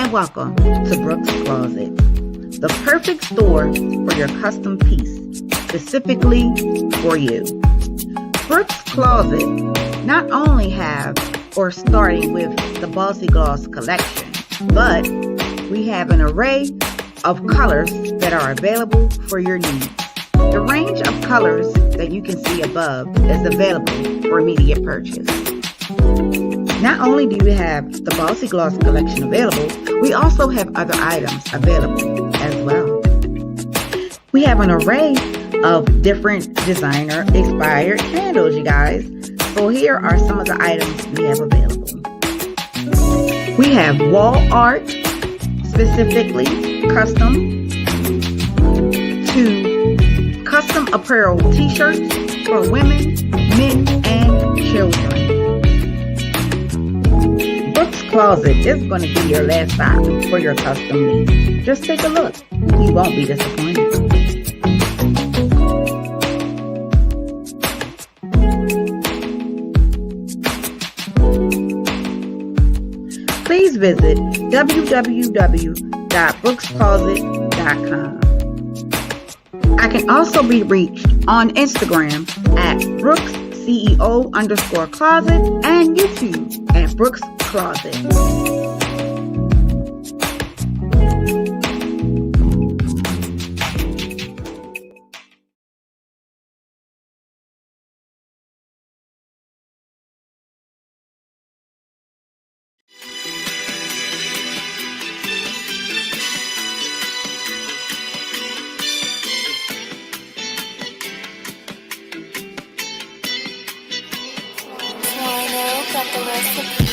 and welcome to Brooks Closet, the perfect store for your custom piece, specifically for you. Brooks Closet not only have or starting with the Bossy Gloss collection, but we have an array of colors that are available for your needs. The range of colors that you can see above is available for immediate purchase. Not only do we have the Bossy Gloss collection available, we also have other items available as well. We have an array of different designer inspired candles, you guys. So here are some of the items we have available. We have wall art, specifically custom to custom apparel t-shirts for women, men, and children. Brooks Closet is going to be your last stop for your custom needs. Just take a look. You won't be disappointed. Please visit www.brookscloset.com. I can also be reached on Instagram at BrooksCEO_closet and YouTube at Brooks Closet. Got the recipe.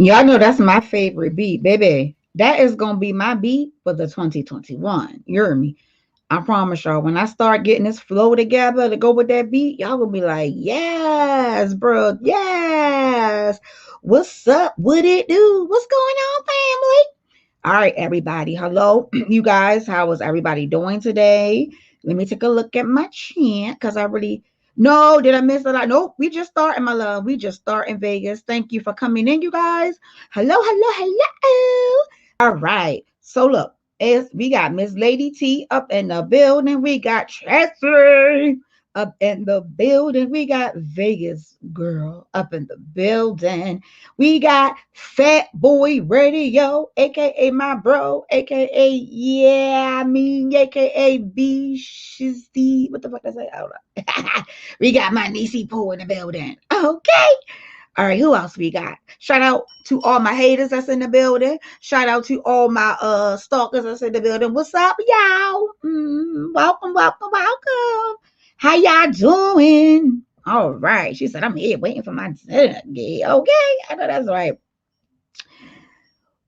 Y'all know that's my favorite beat, baby. That is gonna be my beat for the 2021. You hear me? I promise y'all, when I start getting this flow together to go with that beat, y'all gonna be like, yes, bro, yes. What's up? What it do? What's going on, family? All right, everybody. Hello, you guys. How is everybody doing today? Let me take a look at my chat because I really no, did I miss a lot? Nope, we just starting, my love. We just start in Vegas. Thank you for coming in, you guys. Hello, hello, hello. All right. So look, as we got Miss Lady T up in the building. We got Chastity up in the building. We got Vegas girl up in the building. We got Fat Boy Radio, aka my bro, aka aka B Shizzy. What the fuck did I say? I don't know. We got my niecey Pooh in the building. Okay. All right, who else we got? Shout out to all my haters that's in the building. Shout out to all my stalkers that's in the building. What's up, y'all? Welcome, welcome, welcome. How y'all doing? All right. She said, I'm here waiting for my dinner. Okay, I know that's right.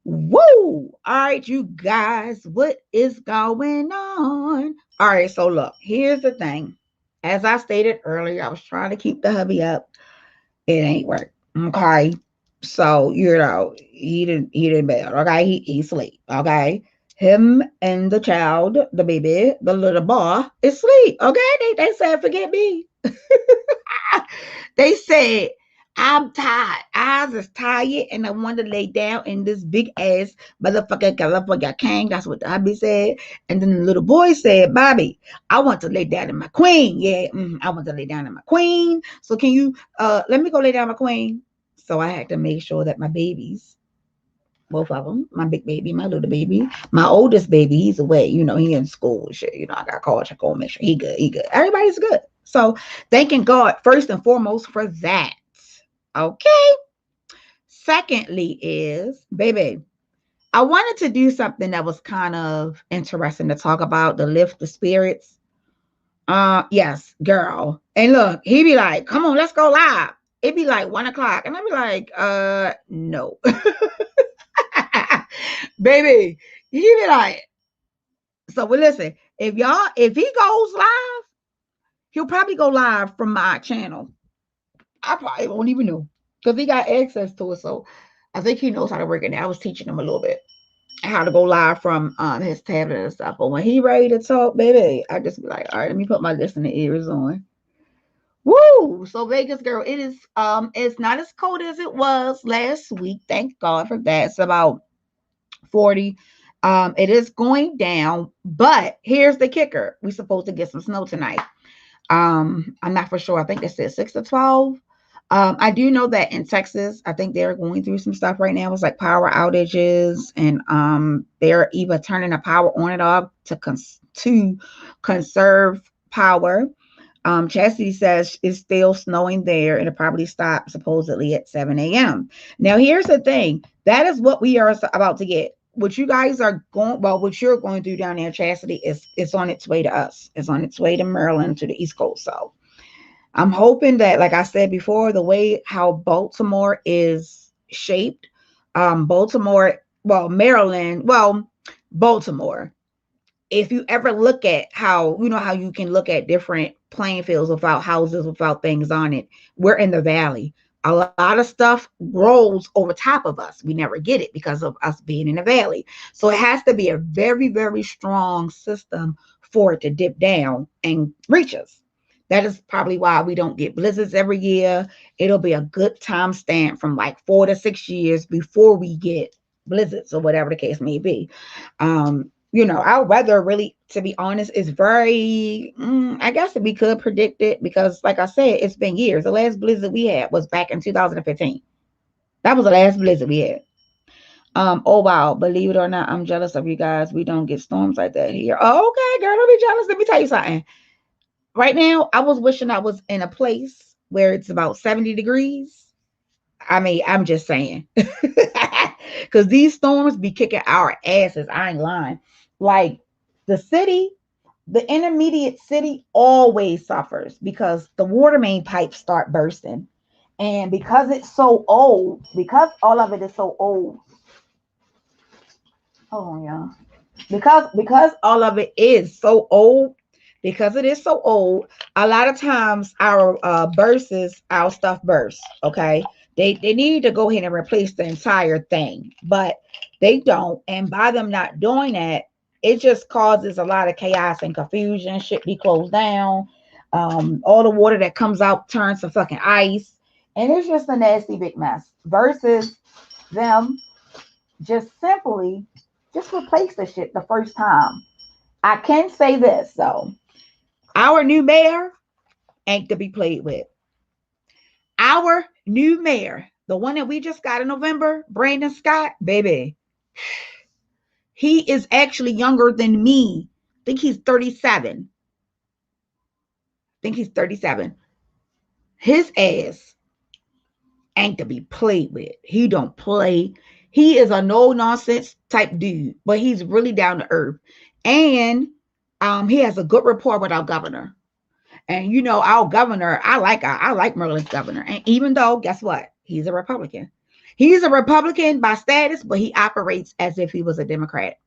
Woo! All right, you guys, what is going on? All right, so look, here's the thing. As I stated earlier, I was trying to keep the hubby up. It ain't work. Okay. So, he didn't bed. Okay. He sleep. Okay. Him and the child, the baby, the little boy is asleep. Okay. They said, forget me. They said, I'm tired. I was tired and I want to lay down in this big ass motherfucker California king. That's what the hubby said. And then the little boy said, Bobby, I want to lay down in my queen. Yeah, I want to lay down in my queen. So can you let me go lay down my queen? So I had to make sure that my babies, both of them, my big baby, my little baby, my oldest baby, he's away. He in school and shit. I got to call, check on, make sure he good. He good. Everybody's good. So thanking God first and foremost for that. Okay. Secondly is, baby, I wanted to do something that was kind of interesting to talk about, to lift the spirits. Yes, girl. And look, he be like, come on, let's go live. It'd be like 1 o'clock. And I'd be like, no. Baby, he be like, so well, listen, if he goes live, he'll probably go live from my channel. I probably won't even know because he got access to it. So I think he knows how to work it now. I was teaching him a little bit how to go live from his tablet and stuff. But when he ready to talk, baby, I just be like, all right, let me put my listening ears on. Woo! So Vegas girl, it's not as cold as it was last week. Thank God for that. It's about 40. It is going down, but here's the kicker. We're supposed to get some snow tonight. I'm not for sure. I think they said 6 to 12. I do know that in Texas, I think they're going through some stuff right now. It's like power outages, and they're either turning the power on and off to conserve power. Chastity says it's still snowing there, and it probably stopped supposedly at 7 a.m. Now, here's the thing. That is what we are about to get. What you guys are going, well, what you're going through down there, Chastity, it's on its way to us. It's on its way to Maryland, to the East Coast. So I'm hoping that, like I said before, the way how Baltimore is shaped, Maryland, Baltimore. If you ever look at how you can look at different playing fields without houses, without things on it, we're in the valley. A lot of stuff grows over top of us. We never get it because of us being in the valley. So it has to be a very, very strong system for it to dip down and reach us. That is probably why we don't get blizzards every year. It'll be a good time stamp from like 4 to 6 years before we get blizzards or whatever the case may be. Our weather really, to be honest, is very, I guess we could predict it because, like I said, it's been years. The last blizzard we had was back in 2015. That was the last blizzard we had. Oh, wow. Believe it or not, I'm jealous of you guys. We don't get storms like that here. Oh, okay, girl, don't be jealous. Let me tell you something. Right now, I was wishing I was in a place where it's about 70 degrees. I mean, I'm just saying. Because these storms be kicking our asses. I ain't lying. Like the intermediate city always suffers because the water main pipes start bursting. And because it's so old, because all of it is so old, hold on, y'all. Because all of it is so old, because it is so old, a lot of times our our stuff bursts. Okay, they need to go ahead and replace the entire thing, but they don't. And by them not doing that, it just causes a lot of chaos and confusion. Shit be closed down. All the water that comes out turns to fucking ice, and it's just a nasty big mess. Versus them just simply just replace the shit the first time. I can say this though. Our new mayor ain't to be played with. Our new mayor, the one that we just got in November, Brandon Scott, baby, he is actually younger than me. I think he's 37. His ass ain't to be played with. He don't play. He is a no nonsense type dude, but he's really down to earth. And he has a good rapport with our governor. And you know, our governor, I like Maryland's governor. And even though, guess what? He's a Republican. He's a Republican by status, but he operates as if he was a Democrat.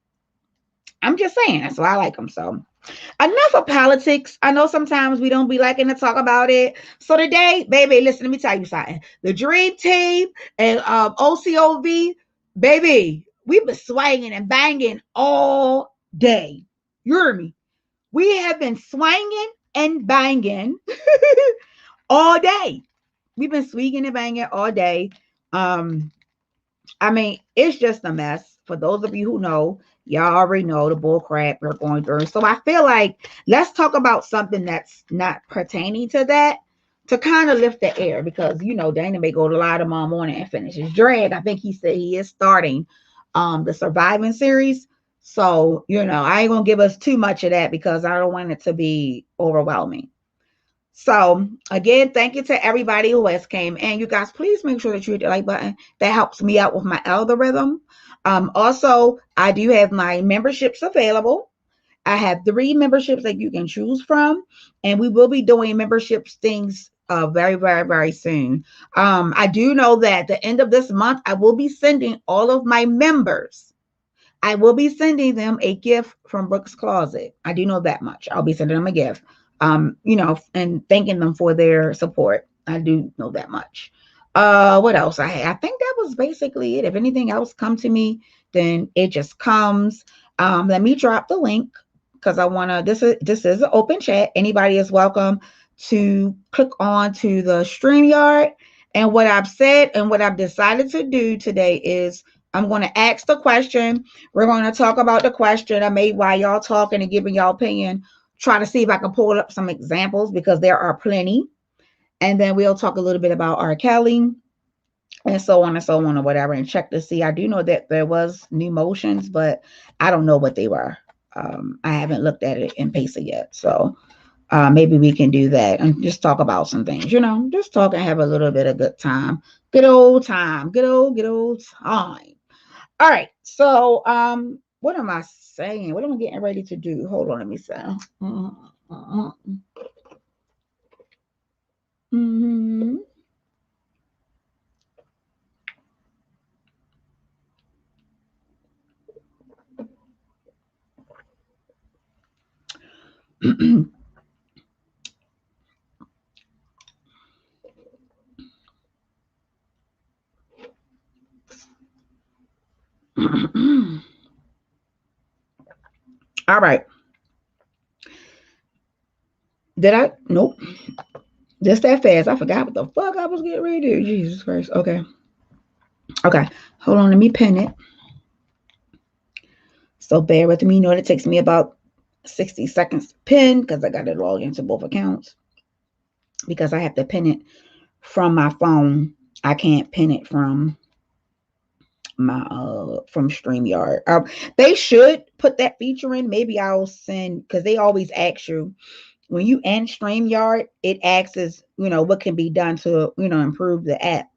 I'm just saying, that's why I like him. So enough of politics. I know sometimes we don't be liking to talk about it. So today, baby, listen, let me tell you something. The Dream Team and OCOV, baby, we've been swinging and banging all day. You hear me? We have been swinging and banging all day. We've been swinging and banging all day. I mean, it's just a mess. For those of you who know, y'all already know the bull crap we're going through. So I feel like let's talk about something that's not pertaining to that, to kind of lift the air, because you know Dana may go to lie tomorrow morning and finish his drag. I think he said he is starting the surviving series. So, you know, I ain't gonna give us too much of that because I don't want it to be overwhelming. So again, thank you to everybody who has came. And you guys, please make sure that you hit the like button. That helps me out with my algorithm. Also, I do have my memberships available. I have 3 memberships that you can choose from. And we will be doing memberships things very, very, very soon. I do know that at the end of this month, I will be sending all of my members. I will be sending them a gift from Brooks Closet. I do know that much. I'll be sending them a gift. You know, and thanking them for their support. I do know that much. What else I had? I think that was basically it. If anything else come to me, then it just comes. Let me drop the link because I want to, this is an open chat. Anybody is welcome to click on to the StreamYard. And what I've said and what I've decided to do today is I'm going to ask the question. We're going to talk about the question I made while y'all talking and giving y'all opinion. Try to see if I can pull up some examples because there are plenty. And then we'll talk a little bit about R. Kelly and so on or whatever, and check to see. I do know that there was new motions, but I don't know what they were. I haven't looked at it in PACE yet. So maybe we can do that and just talk about some things, you know, just talk and have a little bit of good time. Good old time. Good old time. All right. So what am I saying? What am I getting ready to do? Hold on, let me say. All right. Did I? Nope. Just that fast. I forgot what the fuck I was getting ready to do. Jesus Christ. Okay. Okay. Hold on. Let me pin it. So bear with me. You know, it takes me about 60 seconds to pin because I got it log into both accounts. Because I have to pin it from my phone. I can't pin it from my from StreamYard. They should put that feature in. Maybe I'll send, because they always ask you when you end StreamYard, it asks, you know, what can be done to, you know, improve the app.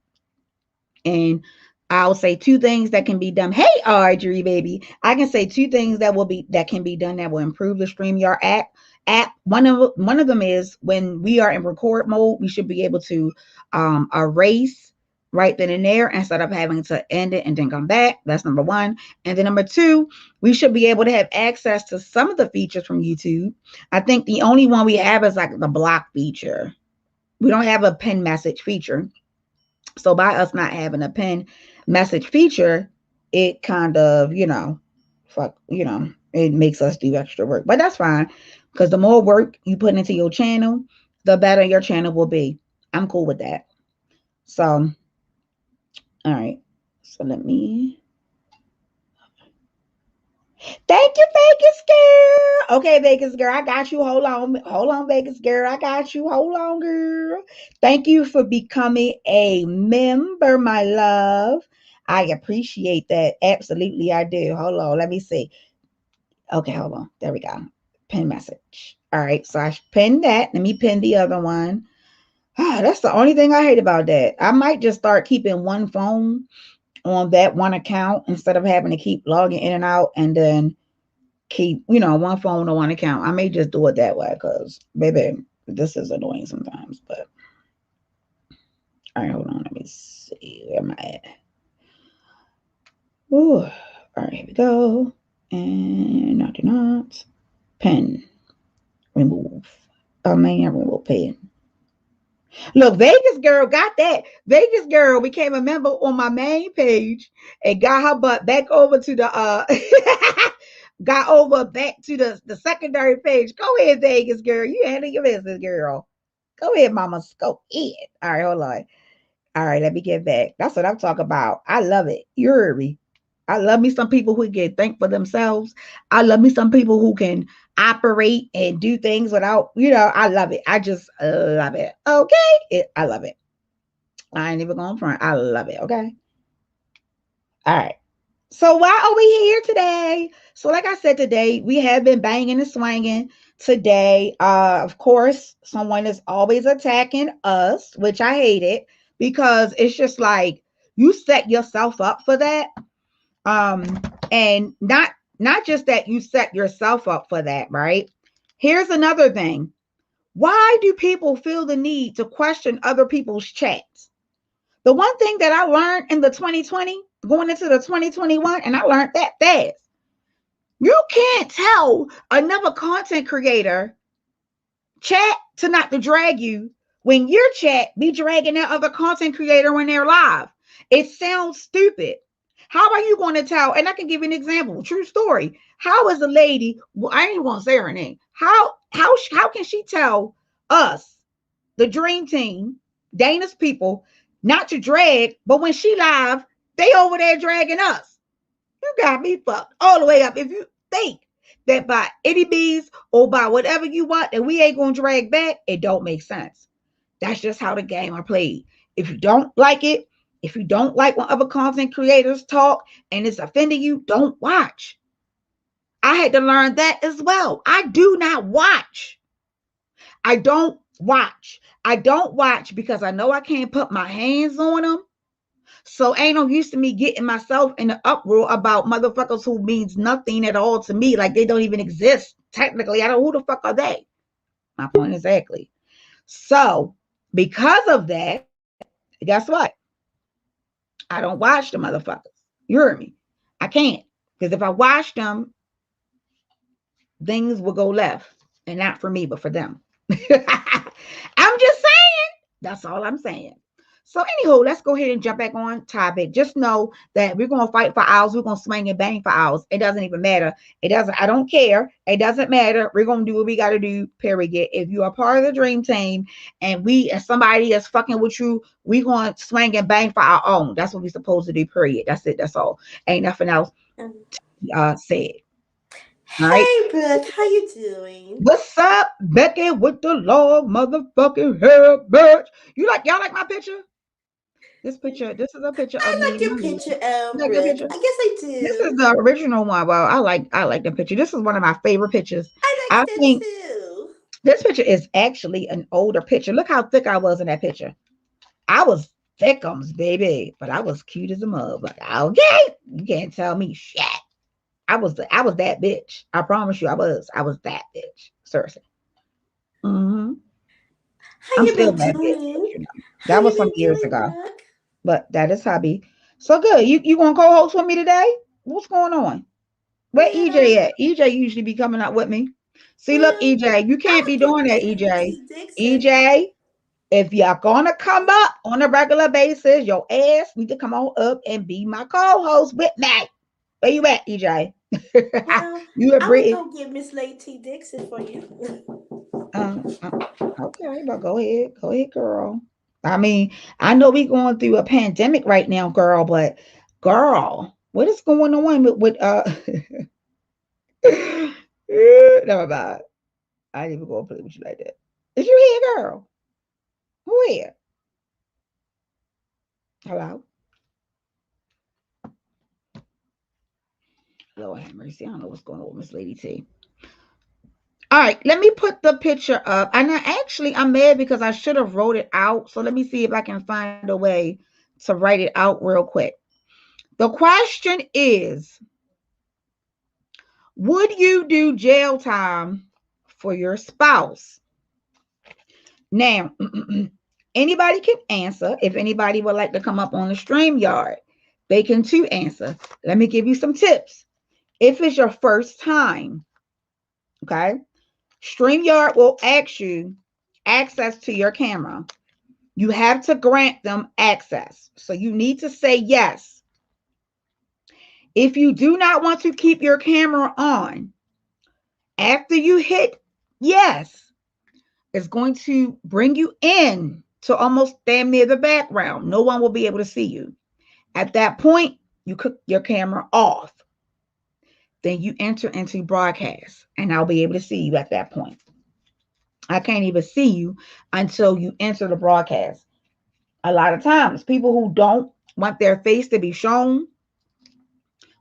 And I'll say 2 things that can be done. Hey, Audrey, baby, I can say 2 things that can be done that will improve the StreamYard app. app. One of them is when we are in record mode, we should be able to erase right then and there instead of having to end it and then come back. That's number one. And then number two, we should be able to have access to some of the features from YouTube. I think the only one we have is like the block feature. We don't have a pin message feature. So by us not having a pin message feature, it kind of, it makes us do extra work. But that's fine, because the more work you put into your channel, the better your channel will be. I'm cool with that. So, all right. So let me. Thank you, Vegas girl. Okay, Vegas girl, I got you. Hold on, Vegas girl, I got you. Hold on, girl. Thank you for becoming a member, my love. I appreciate that. Absolutely, I do. Hold on, let me see. Okay, hold on. There we go. Pin message. All right, so I pinned that. Let me pin the other one. That's the only thing I hate about that. I might just start keeping one phone on that one account instead of having to keep logging in and out and then keep, one phone on one account. I may just do it that way because, baby, this is annoying sometimes. But all right, hold on. Let me see. Where am I at? Ooh. All right, here we go. And I do not. Pen. Remove. Oh, man, remove pen. Look, Vegas girl got that. Vegas girl became a member on my main page and got her butt back over to the got over back to the secondary page. Go ahead, Vegas girl. You handle your business, girl. Go ahead, mama. Go ahead. All right, hold on. All right, let me get back. That's what I'm talking about. I love it. You heard me. I love me some people who can think for themselves. I love me some people who can operate and do things without, I love it. I just love it. Okay. I love it. I ain't even going front. I love it. Okay. All right. So why are we here today? So like I said, today we have been banging and swinging today. Of course, someone is always attacking us, which I hate it because it's just like you set yourself up for that. And not just that you set yourself up for that, right? Here's another thing. Why do people feel the need to question other people's chats? The one thing that I learned in the 2020 going into the 2021, and I learned that fast. You can't tell another content creator chat to not to drag you when your chat be dragging that other content creator when they're live. It sounds stupid. How are you going to tell? And I can give you an example, true story. How is a lady? Well, I ain't going to say her name. How can she tell us, the dream team, Dana's people, not to drag, but when she live, they over there dragging us? You got me fucked all the way up. If you think that by any means or by whatever you want that we ain't gonna drag back, it don't make sense. That's just how the game are played. If you don't like it, if you don't like when other content creators talk and it's offending you, don't watch. I had to learn that as well. I do not watch. I don't watch. I don't watch because I know I can't put my hands on them. So ain't no use to me getting myself in the uproar about motherfuckers who means nothing at all to me, like they don't even exist. Technically, I don't know who the fuck are they. My point exactly. So because of that, guess what? I don't watch the motherfuckers. You heard me. I can't. Because if I watch them, things will go left. And not for me, but for them. I'm just saying. That's all I'm saying. So anyhow, let's go ahead and jump back on topic. Just know that we're going to fight for hours. We're going to swing and bang for hours. It doesn't even matter. I don't care. It doesn't matter. We're going to do what we got to do, period. If you are part of the dream team and somebody is fucking with you, we going to swing and bang for our own. That's what we're supposed to do, period. That's it. That's all. Ain't nothing else said. All right. Hey, Brooke, how you doing? What's up, Becky with the long motherfucking hair, bitch? Y'all like my picture? This is a picture of I me. like your picture, You like the Brooke. picture? I guess I This is do. the original one. Well, I like the picture. This is one of my favorite pictures. I I like that think too. this picture is actually an older picture. Look how thick I was in that picture. I was thickums, baby, but I was cute as a mug. But okay, you can't tell me shit. I was that bitch. I promise you, I was that bitch. Seriously. Mm-hmm. How I'm you still been mad at it, doing? How that you was some been years doing, ago. Brooke? But that is hobby. So good. You gonna co-host with me today? What's going on? Where Well, EJ at? EJ usually be coming up with me. See, look, well, EJ, you I'm can't be gonna doing get that, Miss Lady EJ. T Dixon. EJ, if you're gonna come up on a regular basis, your ass need to come on up and be my co-host with me. Where you at, EJ? Well, You a I would Brit? go get Miss Lady T Dixon for you. Uh, uh, okay, but go ahead, girl. I mean, I know we going through a pandemic right now, girl, but girl, what is going on with never mind. I ain't even gonna play with you like that. Is you here, girl? Who here? Hello? Lord have mercy. I don't know what's going on with Miss Lady T. All right, let me put the picture up. And I'm mad because I should have wrote it out. So let me see if I can find a way to write it out real quick. The question is, would you do jail time for your spouse? Now, anybody can answer. If anybody would like to come up on the stream yard, they can too answer. Let me give you some tips. If it's your first time, okay, StreamYard will ask you access to your camera. You have to grant them access. So you need to say yes. If you do not want to keep your camera on, after you hit yes, it's going to bring you in to almost damn near the background. No one will be able to see you. At that point, you cook your camera off. Then you enter into broadcast, and I'll be able to see you at that point. I can't even see you until you enter the broadcast. A lot of times, people who don't want their face to be shown,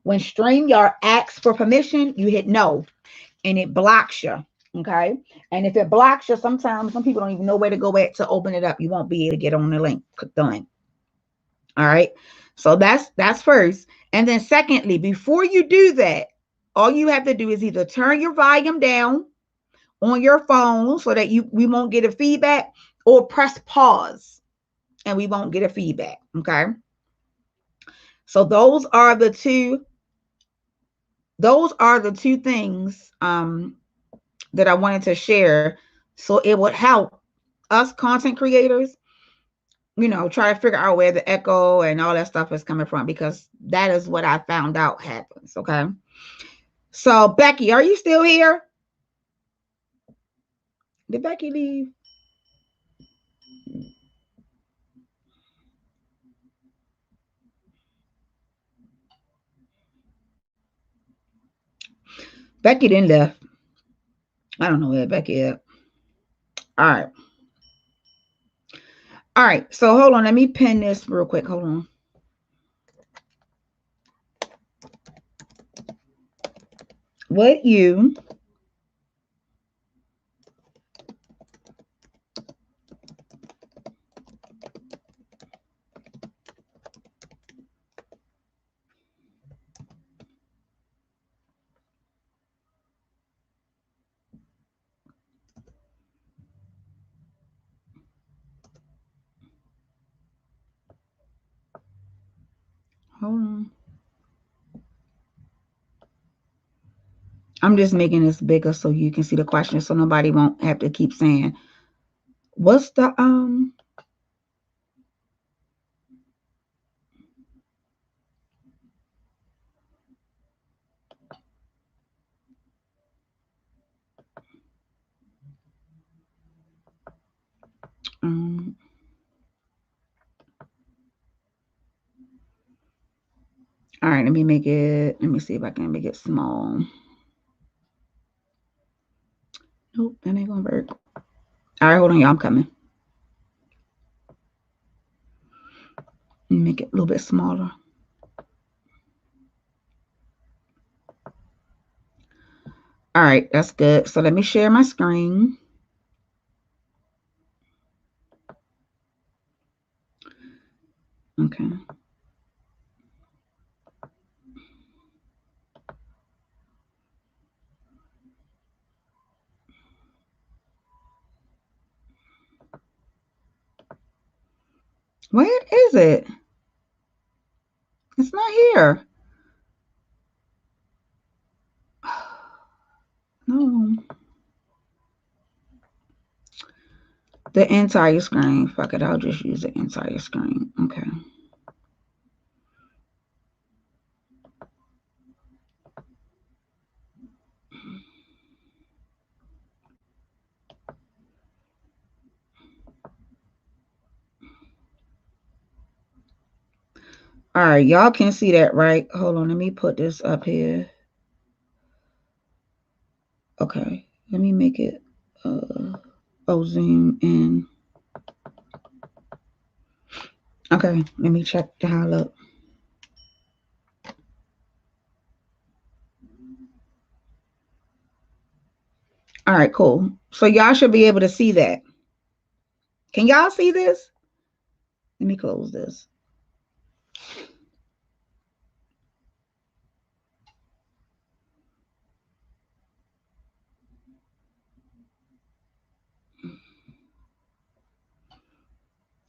when StreamYard asks for permission, you hit no and it blocks you. Okay. And if it blocks you, sometimes some people don't even know where to go at to open it up. You won't be able to get on the link. Click the link. All right. So that's first. And then secondly, before you do that, all you have to do is either turn your volume down on your phone so that we won't get a feedback, or press pause and we won't get a feedback. Okay. So those are the two things that I wanted to share. So it would help us content creators, try to figure out where the echo and all that stuff is coming from, because that is what I found out happens. Okay. So Becky, are you still here? Did Becky leave? Becky didn't left. I don't know where Becky is. All right. All right. So hold on. Let me pin this real quick. Hold on. What you hold on. I'm just making this bigger so you can see the question, so nobody won't have to keep saying, what's the um all right, let me see if I can make it small. Nope, that ain't gonna work. All right, hold on, y'all. I'm coming. Let me make it a little bit smaller. All right, that's good. So let me share my screen. Okay. Where is it? It's not here. No. The entire screen. Fuck it. I'll just use the entire screen. Okay. All right. Y'all can see that, right? Hold on. Let me put this up here. Okay. Let me make it. Zoom in. Okay. Let me check how I look. All right, cool. So y'all should be able to see that. Can y'all see this? Let me close this.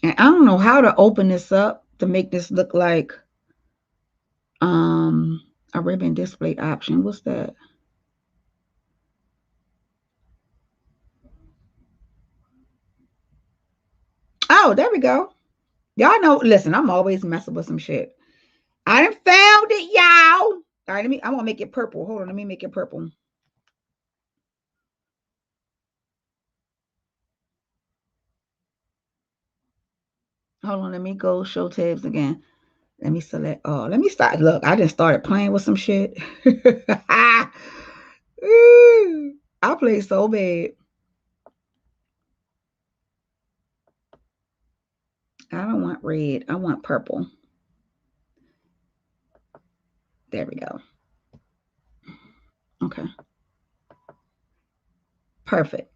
And I don't know how to open this up to make this look like a ribbon display option. What's that? Oh, there we go. Y'all know, listen, I'm always messing with some shit. I done found it, y'all. All right, I want to make it purple. Hold on, let me make it purple. Hold on, let me go show tabs again. Let me select all. Let me start. Look, I just started playing with some shit. I play so bad. I don't want red. I want purple. There we go. Okay. Perfect.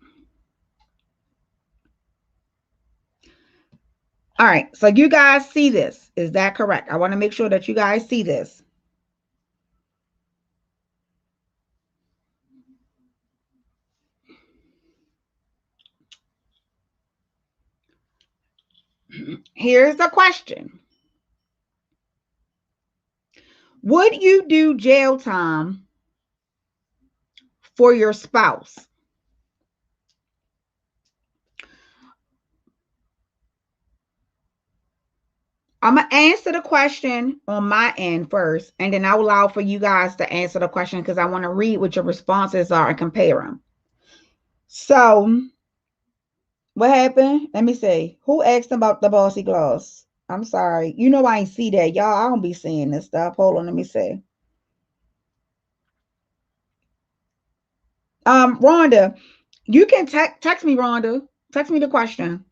All right. So you guys see this. Is that correct? I want to make sure that you guys see this. Here's the question. Would you do jail time for your spouse? I'm going to answer the question on my end first, and then I'll allow for you guys to answer the question because I want to read what your responses are and compare them. So, what happened? Let me see. Who asked about the bossy gloss? I'm sorry. You know I ain't see that. Y'all, I don't be seeing this stuff. Hold on, let me see. Rhonda, you can text me, Rhonda. Text me the question,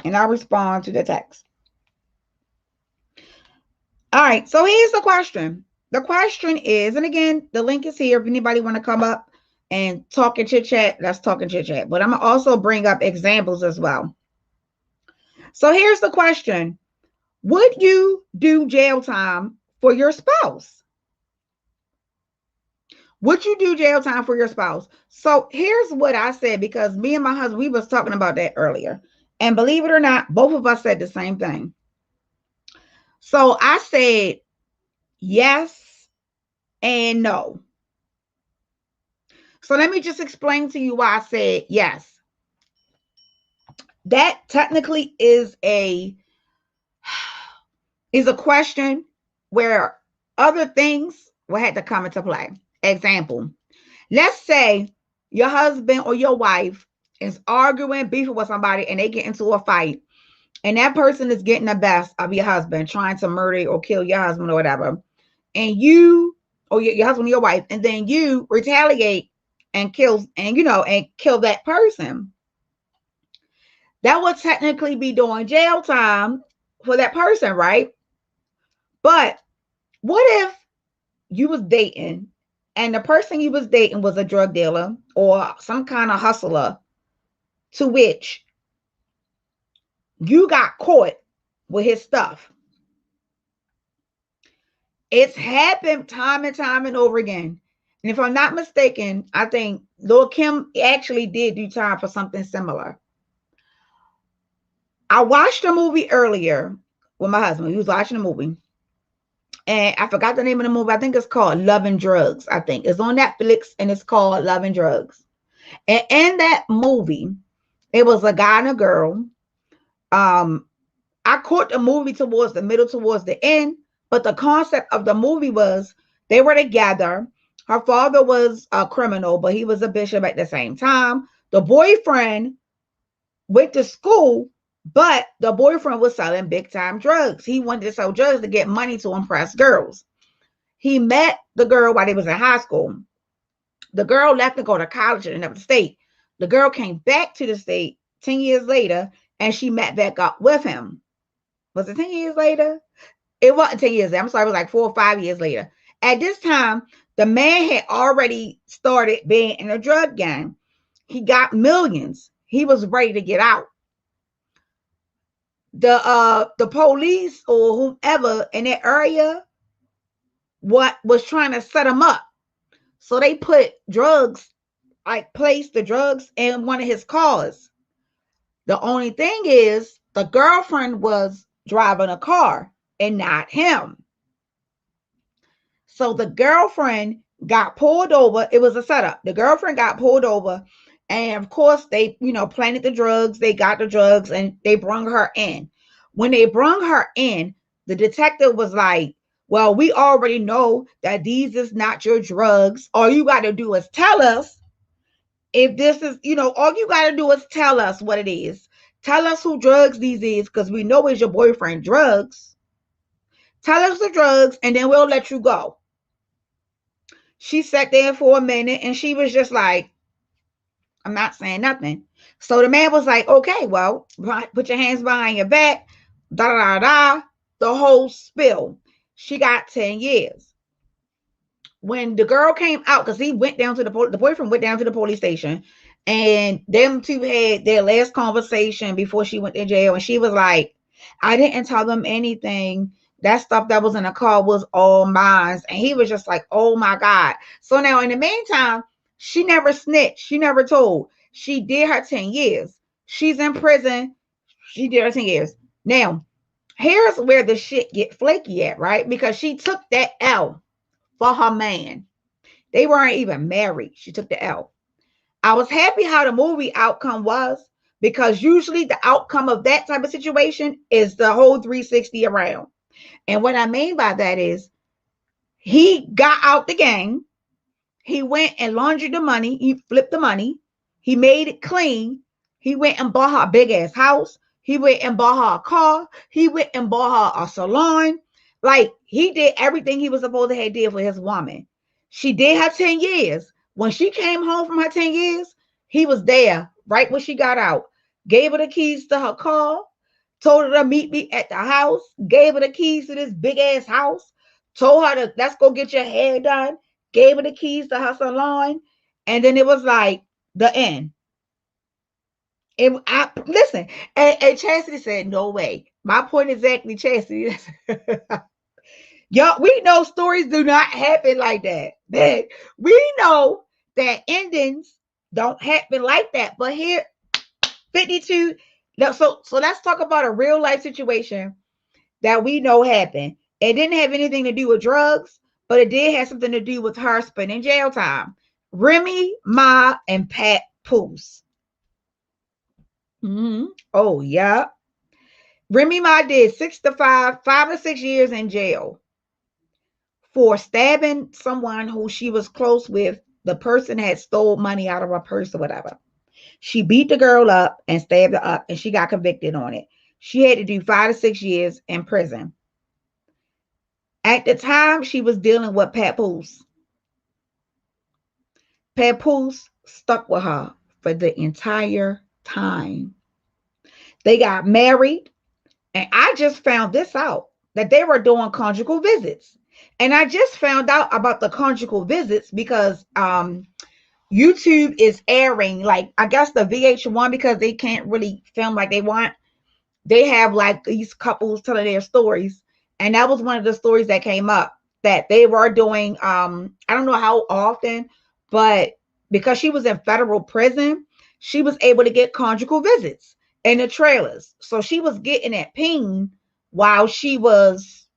and I'll respond to the text. All right, so here's the question. The question is, and again, the link is here if anybody want to come up and talk and chit chat, let's talk and chit chat. But I'm going to also bring up examples as well. So here's the question. Would you do jail time for your spouse? Would you do jail time for your spouse? So here's what I said, because me and my husband, we was talking about that earlier. And believe it or not, both of us said the same thing. So I said yes and no. So let me just explain to you why I said yes. That technically is a question where other things will have to come into play. Example, let's say your husband or your wife is arguing, beefing with somebody, and they get into a fight, and that person is getting the best of your husband, trying to murder or kill your husband or whatever, and you or your husband or your wife, and then you retaliate and kill that person. That would technically be doing jail time for that person, right? But what if you was dating and the person you was dating was a drug dealer or some kind of hustler, to which you got caught with his stuff? It's happened time and time and over again. And if I'm not mistaken, I think Lil Kim actually did do time for something similar. I watched a movie earlier with my husband. He was watching a movie. And I forgot the name of the movie. I think it's called Love and Drugs. I think it's on Netflix and it's called Love and Drugs. And in that movie, it was a guy and a girl. I caught the movie towards the middle, towards the end, but the concept of the movie was they were together. Her father was a criminal, but he was a bishop at the same time. The boyfriend went to school, but the boyfriend was selling big time drugs. He wanted to sell drugs to get money to impress girls. He met the girl while they was in high school. The girl left to go to college in another state. The girl came back to the state 10 years later and she met back up with him. Was it 10 years later? It wasn't 10 years later. I'm sorry, it was like 4 or 5 years later. At this time, the man had already started being in a drug gang. He got millions. He was ready to get out. The police or whomever in that area was trying to set him up. So they put drugs, like placed the drugs in one of his cars. The only thing is the girlfriend was driving a car and not him. So the girlfriend got pulled over. It was a setup. The girlfriend got pulled over. And of course, they, planted the drugs. They got the drugs and they brung her in. When they brung her in, the detective was like, well, we already know that these is not your drugs. All you got to do is tell us if this is, all you got to do is tell us what it is. Tell us who drugs these is because we know it's your boyfriend drugs. Tell us the drugs and then we'll let you go. She sat there for a minute and she was just like, I'm not saying nothing. So the man was like, okay, well, put your hands behind your back, da da da, the whole spill. She got 10 years. When the girl came out, because he went down to the boyfriend went down to the police station, and them two had their last conversation before she went to jail. And she was like, I didn't tell them anything. That stuff that was in the car was all mine. And he was just like, oh my God. So now in the meantime, she never snitched. She never told. She did her 10 years. She's in prison. She did her 10 years. Now, here's where the shit get flaky at, right? Because she took that L for her man. They weren't even married. She took the L. I was happy how the movie outcome was, because usually the outcome of that type of situation is the whole 360 around. And what I mean by that is he got out the gang. He went and laundered the money. He flipped the money. He made it clean. He went and bought her a big ass house. He went and bought her a car. He went and bought her a salon. Like, he did everything he was supposed to have did for his woman. She did her 10 years. When she came home from her 10 years, he was there right when she got out. Gave her the keys to her car. Told her to meet me at the house. Gave her the keys to this big ass house. Told her to, let's go get your hair done. Gave her the keys to her salon. And then it was like the end. Listen, and Chastity said, no way. My point exactly, Chastity. Y'all, we know stories do not happen like that. We know that endings don't happen like that. But here, 52. So let's talk about a real life situation that we know happened. It didn't have anything to do with drugs, but it did have something to do with her spending jail time. Remy Ma and Pat Poose. Oh, yeah. Remy Ma did 5 to 6 years in jail for stabbing someone who she was close with. The person had stole money out of her purse or whatever. She beat the girl up and stabbed her up, and she got convicted on it. She had to do 5 to 6 years in prison. At the time, she was dealing with Pat Poose. Pat Poose stuck with her for the entire time. They got married, and I just found this out, that they were doing conjugal visits. And I just found out about the conjugal visits because YouTube is airing, like, I guess the VH1, because they can't really film like they want. They have like these couples telling their stories. And that was one of the stories that came up, that they were doing, I don't know how often, but because she was in federal prison, she was able to get conjugal visits. in the trailers. So she was getting that ping while she was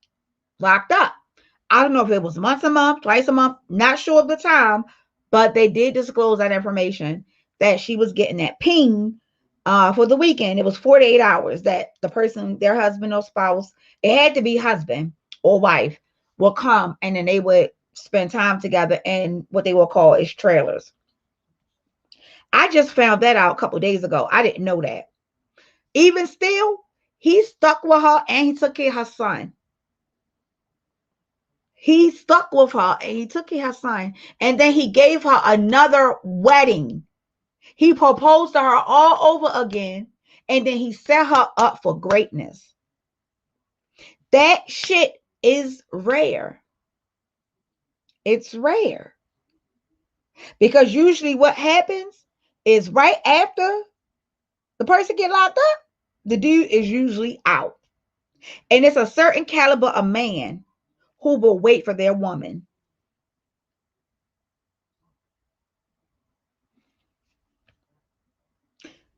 locked up. I don't know if it was once a month, twice a month, not sure of the time, but they did disclose that information that she was getting that ping for the weekend. It was 48 hours that the person, their husband or spouse, it had to be husband or wife, will come and then they would spend time together in what they will call is trailers. I just found that out a couple days ago. I didn't know that. Even still, he stuck with her and he took care of her son. He stuck with her and he took care of her son. And then he gave her another wedding. He proposed to her all over again. And then he set her up for greatness. That shit is rare. It's rare. Because usually what happens is right after the person get locked up, the dude is usually out. And it's a certain caliber of man who will wait for their woman.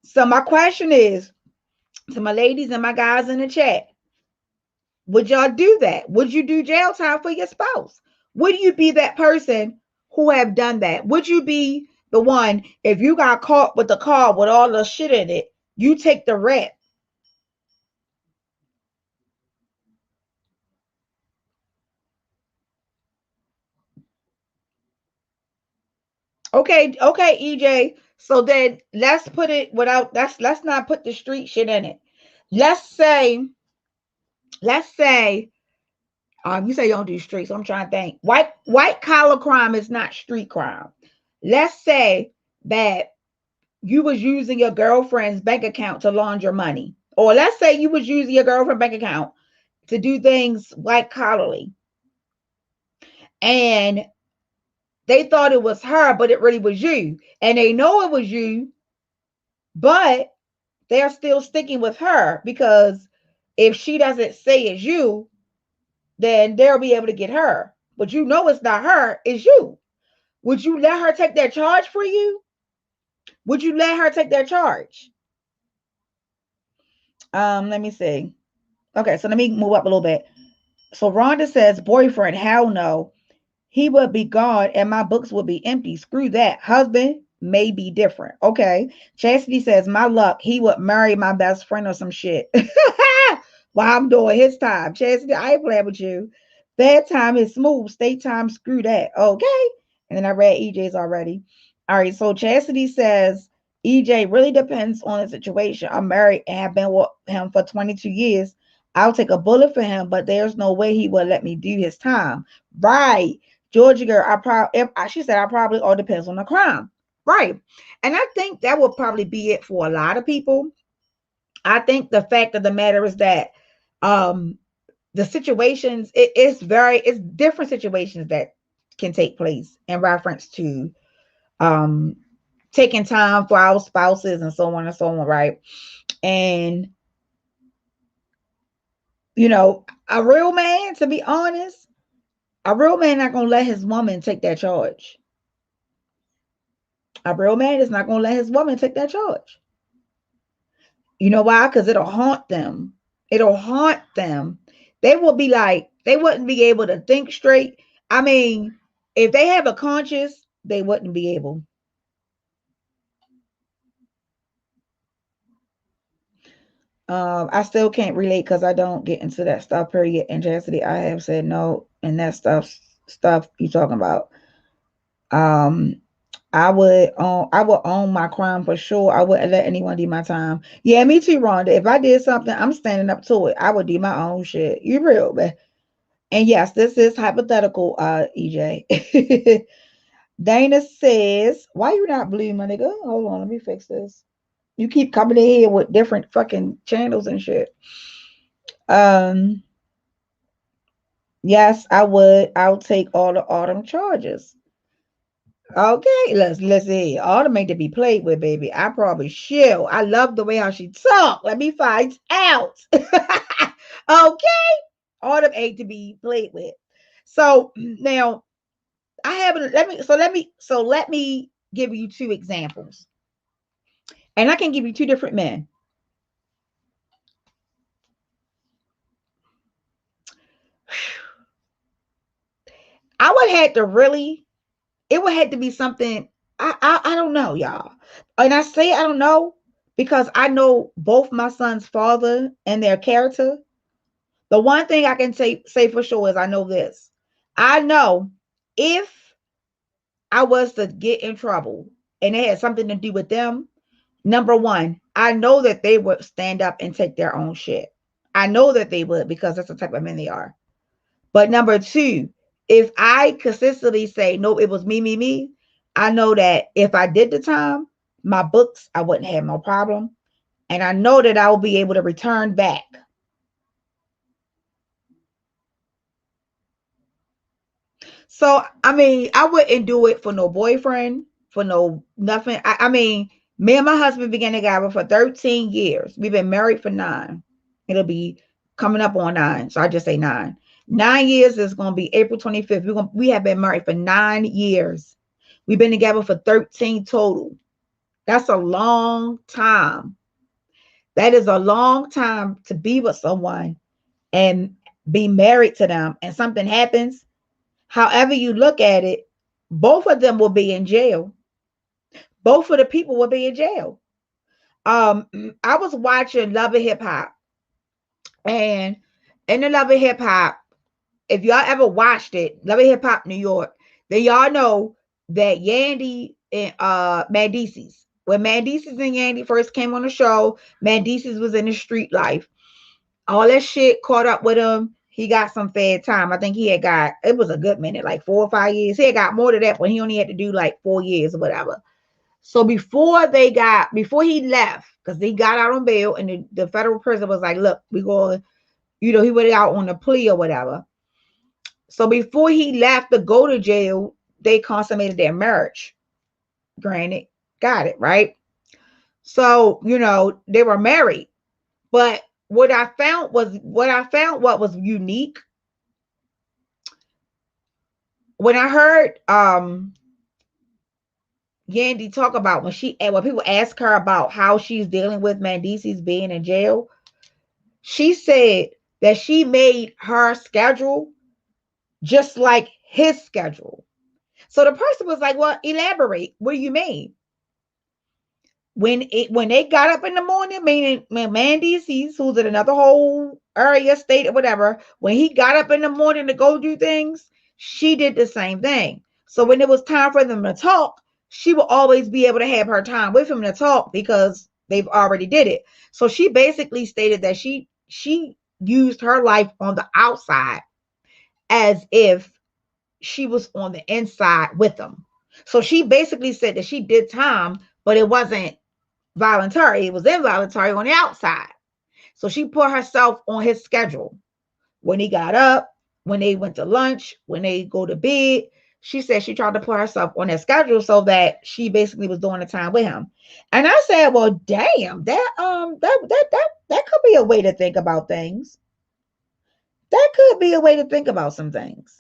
So my question is to my ladies and my guys in the chat, would y'all do that? Would you do jail time for your spouse? Would you be that person who have done that? Would you be the one, if you got caught with the car with all the shit in it, you take the rent? Okay, EJ. So then let's put it without let's not put the street shit in it. Let's say, let's say, you say you don't do street, so I'm trying to think. White collar crime is not street crime. Let's say that you was using your girlfriend's bank account to launder money, or let's say you was using your girlfriend's bank account to do things white collarly, and they thought it was her, but it really was you, and they know it was you, but they're still sticking with her because if she doesn't say it's you, then they'll be able to get her. But you know it's not her, it's you. Would you let her take that charge for you? Would you let her take that charge? Let me see. Okay, so let me move up a little bit. So Rhonda says, boyfriend, hell no. He would be gone and my books would be empty. Screw that. Husband may be different. Okay. Chastity says, my luck, he would marry my best friend or some shit. While I'm doing his time. Chastity, I ain't playing with you. Bad time is smooth. State time, screw that. Okay. And then I read EJ's already. All right. So Chastity says, EJ really depends on the situation. I'm married and have been with him for 22 years. I'll take a bullet for him, but there's no way he would let me do his time. Right. Georgia girl, she said I probably all depends on the crime. Right. And I think that will probably be it for a lot of people. I think the fact of the matter is that the situations, it's different situations that can take place in reference to taking time for our spouses and so on and so on, right? And you know, a real man, to be honest, a real man not gonna let his woman take that charge. A real man is not gonna let his woman take that charge. You know why? Because it'll haunt them. It'll haunt them. They will be like, they wouldn't be able to think straight. I mean, if they have a conscience, they wouldn't be able. I still can't relate because I don't get into that stuff, period. And Chastity, I have said no, and that stuff you talking about. I would own my crime for sure. I wouldn't let anyone do my time. Yeah, me too, Rhonda. If I did something, I'm standing up to it. I would do my own shit. You real, man. And yes, this is hypothetical, EJ. Dana says, why you not blue, my nigga? Hold on, let me fix this. You keep coming in here with different fucking channels and shit. Yes, I would. I'll take all the autumn charges. Okay, let's see. Autumn ain't to be played with, baby. I probably shall. I love the way how she talk. Let me find out. Okay, Autumn ain't to be played with. So now I haven't. Let me give you two examples, and I can give you two different men. would have to really, it would have to be something. I don't know, y'all. And I say I don't know because I know both my son's father and their character. The one thing I can say for sure is I know this. I know if I was to get in trouble and it had something to do with them, number one, I know that they would stand up and take their own shit. I know that they would because that's the type of men they are. But number two, if I consistently say, no, it was me, I know that if I did the time, my books, I wouldn't have no problem. And I know that I will be able to return back. So, I mean, I wouldn't do it for no boyfriend, for no nothing. I mean, me and my husband began together for 13 years. We've been married for 9. It'll be coming up on 9. So I just say 9. 9 years is going to be April 25th. We have been married for 9 years. We've been together for 13 total. That's a long time. That is a long time to be with someone and be married to them and something happens. However you look at it, both of them will be in jail. Both of the people will be in jail. I was watching Love and Hip Hop, and in the Love and Hip Hop, if y'all ever watched it, Love and Hip Hop New York, then y'all know that Yandy and Mendeecees, when Mendeecees and Yandy first came on the show, Mendeecees was in the street life. All that shit caught up with him. He got some fair time. I think he had got, it was a good minute, like 4 or 5 years. He had got more than that when he only had to do like 4 years or whatever. So before he left, because he got out on bail and the federal prison was like, look, we going, he went out on a plea or whatever. So before he left to go to jail, they consummated their marriage. Granted, got it, right? So, they were married. But what I found what was unique when I heard Yandy talk about when people ask her about how she's dealing with Mendeecees being in jail, she said that she made her schedule just like his schedule. So the person was like, well, elaborate. What do you mean? When they got up in the morning, meaning Mendeecees, who's in another whole area, state, or whatever, when he got up in the morning to go do things, she did the same thing. So when it was time for them to talk, she will always be able to have her time with him to talk because they've already did it. So she basically stated that she used her life on the outside as if she was on the inside with them. So she basically said that she did time, but it wasn't voluntary. It was involuntary on the outside. So she put herself on his schedule. When he got up, when they went to lunch, when they go to bed, she said she tried to put herself on that schedule so that she basically was doing the time with him. And I said, well, damn, that could be a way to think about things. That could be a way to think about some things.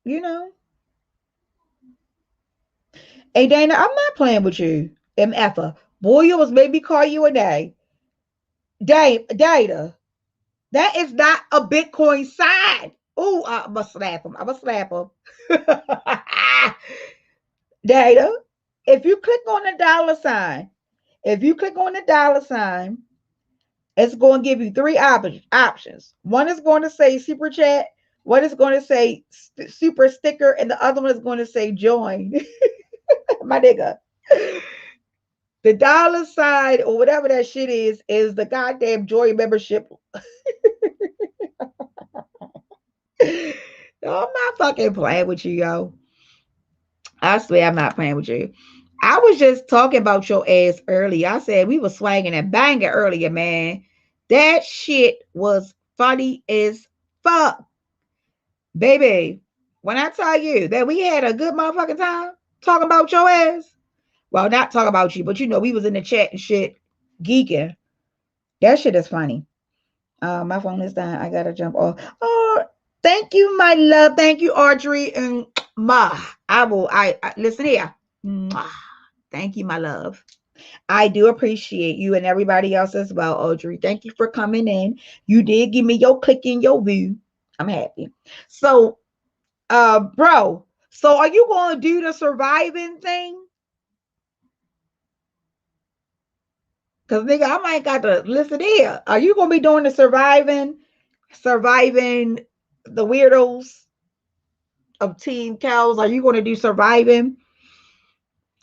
You know? Hey, Dana, I'm not playing with you. MFer. Boy, you was maybe call you a day. Data. That is not a Bitcoin sign. Oh, I'm going to slap him. I'm going to slap him. Data. If you click on the dollar sign, it's going to give you 3 options. One is going to say super chat. One is going to say super sticker. And the other one is going to say join. My nigga. The dollar sign or whatever that shit is the goddamn joy membership. No, I'm not fucking playing with you, yo. I swear I'm not playing with you. I was just talking about your ass earlier. I said we were swanging and banging earlier, man. That shit was funny as fuck. Baby, when I tell you that we had a good motherfucking time talking about your ass, well, not talking about you, but we was in the chat and shit geeking. That shit is funny. My phone is dying. I gotta jump off. Oh, thank you, my love. Thank you, Audrey and Ma. I listen here. Mwah. Thank you, my love. I do appreciate you and everybody else as well, Audrey. Thank you for coming in. You did give me your click and your view. I'm happy. So, bro, so are you going to do the surviving thing? Because, nigga, I might got to listen here. Are you going to be doing the surviving the weirdos of Teen Cows? Are you going to do surviving?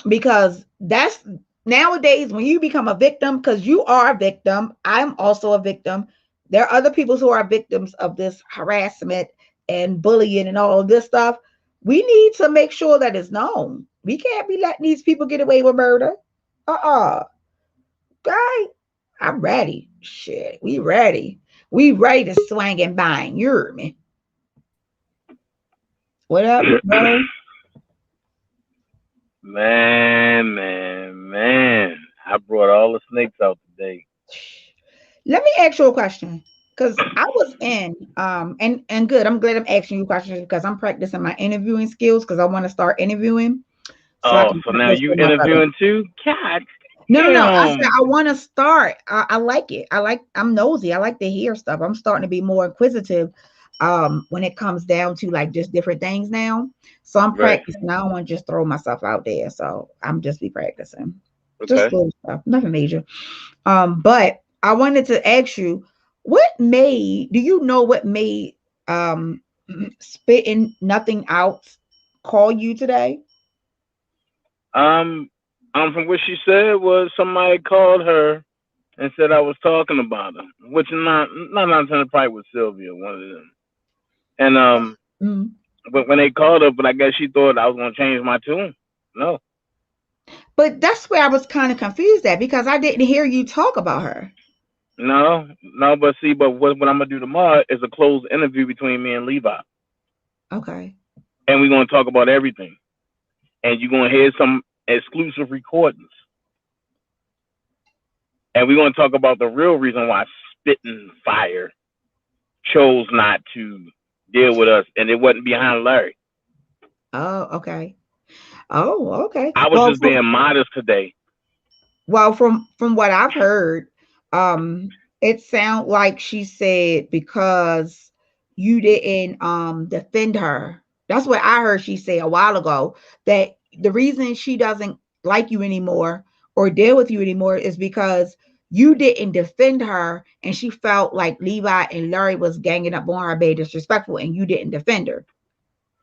Because that's nowadays when you become a victim, because you are a victim, I'm also a victim. There are other people who are victims of this harassment and bullying and all of this stuff. We need to make sure that it's known. We can't be letting these people get away with murder. Guy, I'm ready. Shit, we ready. We ready to swing and bang. You heard me. What up, bro? Man. I brought all the snakes out today. Let me ask you a question. Because I was in, and good. I'm glad I'm asking you questions because I'm practicing my interviewing skills because I want to start interviewing. So now you interviewing too? God. No. I said I want to start. I like it. I'm nosy. I like to hear stuff. I'm starting to be more inquisitive when it comes down to like just different things now. So I'm practicing. I don't want to just throw myself out there. So I'm just be practicing. Okay. Just little stuff, nothing major. But I wanted to ask you, do you know what made spitting nothing out call you today? From what she said was somebody called her and said I was talking about her, which not probably was Sylvia, one of them. And but when they called her, but I guess she thought I was gonna change my tune. No. But that's where I was kind of confused at because I didn't hear you talk about her. No, but see, but what I'm gonna do tomorrow is a closed interview between me and Levi. Okay. And we're gonna talk about everything. And you're gonna hear some exclusive recordings. And we're gonna talk about the real reason why Spitting Fire chose not to deal with us, and it wasn't behind Larry. Oh, okay. Oh, okay. I was just being modest today. Well, from what I've heard, it sounds like she said because you didn't defend her. That's what I heard she say a while ago, that the reason she doesn't like you anymore or deal with you anymore is because you didn't defend her, and she felt like Levi and Larry was ganging up on her, being disrespectful, and you didn't defend her.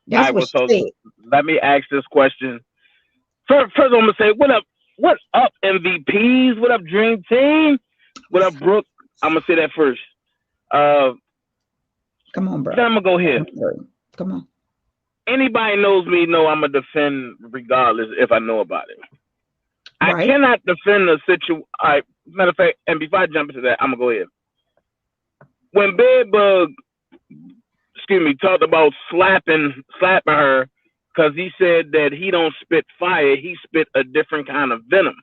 That's what she said. Let me ask this question. First, I'm gonna say, what up, MVPs? What up, Dream Team? What up, Brooke? I'm gonna say that first. Come on, bro. Then I'm gonna go here. Come on. Anybody knows me know I'm gonna defend regardless if I know about it. Right. I cannot defend a situation. Matter of fact, and before I jump into that, I'm gonna go ahead. When Bedbug, talked about slapping her because he said that he don't spit fire, he spit a different kind of venom.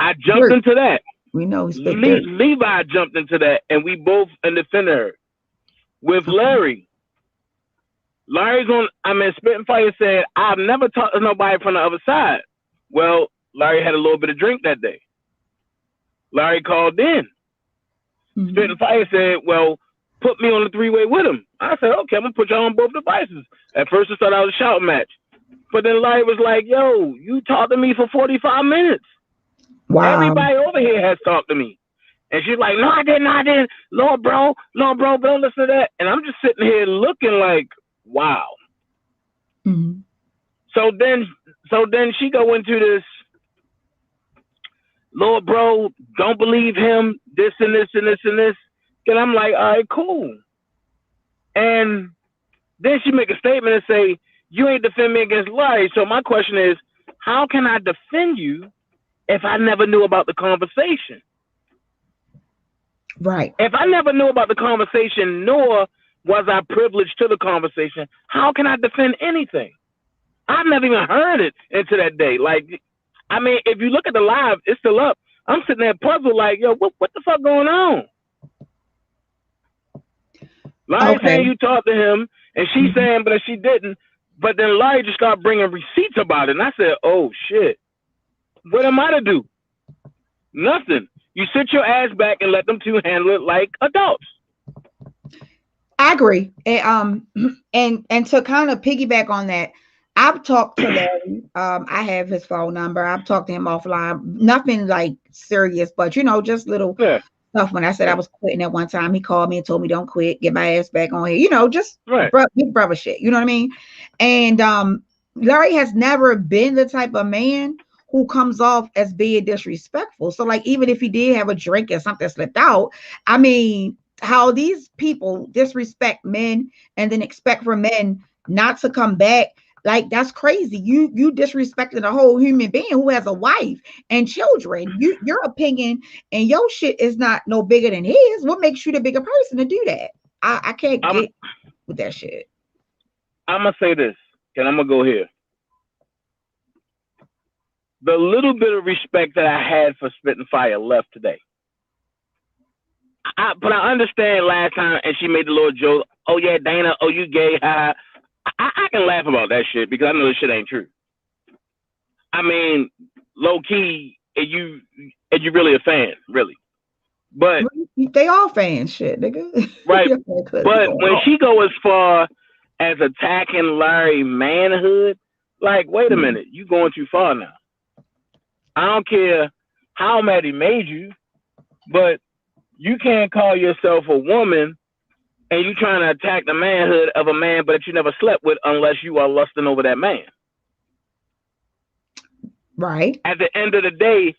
I jumped into that. We know Levi jumped into that, and we both defended her. With Larry's on. Spitting Fire said, "I've never talked to nobody from the other side." Well, Larry had a little bit of drink that day. Larry called in. Spitting Fire said, "Well, put me on the three-way with him." I said, "Okay, I'm gonna put y'all on both devices." At first, it started out a shout match, but then Larry was like, "Yo, you talked to me for 45 minutes. Wow. Everybody over here has talked to me." And she's like, "No, I didn't. Lord, bro, don't listen to that." And I'm just sitting here looking like, wow. So then she go into this, "Lord, bro, don't believe him, this and this and this and this." And I'm like, all right, cool. And then she make a statement and say, "You ain't defend me against Larry." So my question is, how can I defend you if I never knew about the conversation? Right. If I never knew about the conversation, nor was I privileged to the conversation, how can I defend anything? I've never even heard it until that day. Like, if you look at the live, it's still up. I'm sitting there puzzled, like, yo, what the fuck going on? Larry saying you talked to him, and she saying, but she didn't. But then Larry just started bringing receipts about it, and I said, oh shit. What am I to do? Nothing. You sit your ass back and let them two handle it like adults. I agree. And to kind of piggyback on that, I've talked to Larry. I have his phone number. I've talked to him offline. Nothing like serious, but just little stuff. When I said I was quitting at one time, he called me and told me don't quit, get my ass back on here. Just big brother shit. You know what I mean? And Larry has never been the type of man who comes off as being disrespectful. So like, even if he did have a drink and something slipped out, I mean, how these people disrespect men and then expect for men not to come back, like that's crazy. You disrespecting a whole human being who has a wife and children. Your opinion and your shit is not no bigger than his. What makes you the bigger person to do that? I can't get with that shit. I'm gonna say this, and I'm gonna go here. The little bit of respect that I had for Spitting Fire left today. But I understand last time, and she made the little joke. Oh yeah, Dana. Oh, you gay? I can laugh about that shit because I know this shit ain't true. I mean, low key, and you really a fan, really. But they all fans, shit, nigga. Right. But when she go as far as attacking Larry manhood, like, wait a minute, you going too far now. I don't care how mad he made you, but you can't call yourself a woman and you trying to attack the manhood of a man, but you never slept with unless you are lusting over that man. Right. At the end of the day,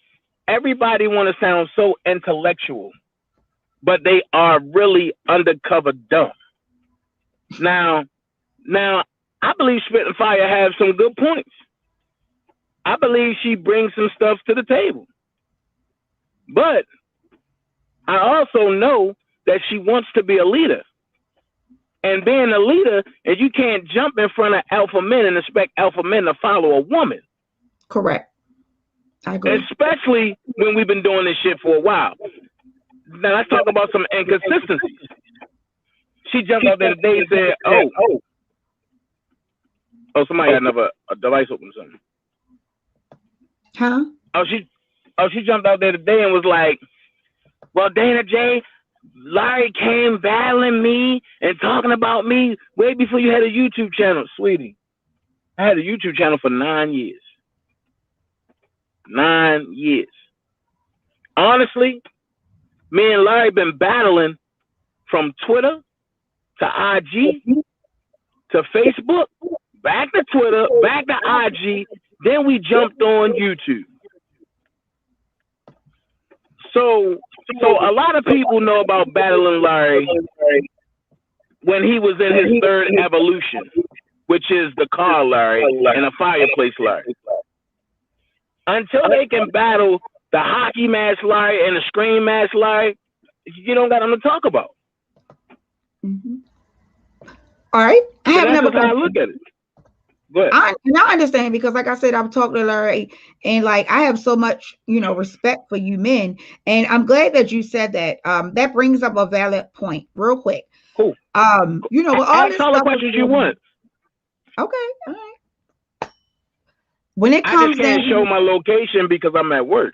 everybody want to sound so intellectual, but they are really undercover dumb. Now, I believe Spitting Fire have some good points. I believe she brings some stuff to the table. But I also know that she wants to be a leader. And being a leader, and you can't jump in front of alpha men and expect alpha men to follow a woman. Correct. I agree. Especially when we've been doing this shit for a while. Now let's talk about some inconsistencies. She jumped out there today and said, oh, somebody got another device open or something. Huh? She jumped out there today and was like, well, Dana J, Larry came battling me and talking about me way before you had a YouTube channel. Sweetie, I had a YouTube channel for 9 years. 9 years. Honestly, me and Larry been battling from Twitter to IG to Facebook, back to Twitter, back to IG, then we jumped on YouTube. So a lot of people know about battling Larry when he was in his third evolution, which is the car Larry and a fireplace Larry. Until they can battle the hockey mask Larry and the scream mask Larry, you don't got them to talk about. Mm-hmm. All right. I have never how I look at it. Go ahead. I understand because, like I said, I've talked to Larry, and like I have so much, respect for you men, and I'm glad that you said that. That brings up a valid point, real quick. Cool. With all this all stuff the questions you want. Okay. All right. When it comes, I just can't show my location because I'm at work.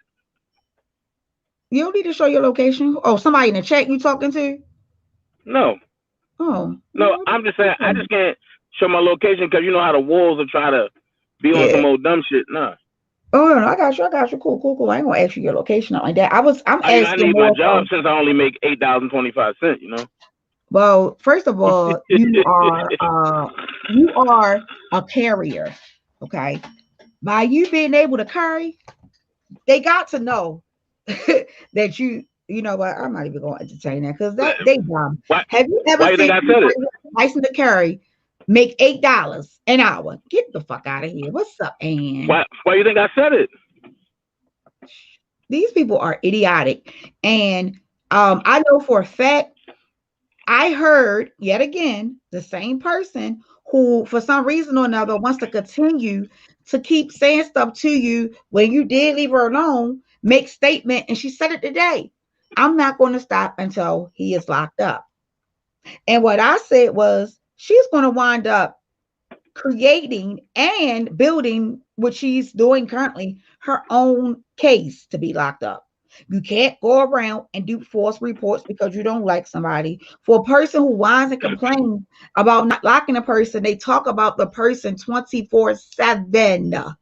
You don't need to show your location. Oh, somebody in the chat you talking to? No. Oh. No, I'm just saying I just can't show my location because you know how the wolves will try to be on some old dumb shit. Nah. Oh no, I got you. Cool. I ain't gonna ask you your location like that. I'm asking. I need my job since I only make $8.25. You know. Well, first of all, you are a carrier. Okay. By you being able to carry, they got to know that you know what? I'm not even going to entertain that because they dumb. Have you ever seen license to carry make $8 an hour? Get the fuck out of here. What's up, Ann? Why you think I said it? These people are idiotic, and I know for a fact. I heard yet again the same person who, for some reason or another, wants to continue to keep saying stuff to you when you did leave her alone. Make statement, and she said it today. I'm not going to stop until he is locked up. And what I said was, she's going to wind up creating and building what she's doing currently, her own case to be locked up. You can't go around and do false reports because you don't like somebody. For a person who whines and complains about not locking a person, they talk about the person 24/7.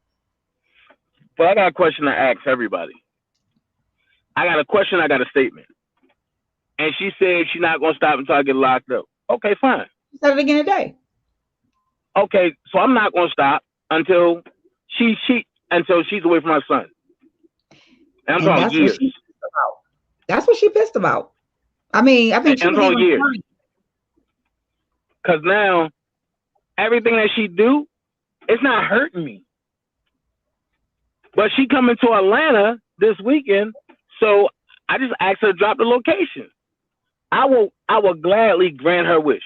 But I got a question to ask everybody. I got a question, I got a statement. And she said she's not going to stop until I get locked up. Okay, fine. Said it again today. Okay, so I'm not going to stop until until she's away from my son. And I'm talking years. That's what she pissed about. I mean, I think she's talking years. Because now, everything that she do, it's not hurting me. But she coming to Atlanta this weekend, so I just asked her to drop the location. I will gladly grant her wish.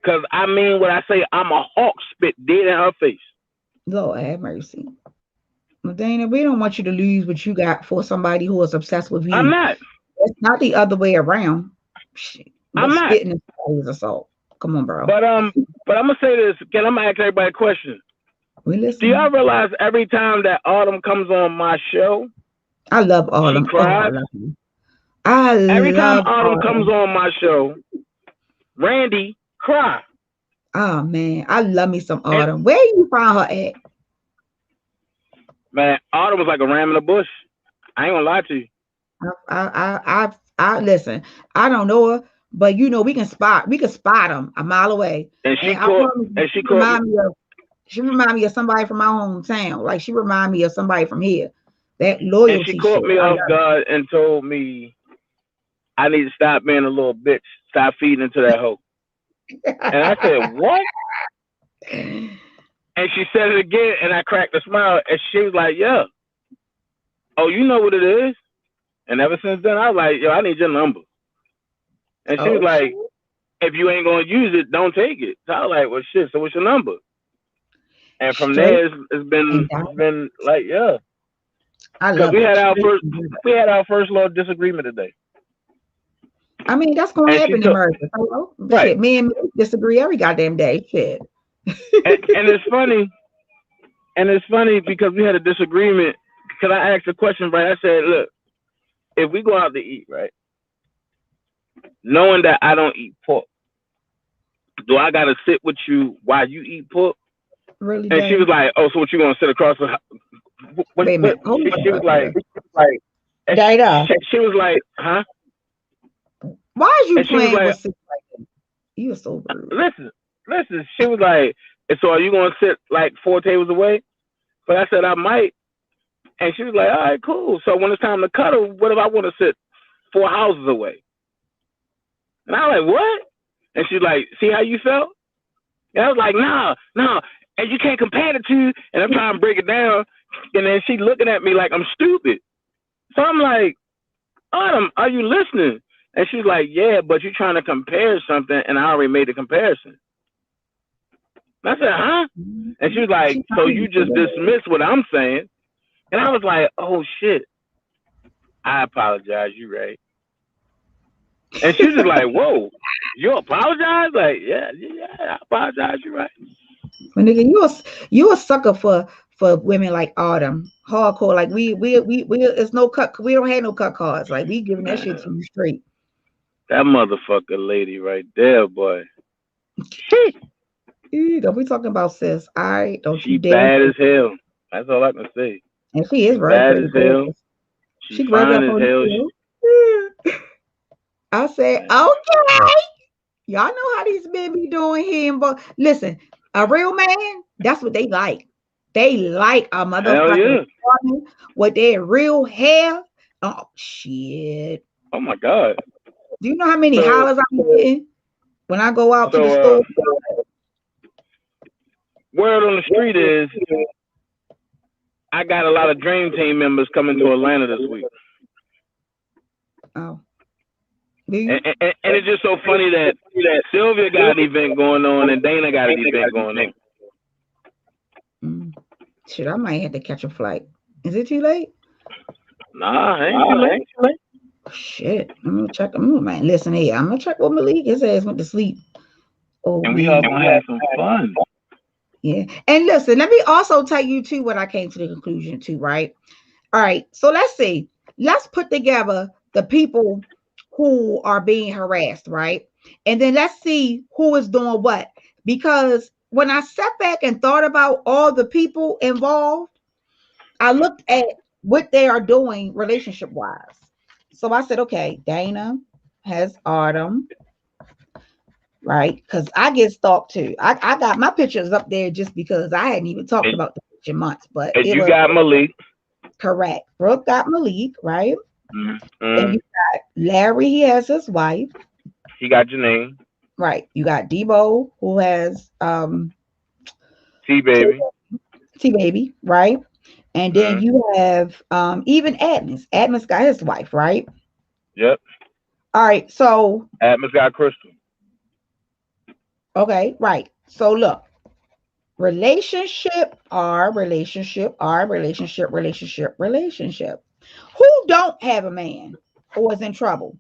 Because I mean what I say, I'm a hawk spit dead in her face. Lord have mercy. Well, Dana, we don't want you to lose what you got for somebody who is obsessed with you. I'm not. It's not the other way around. I'm not. Spitting is assault. Come on, bro. But I'm gonna say this. I'm gonna ask everybody a question. Do y'all realize every time that Autumn comes on my show, I love Autumn. She cries. Every time Autumn comes on my show, Randy cry. Oh man, I love me some Autumn. Where you find her at? Man, Autumn was like a ram in the bush. I ain't gonna lie to you. I listen. I don't know her, but you know we can spot them a mile away. And she remind me of somebody from my hometown. Like she remind me of somebody from here. That loyalty. And she caught me off guard and told me I need to stop being a little bitch. Stop feeding into that hoe. And I said, what? And she said it again, and I cracked a smile, and she was like, yeah. Oh, you know what it is? And ever since then, I was like, yo, I need your number. And she was like, if you ain't going to use it, don't take it. So I was like, well, shit, so what's your number? And from there, it's been like, yeah. We had our first little disagreement today. I mean, that's going to happen in America. Right. Shit, me and me disagree every goddamn day. Shit. and it's funny because we had a disagreement because I asked a question, right? I said, look, if we go out to eat, right, knowing that I don't eat pork, do I gotta sit with you while you eat pork? Really? And she was like, oh, so what, you gonna sit across the Wait a minute. She was like she was like, huh? Why is you playing with shit like that? You're so rude. Listen, she was like, so are you gonna sit like 4 tables away? But I said I might. And she was like, all right, cool. So when it's time to cuddle, what if I want to sit 4 houses away? And I was like, what? And she's like, see how you felt? And I was like, no. And you can't compare the two. And I'm trying to break it down. And then she looking at me like I'm stupid. So I'm like, Autumn, are you listening? And she's like, yeah, but you're trying to compare something, and I already made the comparison. And I said, huh? And she was like, so you just dismissed what I'm saying? And I was like, oh, shit. I apologize. You're right. And she was just like, whoa, you apologize? Like, yeah, I apologize. You're right. But nigga, you a sucker for women like Autumn. Hardcore. Like we it's no cut. We don't have no cut cards. Like we giving that shit to you straight. That motherfucker lady right there, boy. Don't be talking about sis. All right, don't you dare. Bad as hell. That's all I can say. And she is right. Bad as hell. She fine as hell. I said, okay. Y'all know how these men be doing here. But listen, a real man, that's what they like. They like a motherfucking woman with their real hair. Oh shit. Oh my God. Do you know how many hollers I'm getting when I go out to the store? Word on the street is I got a lot of Dream Team members coming to Atlanta this week. Oh. And it's just so funny that Sylvia got an event going on and Dana got an event going on. Shit, I might have to catch a flight. Is it too late? Nah, ain't too late. Shit, I'm gonna check. Man, listen here. I'm gonna check with Malik. His ass went to sleep. Oh, and we all gonna have some fun. Yeah. And listen, let me also tell you too what I came to the conclusion to, right? All right. So let's see. Let's put together the people who are being harassed, right? And then let's see who is doing what. Because when I sat back and thought about all the people involved, I looked at what they are doing relationship wise. So I said, okay, Dana has Autumn, right? Because I get stalked too. I got my pictures up there just because I hadn't even talked about the picture months, but And it you was got Malik. correct. Brooke got Malik, right? Mm-hmm. Then you got Larry, he has his wife. He got Janine. Right. You got Debo, who has T-Baby. T-Baby, right? And then you have even Adams. Adams got his wife, right? Yep. All right. So Adams got Crystal. okay, right. So look, relationship. Who don't have a man or is in trouble?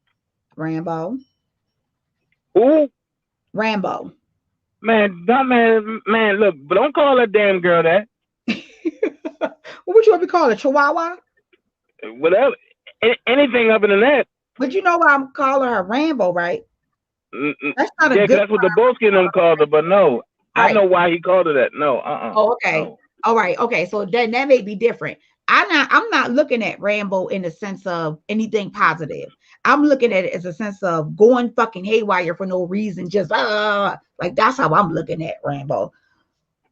Rambo. Who? Rambo. Man, man, look, but don't call that damn girl that. What would you want to call it? Chihuahua? Whatever. Anything other than that. But you know why I'm calling her Rambo, right? That's not a Yeah, good. that's what the Bosky them called her, but no. Right. I know why he called her that. No, Oh, okay. No. All right. Okay. So then that may be different. I'm not looking at Rambo in the sense of anything positive. I'm looking at it as a sense of going fucking haywire for no reason. Just like that's how I'm looking at Rambo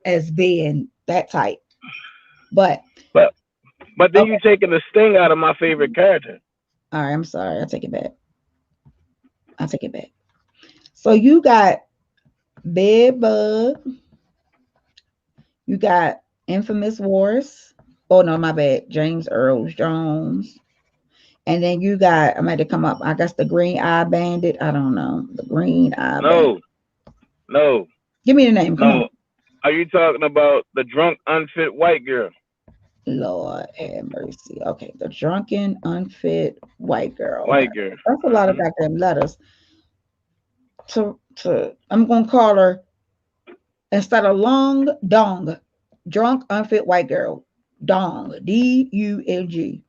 as being that type. But then you're taking the sting out of my favorite character. All right. I'm sorry. I take it back. So you got Bed Bug. You got Infamous Wars. Oh no, my bad. James Earl Jones. And then you got, I'm going to come up, I guess the Green Eye Bandit. I don't know. The Green Eye Bandit. No. Give me the name. Come on. Are you talking about the drunk, unfit white girl? Lord have mercy. Okay. The drunken, unfit white girl. White girl. That's a lot of goddamn letters. I'm going to call her, instead of Long Dong, drunk, unfit white girl. Dong. D-U-N-G.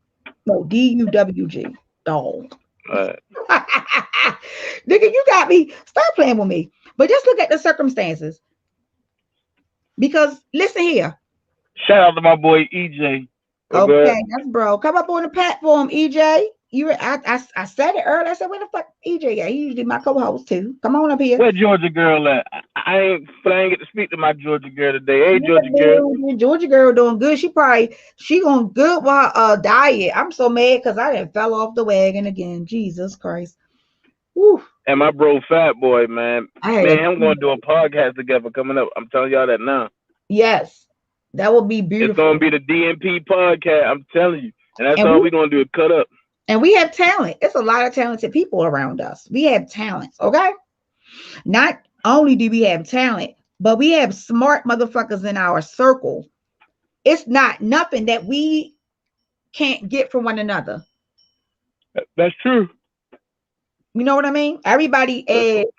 No, D-U-W-G. Dong. Right. Nigga, you got me. Stop playing with me. But just look at the circumstances. Because listen here. Shout out to my boy EJ. Okay, that's bro. Come up on the platform, EJ. I said it earlier. I said, where the fuck EJ at? He usually my co-host too. Come on up here. Where Georgia girl at? I ain't get to speak to my Georgia girl today. Hey, Georgia girl. Georgia girl doing good. She going good with her diet. I'm so mad because I done fell off the wagon again. Jesus Christ. Woo. And my bro Fat Boy, man. I'm going to do a podcast together coming up. I'm telling y'all that now. Yes. That will be beautiful. It's going to be the DMP podcast. I'm telling you. And that's all we're going to do is cut up. And we have talent. It's a lot of talented people around us. We have talents, okay? Not only do we have talent, but we have smart motherfuckers in our circle. It's not nothing that we can't get from one another. That's true. You know what I mean? Everybody adds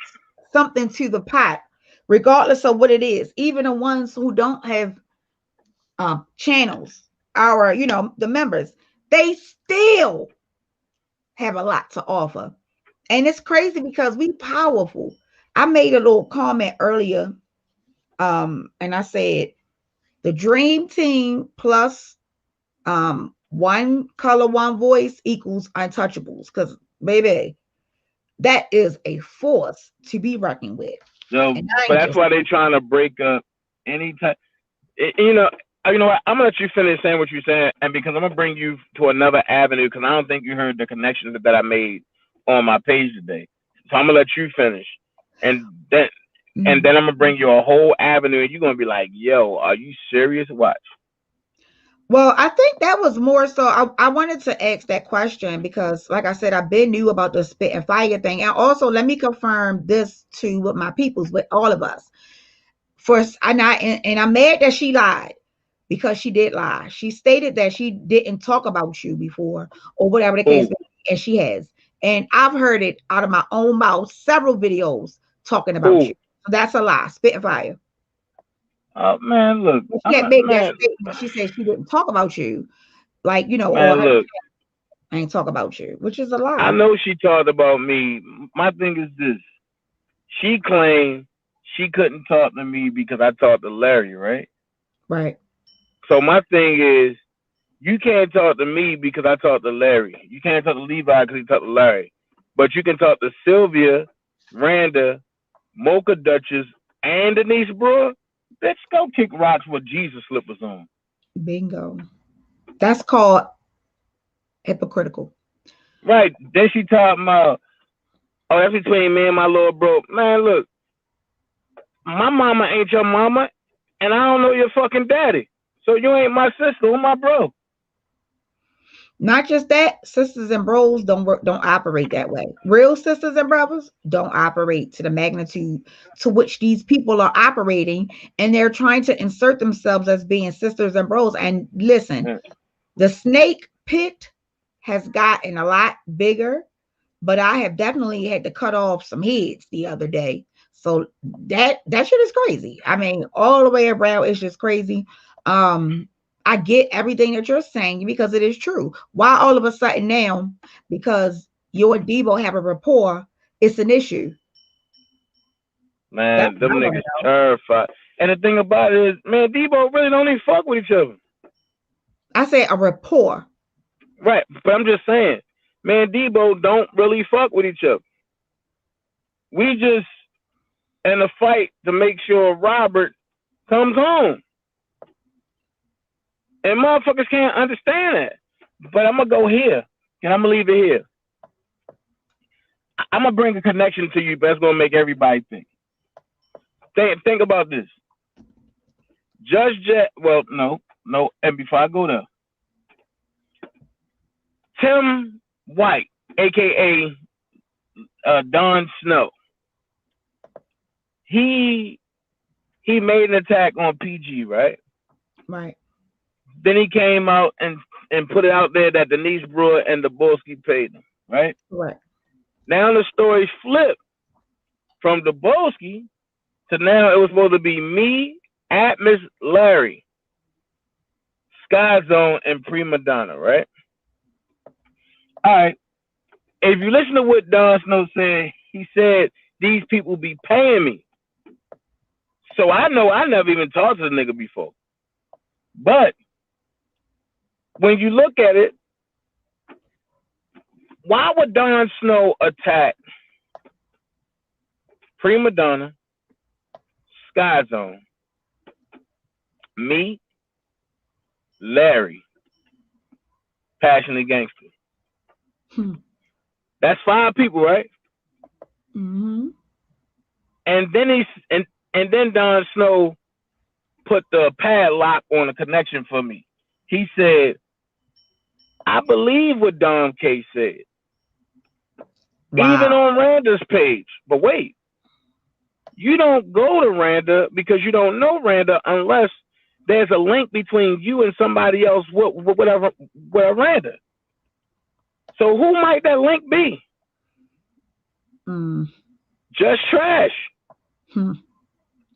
something to the pot, regardless of what it is. Even the ones who don't have channels, the members, they still have a lot to offer. And it's crazy because we powerful. I made a little comment earlier, and I said the dream team plus one color, one voice equals untouchables. Because baby, that is a force to be reckoned with. So, but that's why they're trying to break up any time. You know what? I'm gonna let you finish saying what you're saying, and because I'm gonna bring you to another avenue, because I don't think you heard the connection that I made on my page today. So I'm gonna let you finish, and then I'm gonna bring you a whole avenue, and you're gonna be like, "Yo, are you serious?" Watch. Well, I think that was more so. I wanted to ask that question because, like I said, I've been new about the spit and fire thing, and also let me confirm this too with my peoples, with all of us. First, I'm mad that she lied. Because she did lie. She stated that she didn't talk about you before or whatever the case may be, and she has. And I've heard it out of my own mouth, several videos talking about you. That's a lie. Spit and fire. Oh man, look, She had made that man, statement. She said she didn't talk about you, like man, all her look. ain't talk about you, which is a I lie. know she talked about me. My thing is this: she claimed she couldn't talk to me because I talked to Larry, right? Right. So my thing is, you can't talk to me because I talked to Larry. You can't talk to Levi because he talked to Larry. But you can talk to Sylvia, Randa, Mocha Duchess, and Denise Brewer. Bitch, go kick rocks with Jesus slippers on. Bingo. That's called hypocritical. Right. Then she talking about, oh, that's between me and my little bro. Man, look, my mama ain't your mama, and I don't know your fucking daddy. So you ain't my sister. Who my bro? Not just that, sisters and bros don't operate that way. Real sisters and brothers don't operate to the magnitude to which these people are operating, and they're trying to insert themselves as being sisters and bros. And listen, the snake pit has gotten a lot bigger, but I have definitely had to cut off some heads the other day. So that shit is crazy. I mean, all the way around, it's just crazy. I get everything that you're saying because it is true. Why all of a sudden now, because you and Debo have a rapport, it's an issue. That's Man, them what I want niggas to know. terrified. And the thing about it is, man, Debo really don't even fuck with each other. I say a rapport. Right. But I'm just saying, man, Debo don't really fuck with each other. We just in a fight to make sure Robert comes home. And motherfuckers can't understand that. But I'm going to go here, and I'm going to leave it here. I'm going to bring a connection to you, but that's going to make everybody think. Think about this. Judge Jet, well, no, and before I go there, Tim White, a.k.a. Don Snow, he made an attack on PG, right? Right. Then he came out and put it out there that Denise Brewer and Dabrowski paid him, right? Right. Now the story's flipped from Dabrowski to now it was supposed to be me, Atmos, Larry, Sky Zone, and Prima Donna, right? All right. If you listen to what Don Snow said, he said these people be paying me. So I know I never even talked to the nigga before. But when you look at it, why would Don Snow attack Prima Donna, Sky Zone, me, Larry, Passionate Gangster? That's 5 people, right? Mm-hmm. And then Don Snow put the padlock on the connection for me. He said, I believe what Dom K said. Wow. Even on Randa's page. But wait, you don't go to Randa because you don't know Randa unless there's a link between you and somebody else with Randa. So who might that link be? Just trash.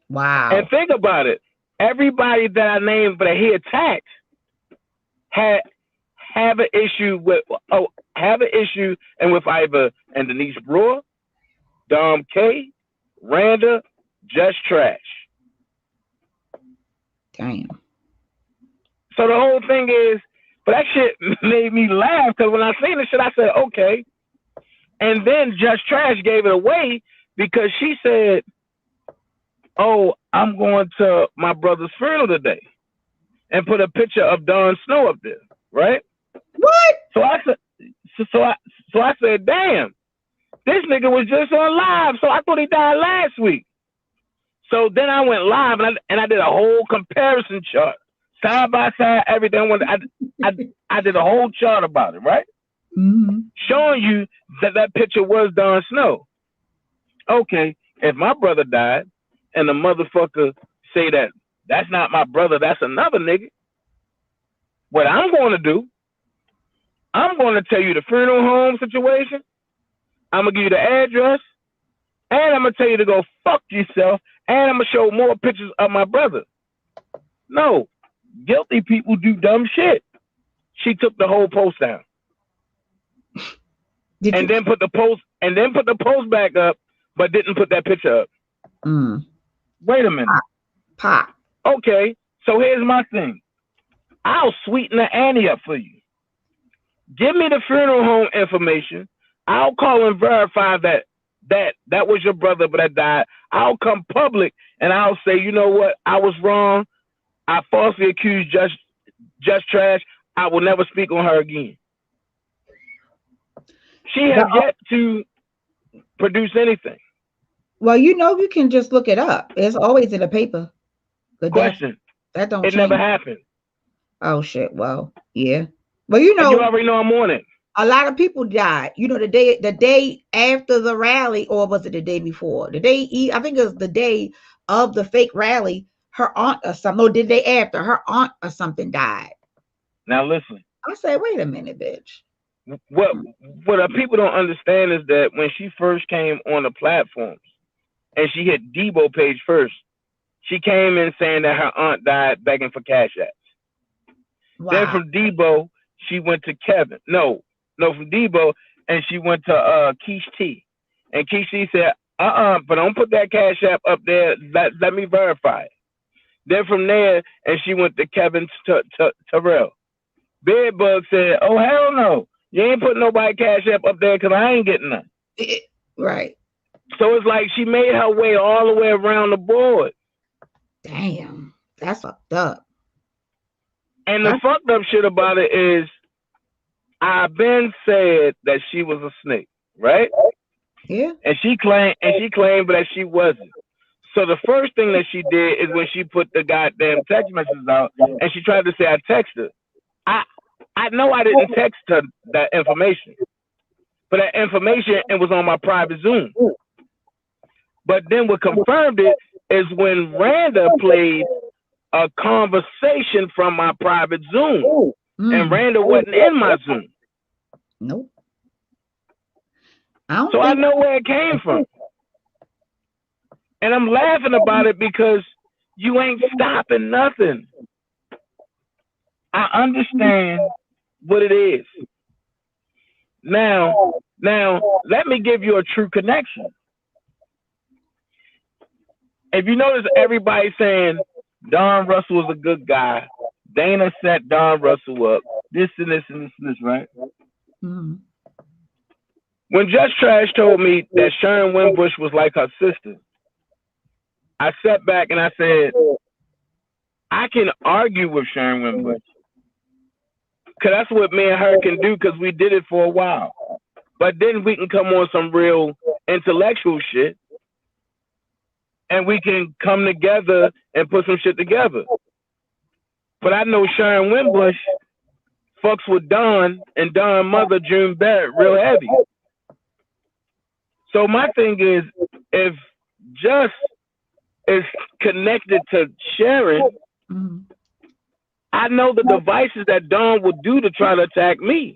Wow. And think about it. Everybody that I named that he attacked have an issue with and with either and Denise Brewer, Dom K, Randa, just trash. Damn. So the whole thing is, but that shit made me laugh because when I seen the shit, I said, okay. And then Just Trash gave it away because she said, oh, I'm going to my brother's funeral today, and put a picture of Don Snow up there, right? What? So I said, damn, this nigga was just on live, so I thought he died last week. So then I went live and I did a whole comparison chart, side by side, everything. I did a whole chart about it, right? Mm-hmm. Showing you that picture was Don Snow. Okay, if my brother died and the motherfucker say that that's not my brother, that's another nigga, what I'm going to do, I'm going to tell you the funeral home situation. I'm going to give you the address. and I'm gonna tell you to go fuck yourself, and I'm gonna show more pictures of my brother. No, guilty people do dumb shit. She took the whole post down, and then put the post back up, but didn't put that picture up. Wait a minute. Pop. Okay, so here's my thing. I'll sweeten the ante up for you. Give me the funeral home information. I'll call and verify that was your brother, but that died. I'll come public and I'll say, you know what? I was wrong. I falsely accused Just Trash. I will never speak on her again. She has yet to produce anything. Well, you can just look it up. It's always in the paper. Question. That don't it change. Never happened. Oh shit. Well, yeah. Well, you already know I'm on it. A lot of people died. The day after the rally, or was it the day before? I think it was the day of the fake rally. Her aunt or something. No, the day after, her aunt or something died. Now listen. I say, wait a minute, bitch. What people don't understand is that when she first came on the platforms and she hit Debo page first, she came in saying that her aunt died begging for cash apps. Wow. Then from Debo, she went to Kevin. No, from Debo, and she went to Keish T. And Keish T said, but don't put that cash app up there. Let me verify it. Then from there, and she went to Kevin Terrell. Bedbug said, oh, hell no. You ain't putting nobody cash app up there because I ain't getting none. Right. So it's like she made her way all the way around the board. Damn. That's fucked up. And the fucked up shit about it is I've been said that she was a snake, right? Yeah. And she claimed that she wasn't. So the first thing that she did is when she put the goddamn text messages out and she tried to say I texted her. I know I didn't text her that information. But that information, it was on my private Zoom. But then what confirmed it is when Randa played a conversation from my private Zoom. And Randa wasn't in my Zoom. Nope. I know where it came from. And I'm laughing about it because you ain't stopping nothing. I understand what it is. Now, let me give you a true connection. If you notice, everybody saying Don Russell was a good guy. Dana set Don Russell up. This and this and this and this, right? Mm-hmm. When Just Trash told me that Sharon Wimbush was like her sister, I sat back and I said, I can argue with Sharon Wimbush. Because that's what me and her can do because we did it for a while. But then we can come on some real intellectual shit and we can come together and put some shit together. But I know Sharon Wimbush fucks with Don and Don's mother, June Barrett, real heavy. So my thing is, if Just is connected to Sharon, I know the devices that Dawn would do to try to attack me.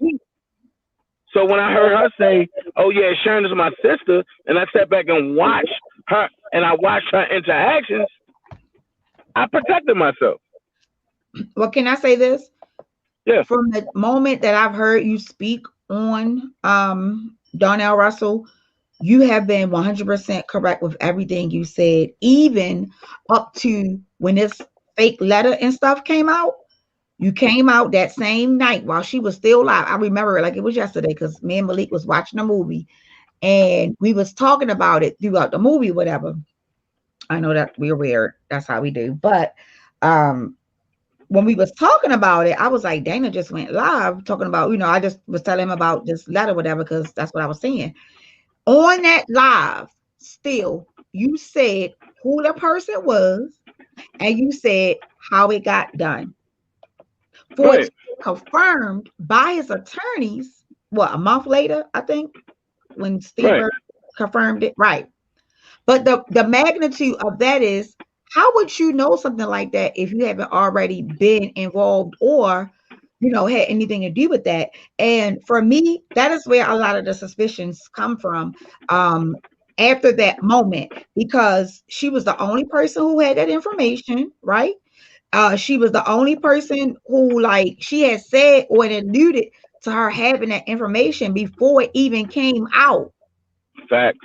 So when I heard her say, oh yeah, Sharon is my sister, and I sat back and watched her, and I watched her interactions, I protected myself. Well, can I say this? Yeah. From the moment that I've heard you speak on Donnell Russell, you have been 100% correct with everything you said, even up to when this fake letter and stuff came out. You came out that same night while she was still alive. I remember it like it was yesterday because me and Malik was watching a movie and we was talking about it throughout the movie, whatever. I know that we're weird. That's how we do. But when we was talking about it, I was like, Dana just went live talking about, I just was telling him about this letter, whatever, because that's what I was saying. On that live, still, you said who the person was and you said how it got done. For it confirmed by his attorneys, a month later, I think, when Steve confirmed it, right. But the magnitude of that is, how would you know something like that if you haven't already been involved or, had anything to do with that? And for me, that is where a lot of the suspicions come from. after that moment, because she was the only person who had that information, right? She was the only person who, like, she had said or it alluded to her having that information before it even came out. Facts.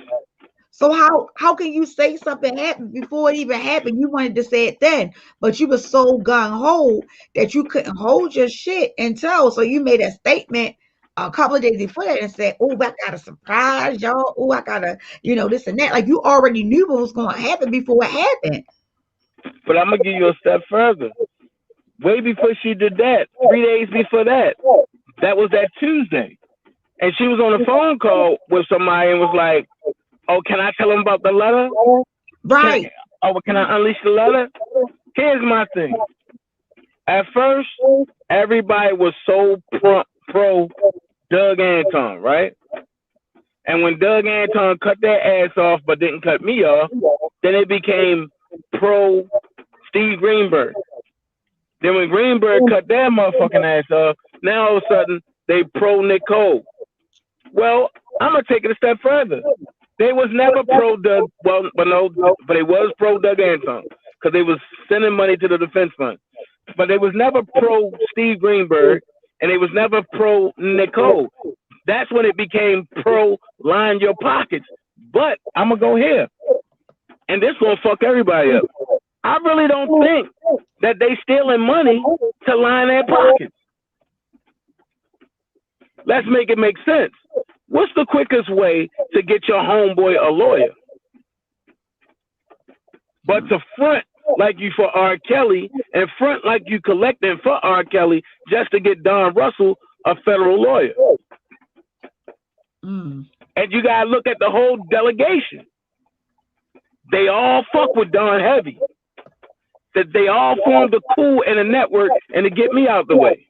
So how can you say something happened before it even happened? You wanted to say it then, but you were so gung ho that you couldn't hold your shit and tell. So you made a statement a couple of days before that and said, "Oh, I got a surprise, y'all. Oh, I gotta, this and that." Like, you already knew what was going to happen before it happened. But I'm gonna give you a step further. Way before she did that, 3 days before that, that was that Tuesday, and she was on a phone call with somebody and was like, "Oh, can I tell him about the letter? Right. Can I unleash the letter?" Here's my thing. At first, everybody was so pro Doug Anton, right? And when Doug Anton cut their ass off but didn't cut me off, then it became pro Steve Greenberg. Then when Greenberg cut their motherfucking ass off, now all of a sudden they pro Nicole. Well, I'm gonna take it a step further. They was never pro Doug. Well, but they was pro Doug Anton because they was sending money to the defense fund. But they was never pro Steve Greenberg, and they was never pro Nicole. That's when it became pro line your pockets. But I'm gonna go here, and this gonna fuck everybody up. I really don't think that they stealing money to line their pockets. Let's make it make sense. What's the quickest way to get your homeboy a lawyer? But to front like you for R. Kelly and front like you collecting for R. Kelly just to get Don Russell a federal lawyer. And you gotta look at the whole delegation. They all fuck with Don heavy. That they all formed a coup and a network and to get me out the way.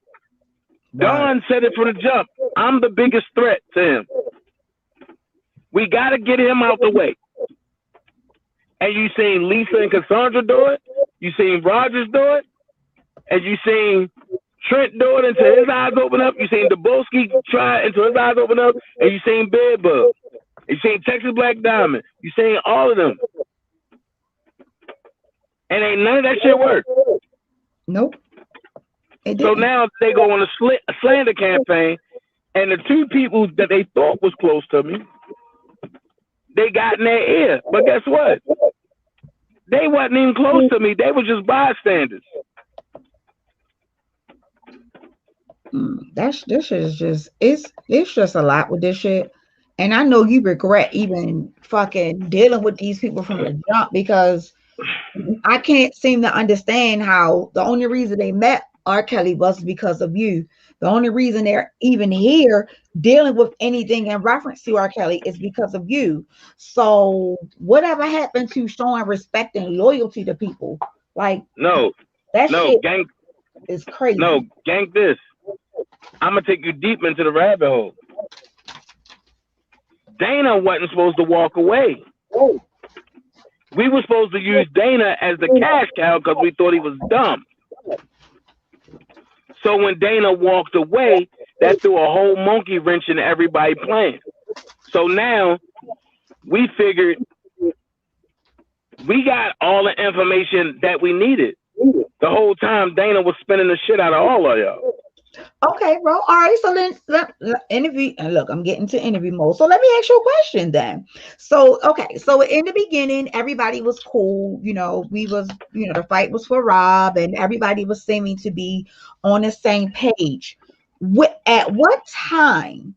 Don said it from the jump. I'm the biggest threat to him. We got to get him out the way. And you seen Lisa and Cassandra do it. You seen Rogers do it. And you seen Trent do it until his eyes open up. You seen Dabowski try until his eyes open up. And you seen Bedbug. You seen Texas Black Diamond. You seen all of them. And ain't none of that shit work. Nope. So now they go on a slander campaign, and the two people that they thought was close to me, they got in their ear. But guess what? They wasn't even close to me. They were just bystanders. This shit is just it's just a lot with this shit. And I know you regret even fucking dealing with these people from the jump, because I can't seem to understand how the only reason they met R. Kelly was because of you. The only reason they're even here dealing with anything in reference to R. Kelly is because of you. So whatever happened to showing respect and loyalty to people? Like, shit gang is crazy. No, gang this. I'm gonna take you deep into the rabbit hole. Dana wasn't supposed to walk away. We were supposed to use Dana as the cash cow because we thought he was dumb. So when Dana walked away, that threw a whole monkey wrench in everybody playing. So now we figured we got all the information that we needed. The whole time Dana was spinning the shit out of all of y'all. Okay, bro. All right. So then, interview. And look, I'm getting to interview mode. So let me ask you a question then. So, okay. So in the beginning, everybody was cool. We was, the fight was for Rob, and everybody was seeming to be on the same page. At what time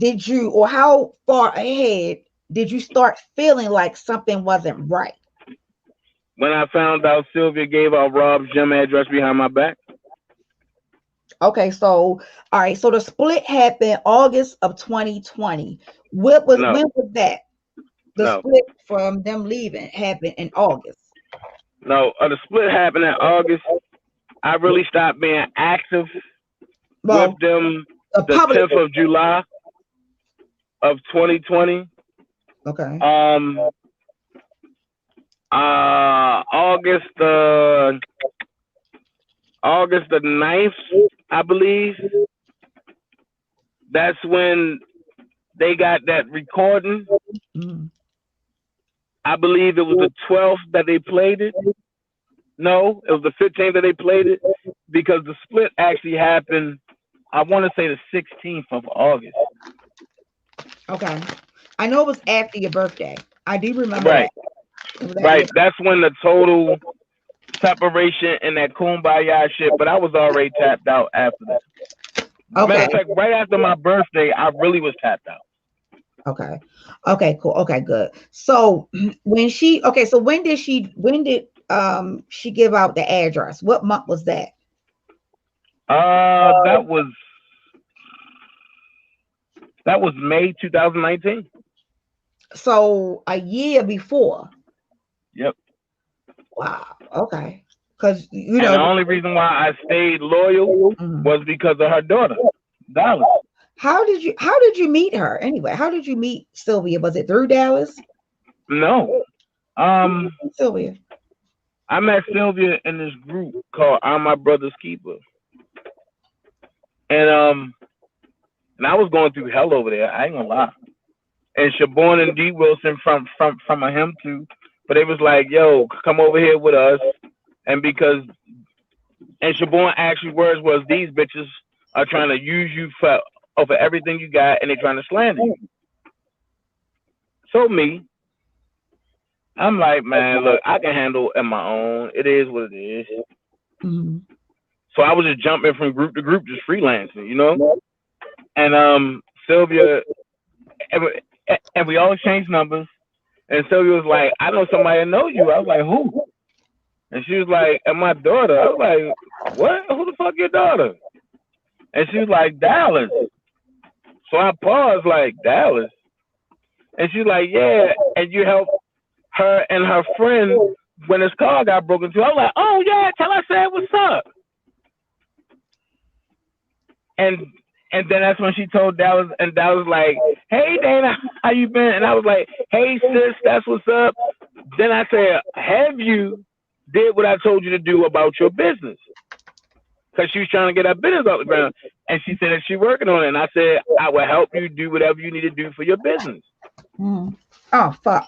did you, or how far ahead did you start feeling like something wasn't right? When I found out Sylvia gave out Rob's gym address behind my back. Okay, so all right, so the split happened August of 2020. When was that? The split from them leaving happened in August. No, the split happened in August. I really stopped being active with them the 10th of July of 2020. Okay. August the 9th, I believe. That's when they got that recording I believe it was the 12th that they played it. No, it was the 15th that they played it because the split actually happened. I want to say the 16th of August. Okay. I know it was after your birthday. I do remember Right. that. Right. That's when the total separation and that kumbaya shit, but I was already tapped out after that. Okay. Matter of fact, right after my birthday, I really was tapped out. Okay. Okay, cool. Okay, good. So when she so when did she give out the address? What month was that? That was May 2019. So a year before. Yep. Wow. Okay. Because and the only reason why I stayed loyal was because of her daughter, Dallas. How did you meet her anyway? How did you meet Sylvia? Was it through Dallas? No. Sylvia. I met Sylvia in this group called I'm My Brother's Keeper. And I was going through hell over there. I ain't gonna lie. And Siobhan and D Wilson from him too. But it was like, yo, come over here with us. And Siobhan actually words was, these bitches are trying to use you for everything you got, and they're trying to slander you. So me, I'm like, man, look, I can handle it on my own. It is what it is. So I was just jumping from group to group, just freelancing, you know. And Sylvia, and we all exchanged numbers. And Sylvia was like, I know somebody that know you. I was like, who? And she was like, and my daughter. I was like, what? Who the fuck your daughter? And she was like, Dallas. So I paused, like, Dallas. And she's like, yeah. And you helped her and her friend when his car got broken into. I was like, oh yeah, tell her I said what's up. And then that's when she told Dallas, and Dallas was like, hey Dana, how you been? And I was like, hey sis, that's what's up. Then I said, have you did what I told you to do about your business? Because she was trying to get her business off the ground. And she said that she's working on it. And I said, I will help you do whatever you need to do for your business. Oh, fuck.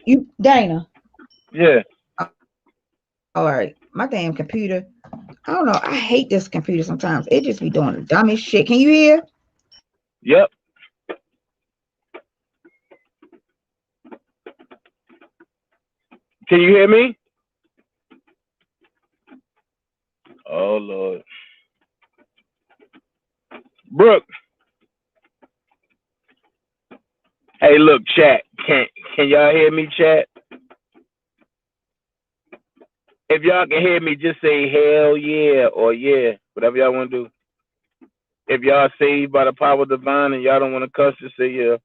You, Dana. Yeah. All right. My damn computer. I don't know. I hate this computer sometimes. It just be doing the dumbest shit. Can you hear? Yep. Can you hear me? Oh Lord. Brooke. Hey, look, chat. Can y'all hear me, chat? If y'all can hear me, just say hell yeah or yeah, whatever y'all want to do. If y'all saved by the power of divine and y'all don't want to cuss, just say yeah.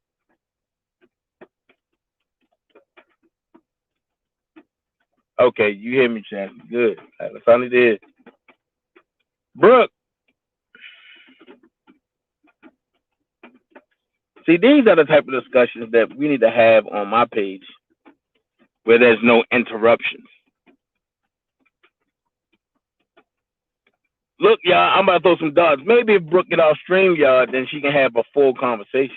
Okay, you hear me, chat. Good. I finally did. Brooke. See, these are the type of discussions that we need to have on my page where there's no interruptions. Look, y'all, I'm about to throw some darts. Maybe if Brooke get off StreamYard, then she can have a full conversation.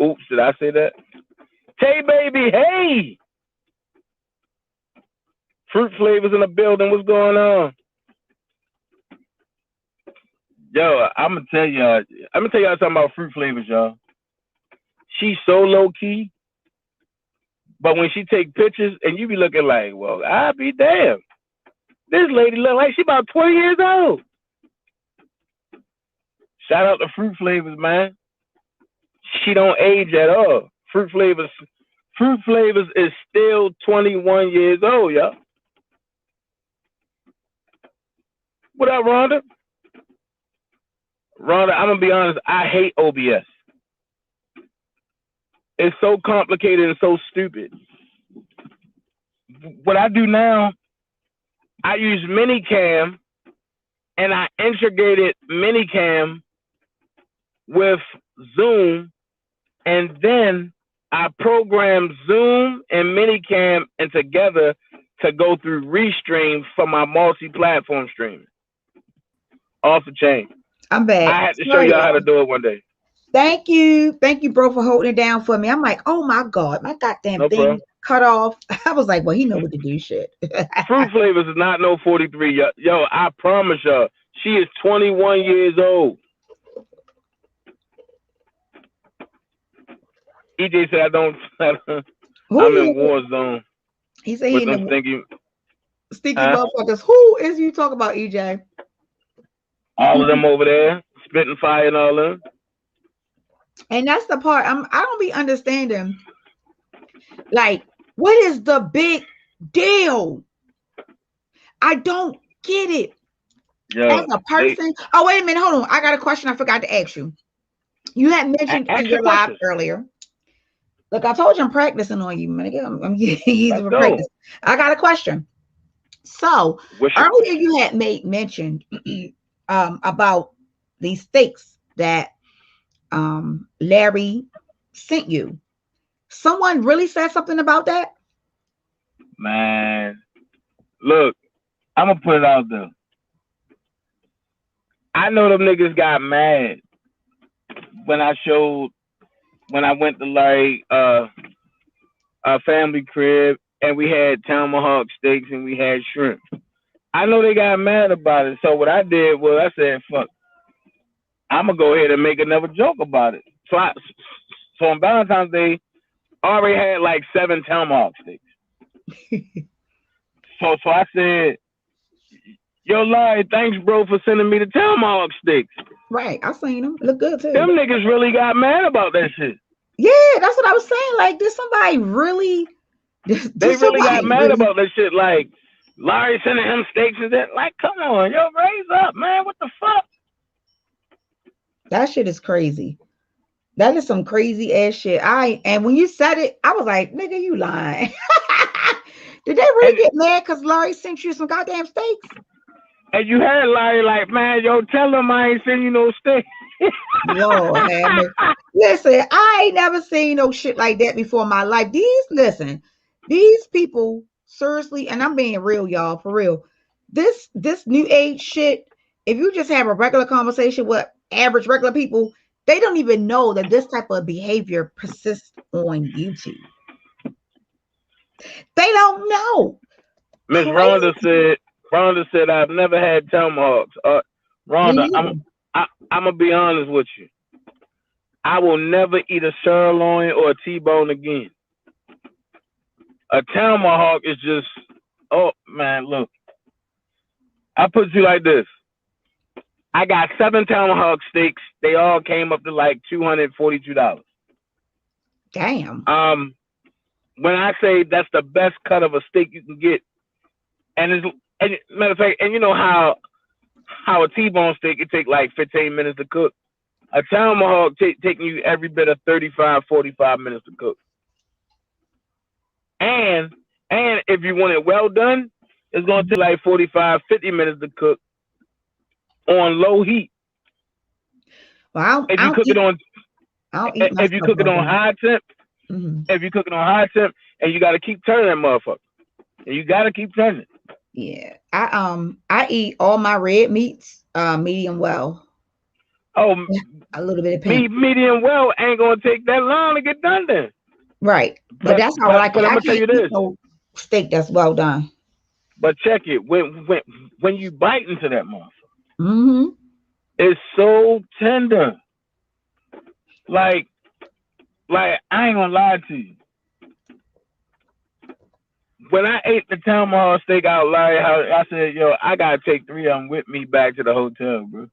Oops, did I say that? Hey, baby, hey! Fruit Flavors in the building. What's going on? Yo, I'm gonna tell y'all something about Fruit Flavors, y'all. She's so low key, but when she take pictures, and you be looking like, well, I'll be damned. This lady look like she about 20 years old. Shout out to Fruit Flavors, man. She don't age at all. Fruit Flavors is still 21 years old, y'all. What up, Rhonda? Rhonda, I'm gonna be honest, I hate OBS. It's so complicated and so stupid. What I do now, I use Minicam, and I integrated Minicam with Zoom, and then I programmed Zoom and Minicam and together to go through Restream for my multi-platform streaming. Off the chain. I'm back. I had to show y'all how to do it one day. Thank you, bro, for holding it down for me. I'm like, oh my God, my goddamn No thing problem. cut off. I was like, well, he know what to do. Shit. Fruit Flavors is not no 43. Yo, I promise y'all, she is 21 years old. EJ said I don't. I'm in war zone. He said with he them stinky motherfuckers. Who is you talking about, EJ? All of them over there, spitting fire and all them. And that's the part I don't be understanding. Like, what is the big deal? I don't get it. Yo, as a person. Oh, wait a minute. Hold on. I got a question I forgot to ask you. You had mentioned in your live earlier. Look, I told you I'm practicing on you, man. I'm using for practice. I got a question. So earlier you had made mention about these steaks that Larry sent you. Someone really said something about that? Man, look, I'm gonna put it out there. I know them niggas got mad when I went to Larry a family crib and we had tomahawk steaks and we had shrimp. I know they got mad about it. So what I did was I said, fuck, I'm gonna go ahead and make another joke about it. So on Valentine's Day, I already had like 7 tomahawk steaks. so I said, yo, Larry, thanks, bro, for sending me the tomahawk steaks. Right, I seen them. Look good too. Them niggas really got mad about that shit. Yeah, that's what I was saying. Like, did somebody really? They really got mad about that shit. Like, Larry sending him steaks and that. Like, come on, yo, raise up, man. What the fuck? That shit is crazy. That is some crazy ass shit. And when you said it, I was like, nigga, you lying. Did they really get mad because Larry sent you some goddamn steaks? And you heard Larry like, man, yo, tell him I ain't send you no steaks. Lord, man. Listen, I ain't never seen no shit like that before in my life. These people, seriously, and I'm being real, y'all, for real. This new age shit, if you just have a regular conversation with average regular people, they don't even know that this type of behavior persists on YouTube. They don't know. Miss Rhonda said, I've never had tomahawks. Rhonda, I'm gonna be honest with you. I will never eat a sirloin or a T-bone again. A tomahawk is just, oh man, look. I put you like this. I got 7 tomahawk steaks. They all came up to like $242. Damn. When I say that's the best cut of a steak you can get, and matter of fact, and you know how a T-bone steak it take like 15 minutes to cook. A tomahawk taking you every bit of 35, 45 minutes to cook. And if you want it well done, it's gonna take like 45, 50 minutes to cook on low heat. Well, if you cook it on high temp, if you cook it on high temp, and you got to keep turning that motherfucker, and you got to keep turning it. Yeah, I eat all my red meats medium well. Oh, a little bit of pimp. Medium well ain't gonna take that long to get done then. Right, but that's how I like it. I'm gonna tell you this: steak that's well done. But check it when you bite into that motherfucker, it's so tender. Like I ain't gonna lie to you. When I ate the tomahawk steak out loud, I said, yo, I gotta take 3 of them with me back to the hotel, bro.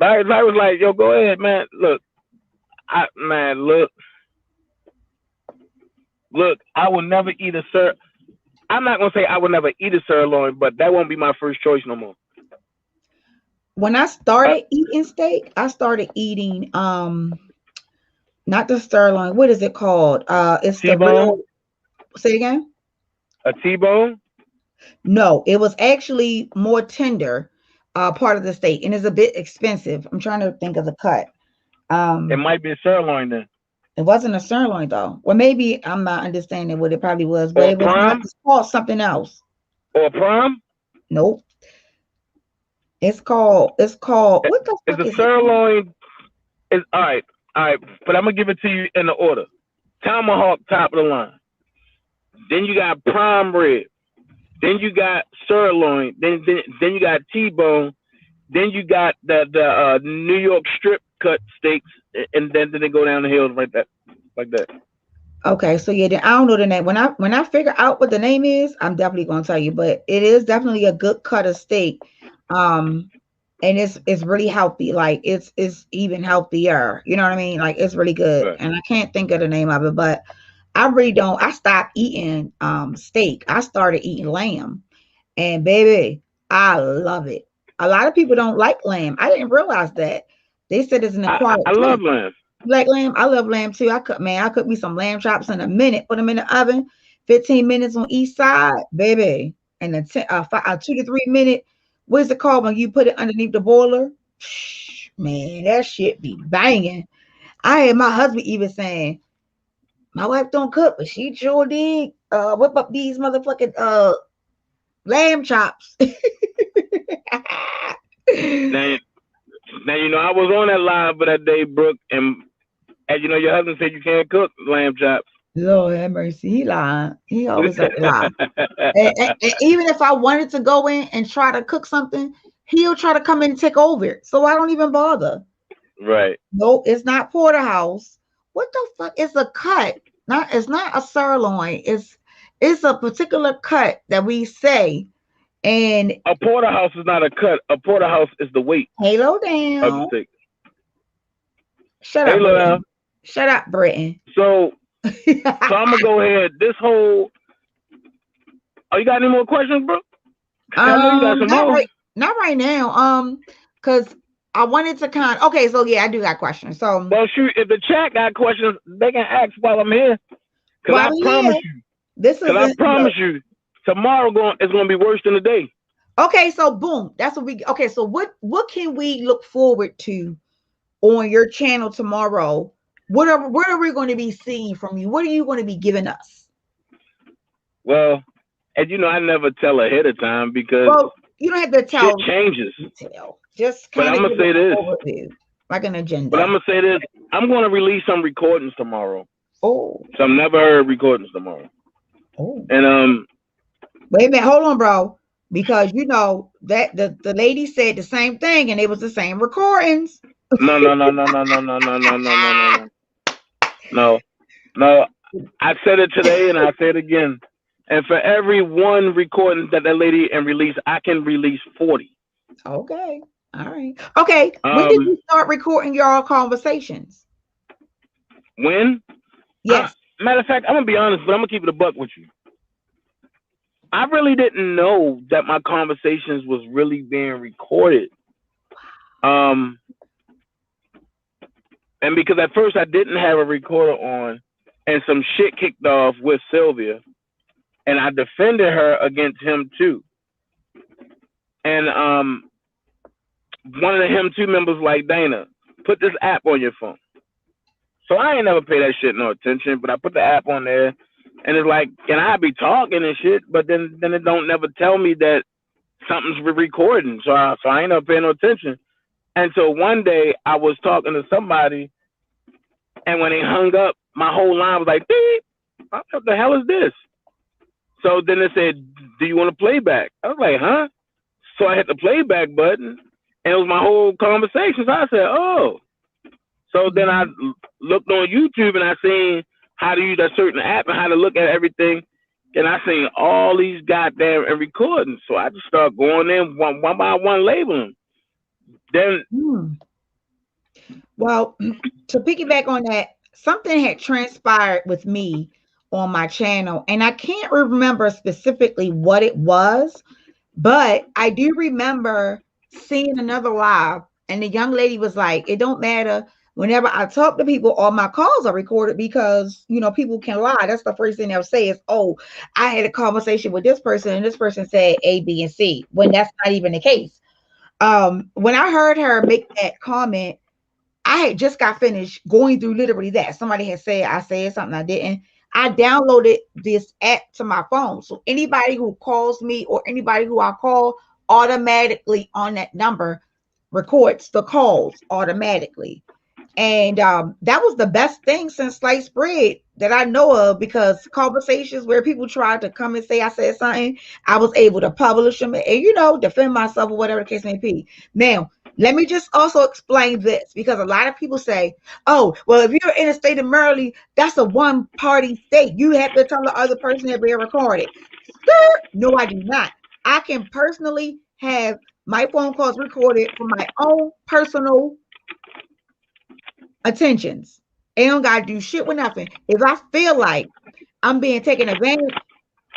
I was like, yo, go ahead, man. Look, look, I will never eat a I'm not gonna say I will never eat a sirloin, but that won't be my first choice no more. When I started eating steak, I started eating not the sirloin. What is it called? It's T-bone? the real. Say it again. A T-bone? No, it was actually more tender, part of the steak, and it's a bit expensive. I'm trying to think of the cut. It might be a sirloin then. It wasn't a sirloin though. Well, maybe I'm not understanding what it probably was, but it was prime? it's called something else. Or prime? Nope. It's called what the fuck is a sirloin? It's all right. All right. But I'm gonna give it to you in the order. Tomahawk, top of the line. Then you got prime rib. Then you got sirloin. Then you got T-bone. Then you got the New York strip cut steaks, and then they go down the hill like that. Okay, so yeah, I don't know the name. When I figure out what the name is, I'm definitely gonna tell you. But it is definitely a good cut of steak, and it's really healthy. Like it's even healthier. You know what I mean? Like it's really good. Right. And I can't think of the name of it, but I really don't. I stopped eating steak. I started eating lamb, and baby, I love it. A lot of people don't like lamb. I didn't realize that. They said it's an acquired I taste. love lamb. Like lamb, I love lamb too. I cook me some lamb chops in a minute. Put them in the oven, 15 minutes on each side, baby. And a 2 to 3 minute. What's it called when you put it underneath the boiler? Man, that shit be banging. I had my husband even saying, my wife don't cook, but she sure did whip up these motherfucking lamb chops. Now you know I was on that live for that day, Brooke, and as you know, your husband said you can't cook lamb chops. Lord have mercy, he lied. He always like to lie. And even if I wanted to go in and try to cook something, he'll try to come in and take over it. So I don't even bother. Right. No, it's not porterhouse. What the fuck? It's a cut. It's not a sirloin. It's a particular cut that we say. And a porterhouse is not a cut. A porterhouse is the weight. Halo of the down. steak. Shut up, Halo Britain. down. Shut up, Britain. So I'm gonna go ahead. This whole. Oh, you got any more questions, bro? I know you got some more. Not right now. Because I wanted to okay, so yeah, I do got questions. So well, shoot, if the chat got questions, they can ask while I'm here. Because I promise you, tomorrow is gonna be worse than today. Okay, so boom, that's what we. Okay, so what can we look forward to on your channel tomorrow? What are we going to be seeing from you? What are you going to be giving us? Well, and you know, I never tell ahead of time because you don't have to tell. Shit changes. Just kind of. But I'm gonna say this, like an agenda. But I'm gonna say this: I'm going to release some recordings tomorrow. Oh. Some never heard recordings tomorrow. Oh. And wait a minute, hold on, bro, because you know that the lady said the same thing, and it was the same recordings. No. I said it today, and I say it again. And for every one recording that lady and release, I can release 40. Okay. All right. Okay. When did you start recording your conversations? When? Yes. Matter of fact, I'm gonna be honest, but I'm gonna keep it a buck with you. I really didn't know that my conversations was really being recorded. And because at first I didn't have a recorder on, and some shit kicked off with Sylvia, and I defended her against him too. And one of the him two members like, Dana, put this app on your phone. So I ain't never pay that shit no attention, but I put the app on there, and it's like, and I be talking and shit, but then it don't never tell me that something's recording. So I ain't never paying no attention. And so one day I was talking to somebody, and when they hung up, my whole line was like, beep. What the hell is this? So then they said, do you want to play back? I was like, huh? So I hit the playback button, and it was my whole conversation. So I said, oh. So then I looked on YouTube, and I seen how to use that certain app and how to look at everything. And I seen all these goddamn recordings. So I just started going in one by one, labeling. Then, well, to piggyback on that, something had transpired with me on my channel, and I can't remember specifically what it was, but I do remember seeing another live, and the young lady was like, it don't matter. Whenever I talk to people, all my calls are recorded because, you know, people can lie. That's the first thing they'll say is, oh, I had a conversation with this person and this person said A, B, and C, when that's not even the case. When I heard her make that comment, I had just got finished going through literally that. Somebody had said I said something I didn't. I downloaded this app to my phone. So anybody who calls me or anybody who I call automatically on that number records the calls automatically. And that was the best thing since sliced bread that I know of, because conversations where people tried to come and say I said something, I was able to publish them and, you know, defend myself or whatever the case may be. Now, let me just also explain this, because a lot of people say, oh, well, if you're in a state of Maryland, that's a one party state. You have to tell the other person they're being recorded. Sir, no, I do not. I can personally have my phone calls recorded for my own personal attentions. They don't gotta do shit with nothing. If I feel like I'm being taken advantage,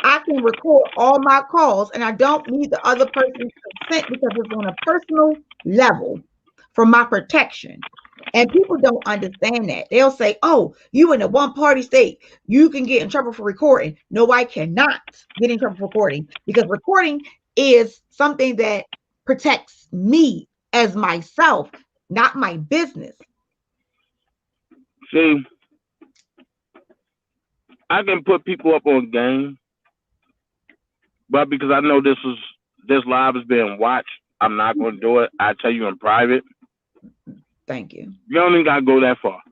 I can record all my calls and I don't need the other person's consent, because it's on a personal level for my protection. And people don't understand that. They'll say, oh, you in a one party state, you can get in trouble for recording. No, I cannot get in trouble for recording, because recording is something that protects me as myself, not my business. See, I can put people up on game, but because I know this live is being watched, I'm not going to do it. I tell you in private. Thank you. You don't even got to go that far.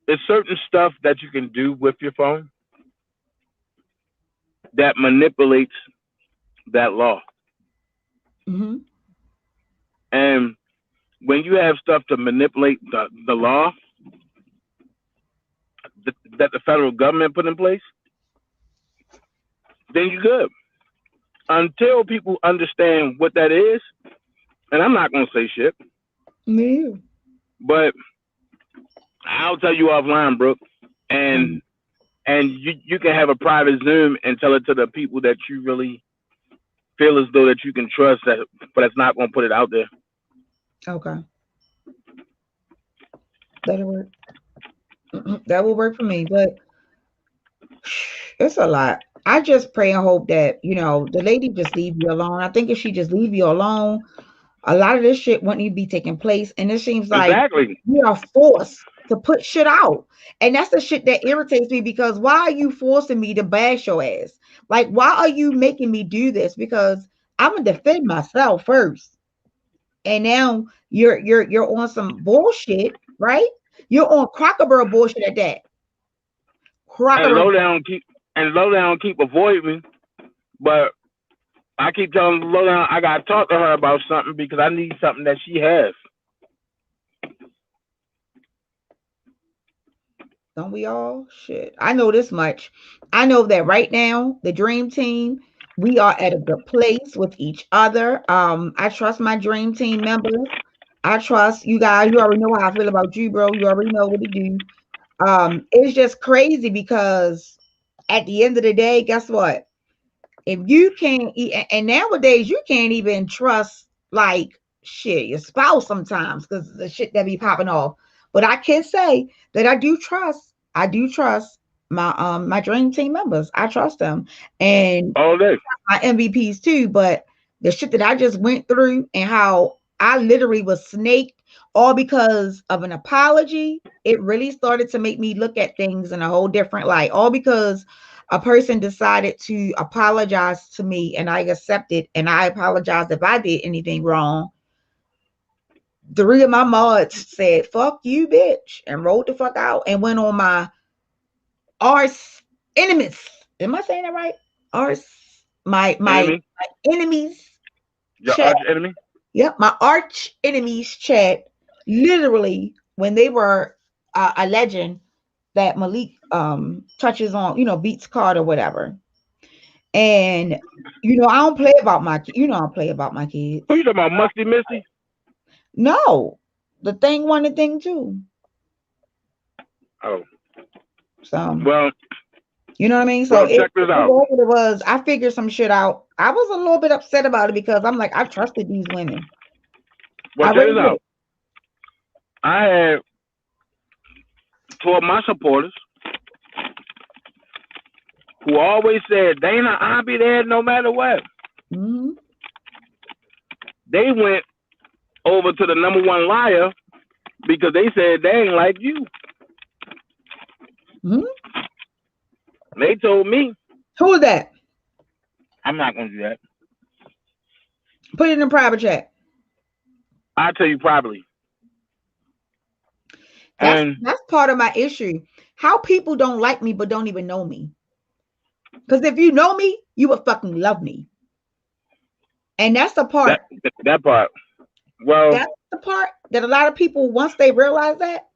There's certain stuff that you can do with your phone that manipulates that law. Mm-hmm. And when you have stuff to manipulate the law that the federal government put in place, then you're good. Until people understand what that is, and I'm not going to say shit. Me. But I'll tell you offline, Brooke, and you can have a private Zoom and tell it to the people that you really feel as though that you can trust, that, but it's not going to put it out there. Okay. That'll work. That will work for me, but it's a lot. I just pray and hope that, you know, the lady just leave you alone. I think if she just leave you alone, a lot of this shit wouldn't even be taking place. And it seems like exactly. we are forced to put shit out. And that's the shit that irritates me, because why are you forcing me to bash your ass? Like, why are you making me do this? Because I'm gonna defend myself first. And now you're on some bullshit, right? You're on Cracker Barrel bullshit at that. And low down keep avoiding me, but I keep telling low down I gotta talk to her about something, because I need something that she has. Don't we all? Shit. I know this much. I know that right now, the dream team, we are at a good place with each other. I trust my dream team members. I trust you guys. You already know how I feel about you, bro. You already know what to do. It's just crazy, because at the end of the day, guess what? If you can't and nowadays you can't even trust, like, shit, your spouse sometimes, because the shit that be popping off. But I can say that I do trust my dream team members. I trust them, and all day. my MVPs too. But the shit that I just went through, and how I literally was snaked, all because of an apology, it really started to make me look at things in a whole different light. All because a person decided to apologize to me, and I accepted, and I apologized if I did anything wrong. 3 of my mods said, fuck you, bitch, and rolled the fuck out and went on my arch enemies. Am I saying that right? Arch, my enemies. Your chat. arch enemy? Yep, my arch enemies chat, literally, when they were alleging that Malik touches on, you know, beats Card or whatever. And you know, I don't play about my I don't play about my kids. Who you talking about, Musty Misty? No, the thing 1 and thing 2. Oh, so well, you know what I mean. So check this out. What it was, I figured some shit out. I was a little bit upset about it, because I'm like, I trusted these women. Well, check this out. I had told my supporters, who always said, Dana, I'll be there no matter what. Mm-hmm. They went over to the number 1 liar, because they said they ain't like you. Mm-hmm. They told me. Who is that? I'm not going to do that. Put it in a private chat. I'll tell you privately. And that's part of my issue. How people don't like me but don't even know me. Because if you know me, you would fucking love me. And that's the part. that part. Well, That's the part that a lot of people, once they realize that,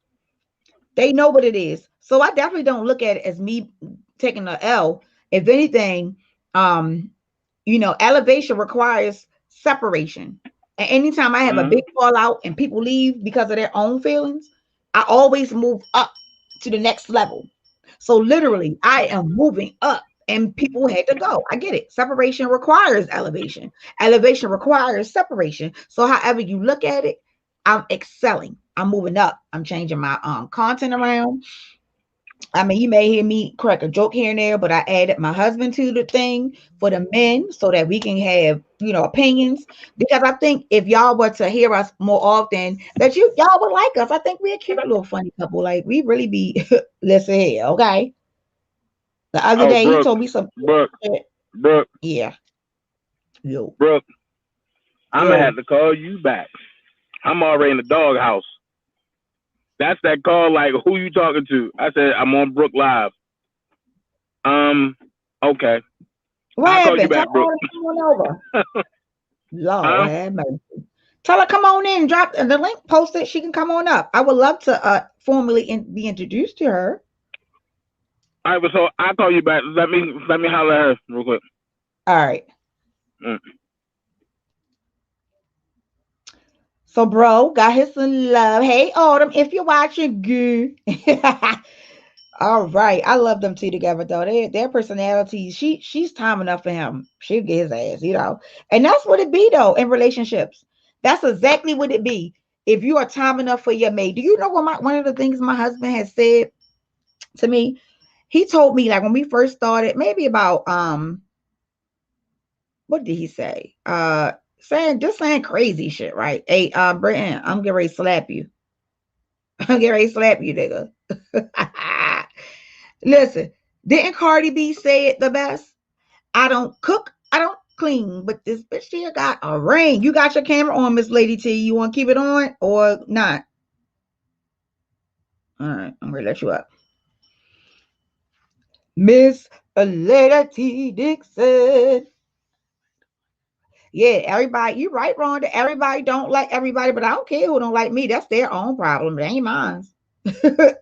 they know what it is. So I definitely don't look at it as me taking an L. If anything, elevation requires separation. And anytime I have a big fallout and people leave because of their own feelings, I always move up to the next level. So literally, I am moving up and people had to go. I get it. Separation requires elevation. Elevation requires separation. So however you look at it, I'm excelling. I'm moving up. I'm changing my content around. I mean, you may hear me crack a joke here and there, but I added my husband to the thing for the men so that we can have, opinions. Because I think if y'all were to hear us more often, that y'all would like us. I think we're a cute little funny couple. Like we really be listen here, okay? The other day he told me some Brooke. Yeah. Yo. Brooke, I'm gonna have to call you back. I'm already in the doghouse. That's that call, like, who you talking to? I said, I'm on Brooke Live. Okay. What I'll call you happened? back, Come Brooke. on over. Lord have mercy. Tell her come on in, drop the link, post it. She can come on up. I would love to formally be introduced to her. All right, so I'll call you back. Let me holler at her real quick. All right. So, bro, got his some love. Hey, Autumn, if you're watching, good. All right, I love them two together though. Their personalities. She's time enough for him. She'll get his ass, and that's what it be though in relationships. That's exactly what it be. If you are time enough for your mate. Do you know what one of the things my husband has said to me? He told me, like, when we first started, maybe about what did he say? Saying crazy shit, right? Hey, Britton, I'm getting ready to slap you. I'm getting ready to slap you, nigga. Listen, didn't Cardi B say it the best? I don't cook, I don't clean, but this bitch here got a ring. You got your camera on, Miss Lady T. You want to keep it on or not? All right, I'm gonna let you up. Miss Lady T Dixon. Yeah, everybody, you right, Rhonda. Everybody don't like everybody, but I don't care who don't like me. That's their own problem. It ain't mine. That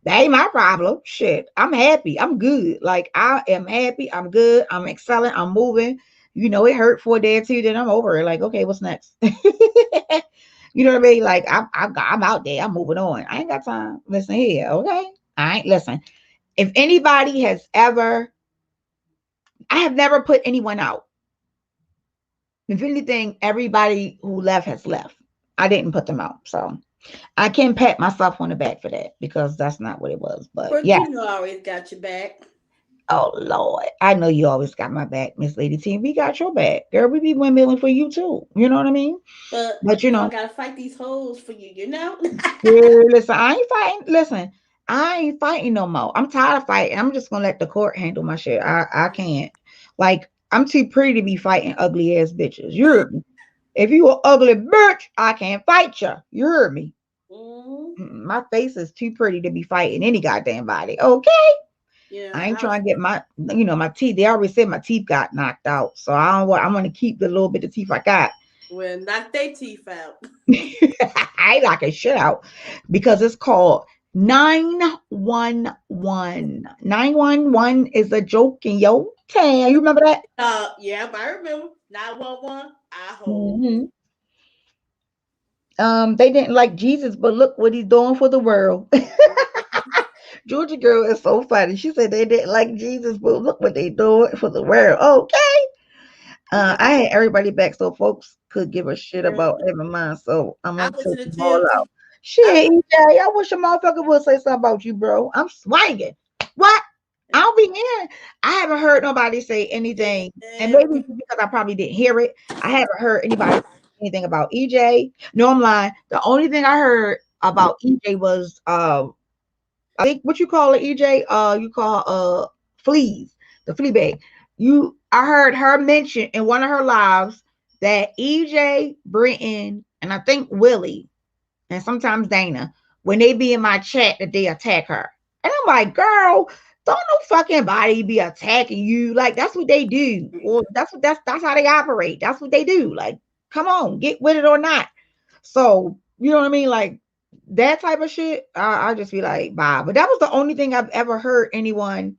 ain't my problem. Shit. I'm happy. I'm good. Like, I am happy. I'm good. I'm excelling. I'm moving. It hurt for a day or two. Then I'm over it. Like, okay, what's next? You know what I mean? Like, I'm out there. I'm moving on. I ain't got time. Listen here. Okay. Listen. If anybody has ever, I have never put anyone out. If anything, everybody who left has left. I didn't put them out. So I can't pat myself on the back for that because that's not what it was. But yeah. You know I always got your back. Oh, Lord. I know you always got my back, Miss Lady T. We got your back. Girl, we be windmilling for you too. You know what I mean? But I gotta fight these hoes for you, Girl, listen, I ain't fighting. Listen, I ain't fighting no more. I'm tired of fighting. I'm just gonna let the court handle my shit. I can't. Like, I'm too pretty to be fighting ugly ass bitches. You heard me? If you an ugly bitch, I can't fight you. You heard me? Mm-hmm. My face is too pretty to be fighting any goddamn body. Okay. Yeah, I ain't trying to get my teeth. They already said my teeth got knocked out, so I want to keep the little bit of teeth I got. Well, knock their teeth out. I ain't knocking shit out because it's called 911. 911 is a joke in your town. You remember that? Yeah, I remember 911. I hope. Mm-hmm. They didn't like Jesus, but look what he's doing for the world. Georgia girl is so funny. She said they didn't like Jesus, but look what they doing for the world. Okay. I had everybody back so folks could give a shit about every mind. So I'm gonna take them all out. Shit, EJ, I wish a motherfucker would say something about you, bro. I'm swinging. What? I don't be hearing. I haven't heard nobody say anything, and maybe because I probably didn't hear it. I haven't heard anybody say anything about EJ. No, I'm lying. The only thing I heard about EJ was I think what you call it, EJ, you call fleas, the flea bag. I heard her mention in one of her lives that EJ, Britton, and I think Willie, and sometimes Dana when they be in my chat that they attack her. And I'm like, girl, don't no fucking body be attacking you. Like, that's what they do. Or that's how they operate. That's what they do. Like, come on, get with it or not. So, you know what I mean? Like that type of shit, I just be like, bye. But that was the only thing I've ever heard anyone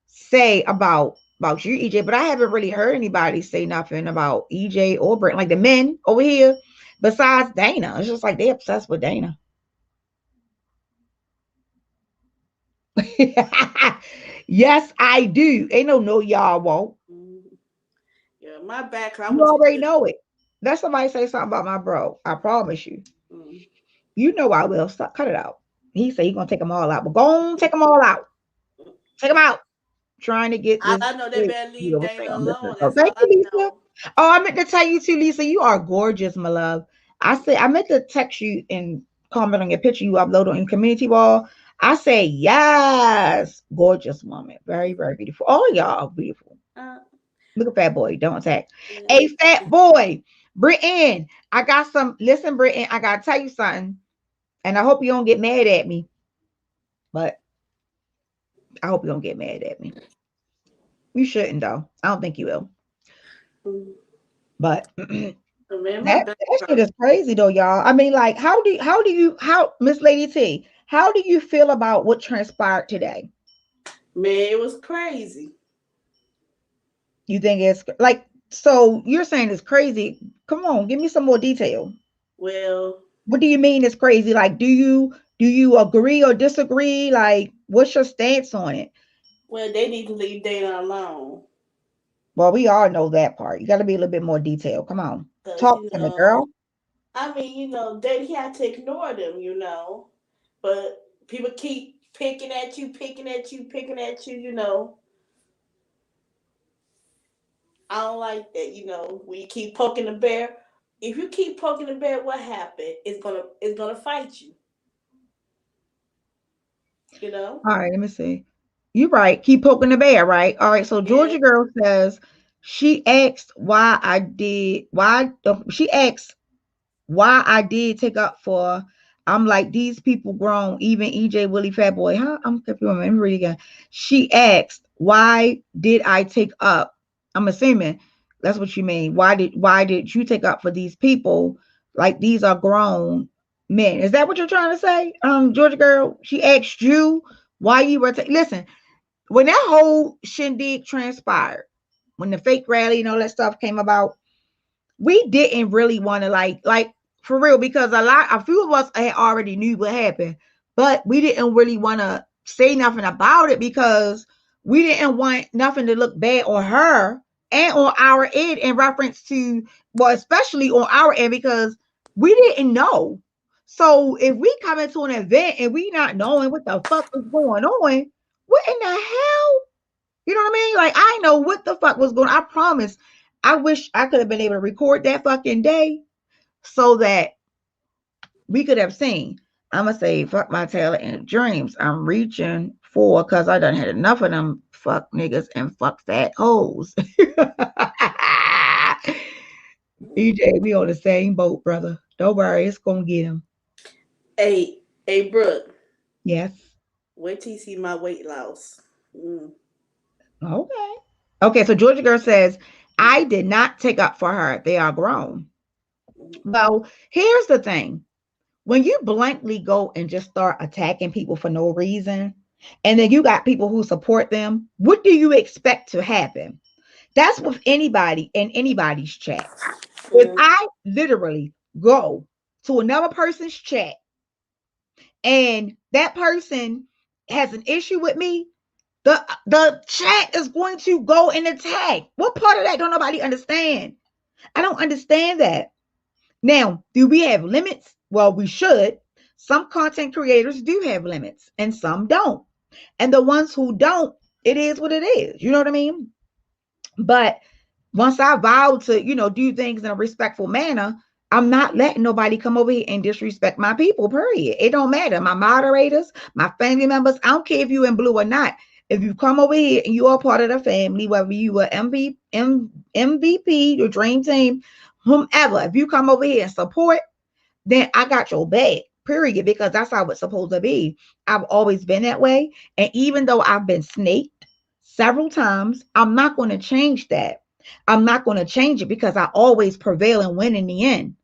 say about you, EJ. But I haven't really heard anybody say nothing about EJ or Brent, like the men over here, besides Dana. It's just like they obsessed with Dana. Yes, I do. Ain't no y'all won't. Yeah, my background. You already know it. Let somebody say something about my bro. I promise you. You know I will. Stop. Cut it out. He said he's gonna take them all out. But go on, take them all out. Take them out. Trying to get this. I know they better leave Dana alone. Oh, thank you, Lisa. Oh, I meant to tell you too, Lisa. You are gorgeous, my love. I meant to text you and comment on your picture you upload on community wall. I say yes, gorgeous woman, very very beautiful. All of y'all are beautiful. Look at fat boy, don't attack. A fat boy, Britain. I got some. Listen, Britain. I gotta tell you something, and I hope you don't get mad at me. But I hope you don't get mad at me. You shouldn't though. I don't think you will. But that shit is crazy though, y'all. I mean, like, how Miss Lady T, how do you feel about what transpired today? Man, it was crazy. You think it's like, so you're saying it's crazy? Come on, give me some more detail. Well, what do you mean it's crazy? Like, do you agree or disagree? Like, what's your stance on it? Well, they need to leave Dana alone. Well, we all know that part. You got to be a little bit more detailed. Come on, talk to me, girl. I mean, he had to ignore them, but people keep picking at you. I don't like that. When you keep poking the bear. If you keep poking the bear, what happened? It's gonna fight you. All right, let me see. You're right. Keep poking the bear, right? All right. So Georgia girl says she asked why I did take up for. I'm like, these people grown, even EJ Willie Fat Boy. Huh? I'm confused. Let me read again. She asked, why did I take up? I'm assuming that's what you mean. Why did you take up for these people? Like, these are grown men. Is that what you're trying to say? Georgia girl, she asked you why you were listen, when that whole shindig transpired, when the fake rally and all that stuff came about, we didn't really want to like for real, because a few of us had already knew what happened, but we didn't really want to say nothing about it because we didn't want nothing to look bad on her and on our end in reference to, well, especially on our end, because we didn't know. So if we come into an event and we not knowing what the fuck is going on, what in the hell? You know what I mean? Like, I know what the fuck was going on. I promise. I wish I could have been able to record that fucking day so that we could have seen. I'm going to say, fuck my tail and dreams. I'm reaching for, because I done had enough of them fuck niggas and fuck fat hoes. EJ, we on the same boat, brother. Don't worry, it's going to get him. Hey, Brooke. Yes. Wait till you see my weight loss. Okay, so Georgia girl says, I did not take up for her. They are grown. Well, here's the thing. When you blankly go and just start attacking people for no reason, and then you got people who support them, what do you expect to happen? That's with anybody in anybody's chat. If I literally go to another person's chat and that person has an issue with me, the chat is going to go and attack. What part of that don't nobody understand? I don't understand that. Now, do we have limits? Well, we should. Some content creators do have limits and some don't. And the ones who don't, it is what it is. You know what I mean? But once I vow to, do things in a respectful manner, I'm not letting nobody come over here and disrespect my people, period. It don't matter. My moderators, my family members, I don't care if you in blue or not. If you come over here and you are part of the family, whether you are MVP, your dream team, whomever, if you come over here and support, then I got your back. period, because that's how it's supposed to be. I've always been that way. And even though I've been snaked several times, I'm not going to change that. I'm not going to change it because I always prevail and win in the end.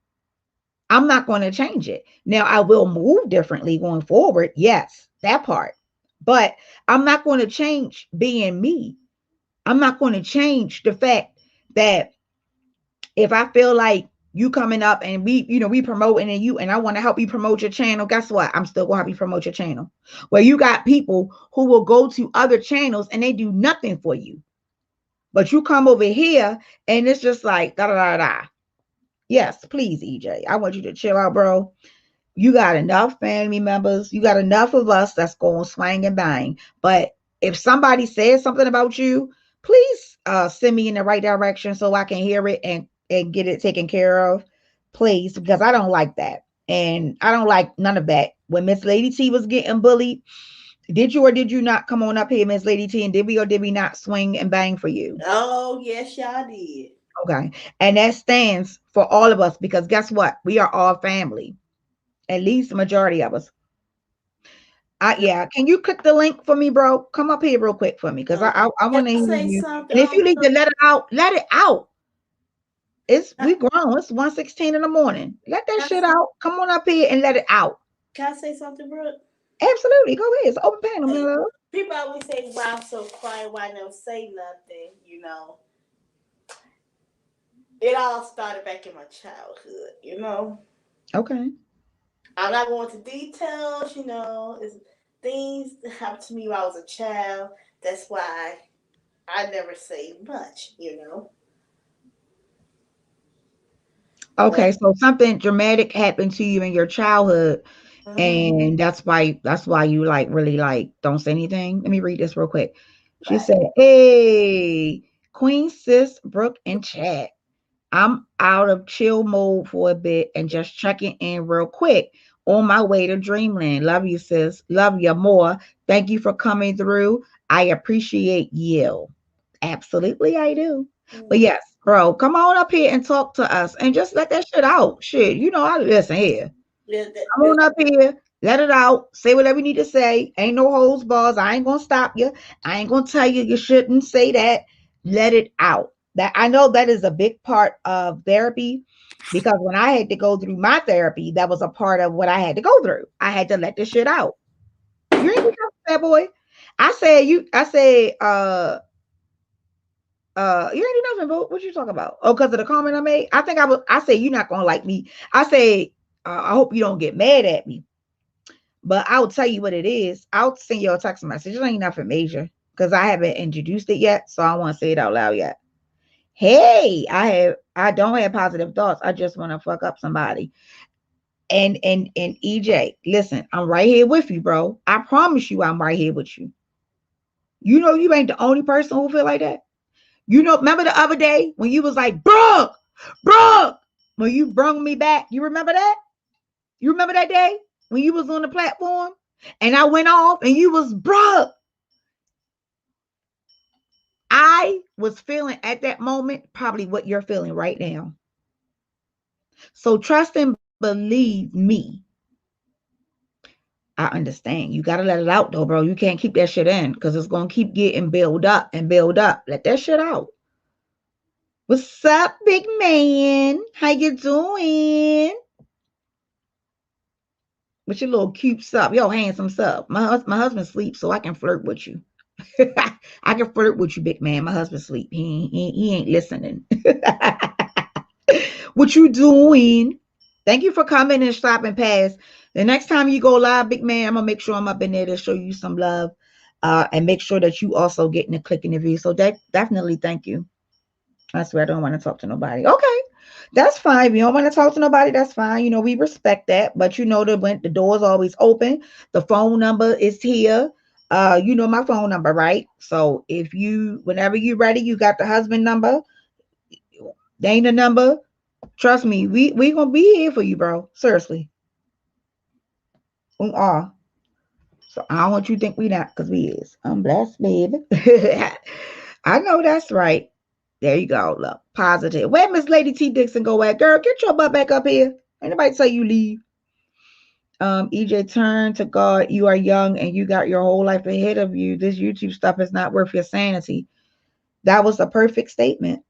I'm not going to change it. Now, I will move differently going forward. Yes, that part. But I'm not going to change being me. I'm not going to change the fact that if I feel like you coming up and we promoting and you and I want to help you promote your channel, guess what? I'm still gonna help you promote your channel. Where you got people who will go to other channels and they do nothing for you. But you come over here and it's just like da da da da. Yes, please, EJ. I want you to chill out, bro. You got enough family members. You got enough of us that's going swang and bang. But if somebody says something about you, please send me in the right direction so I can hear it and get it taken care of, please, because I don't like that. And I don't like none of that. When Miss Lady T was getting bullied, did you or did you not come on up here, Miss Lady T, and did we or did we not swing and bang for you? Oh, yes, y'all did. Okay. And that stands for all of us because guess what? We are all family. At least the majority of us. Yeah. Can you click the link for me, bro? Come up here real quick for me because I Can want to I hear say you. something? And if you need to let it out, let it out. We grown. It's 1:16 in the morning. Let that shit out. Come on up here and let it out. Can I say something, Brooke? Absolutely. Go ahead. It's open panel, my love. People always say, "Why I'm so quiet? Why I don't say nothing?" You know, it all started back in my childhood. You know. Okay. I'm not going into details. You know, it's things that happened to me when I was a child. That's why I never say much. You know. Okay. So something dramatic happened to you in your childhood, Mm-hmm. and that's why you like really like don't say anything. Let me read this real quick. She Right. said, "Hey, Queen Sis, Brooke, and Chad. I'm out of chill mode for a bit and just checking in real quick on my way to Dreamland. Love you, sis. Love you more. Thank you for coming through. I appreciate you. Absolutely, I do. But Mm-hmm. yes, bro, come on up here and talk to us and just let that shit out. Shit, I listen here. Yeah, Come on up here, let it out, say whatever you need to say. Ain't no holds bars. I ain't gonna stop you. I ain't gonna tell you you shouldn't say that. Let it out. That I know that is a big part of therapy because when I had to go through my therapy, that was a part of what I had to go through. I had to let this shit out. You ain't do that, boy. You ain't do nothing, boo. What you talking about? Oh, because of the comment I made? I say you're not gonna like me. I say I hope you don't get mad at me. But I'll tell you what it is. I'll send you a text message. It ain't nothing major because I haven't introduced it yet, so I won't say it out loud yet. Hey, I don't have positive thoughts. I just want to fuck up somebody. And EJ, listen, I'm right here with you, bro. I promise you I'm right here with you. You ain't the only person who feel like that. Remember the other day when you was like, Brooke, when you brung me back, you remember that? You remember that day when you was on the platform and I went off and you was Brooke? I was feeling at that moment probably what you're feeling right now. So trust and believe me. I understand. You got to let it out though, bro. You can't keep that shit in because it's going to keep getting build up and build up. Let that shit out. What's up, big man? How you doing? What's your little cute sup? Yo, handsome sup. My husband sleeps, so I can flirt with you. I can flirt with you, big man. My husband sleep. He ain't listening. What you doing? Thank you for coming and stopping past. The next time you go live, big man, I'm gonna make sure I'm up in there to show you some love, and make sure that you also getting a click in the view. So definitely thank you. I swear I don't want to talk to nobody. Okay, that's fine. If you don't want to talk to nobody, that's fine. We respect that. But the door is always open. The phone number is here. My phone number, right? So whenever you're ready, you got the husband number, Dana number. Trust me, we gonna be here for you, bro. Seriously. We are. So I don't want you to think we not, because we is. I'm blessed, baby. I know that's right. There you go. Look, positive. Where Miss Lady T Dixon go at? Girl, get your butt back up here. Ain't nobody tell you leave. EJ, turn to God. You are young and you got your whole life ahead of you. This YouTube stuff is not worth your sanity. That was a perfect statement.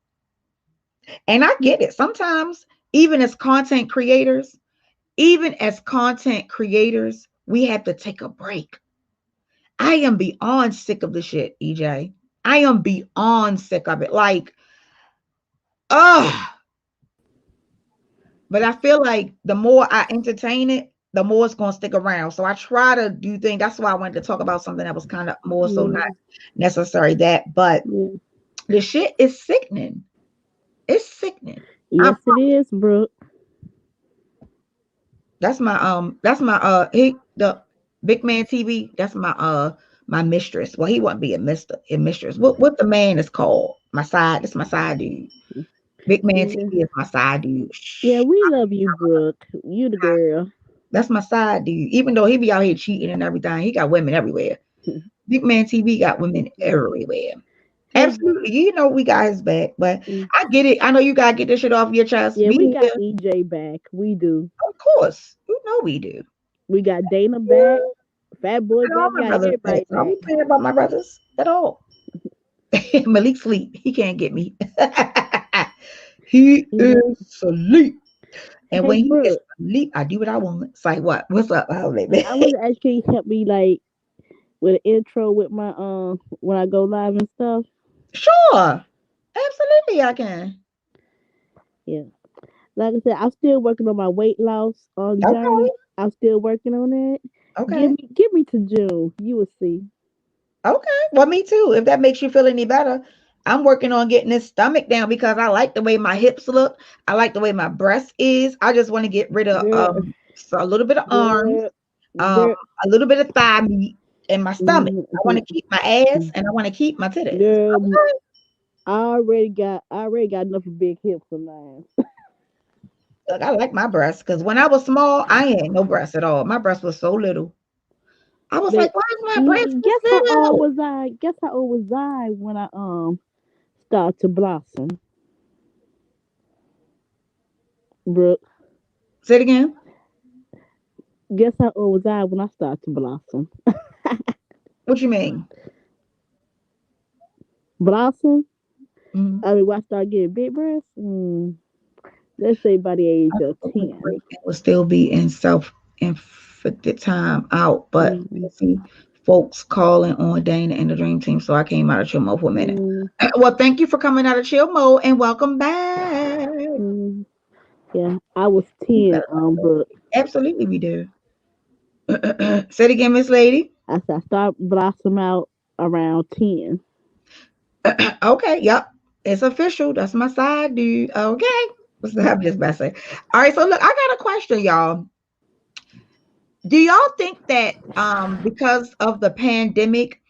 And I get it. Sometimes, even as content creators, we have to take a break. I am beyond sick of the shit, EJ. I am beyond sick of it. Like, ugh. But I feel like the more I entertain it, the more it's going to stick around. So I try to do things. That's why I wanted to talk about something that was kind of more so not necessary that, but the shit is sickening. It's sickening. Yes, it is, Brooke. That's my the big man TV. That's my mistress. Well, he wouldn't be a mistress. What the man is called? My side. That's my side dude. Big man TV is my side dude. Yeah, we love you, Brooke. You the girl. That's my side dude. Even though he be out here cheating and everything, he got women everywhere. Big man TV got women everywhere. Absolutely. You know we got his back, but I get it. I know you gotta get this shit off your chest. Yeah, we got EJ back. We do. Of course. You know we do. We got Dana back. Fat Boy back. We got everybody back. I don't care about my brothers at all. Malik sleep. He can't get me. He is asleep. And when he is asleep, I do what I want. It's like, what? What's up? Oh, baby. I was actually help me like with an intro with my when I go live and stuff. Sure. Absolutely I can. Yeah. Like I said, I'm still working on my weight loss journey. I'm still working on it. Okay. Give me to June. You will see. Okay. Well, me too. If that makes you feel any better. I'm working on getting this stomach down because I like the way my hips look. I like the way my breast is. I just want to get rid of a little bit of arms, a little bit of thigh meat in my stomach. I want to keep my ass and I want to keep my titties. Girl, I already got enough of big hips of mine. Look, I like my breasts because when I was small, I had no breasts at all. My breast was so little. I was like, why is my breast Guess how old was I when I start to blossom? Brooke. Say it again. Guess how old was I when I started to blossom? What you mean? Blossom? Mm-hmm. I mean, when I started getting big breasts? Let's say by the age of 10. It will still be in self-inflicted time out, but see folks calling on Dana and the Dream Team, so I came out of chill mode for a minute. Well, thank you for coming out of chill mode and welcome back. Yeah, I was 10, but absolutely we do. Say it again, Miss Lady. I start blossom out around 10. Okay, yep, it's official. That's my side dude. Okay, I'm just messing. All right, so look, I got a question, y'all. Do y'all think that because of the pandemic,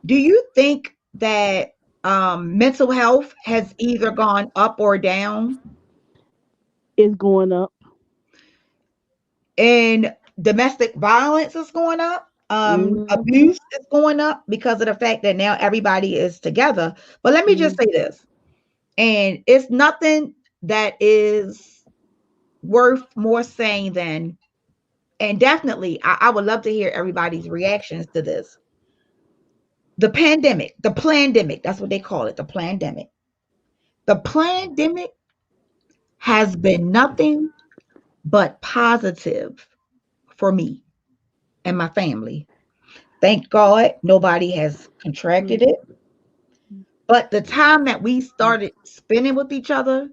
do you think that mental health has either gone up or down? It's going up. And domestic violence is going up. Abuse is going up because of the fact that now everybody is together. But let me just say this, and it's nothing that is worth more saying than, and definitely I would love to hear everybody's reactions to this. The pandemic, that's what they call it, the pandemic. The pandemic has been nothing but positive for me and my family. Thank God nobody has contracted it. But the time that we started spending with each other,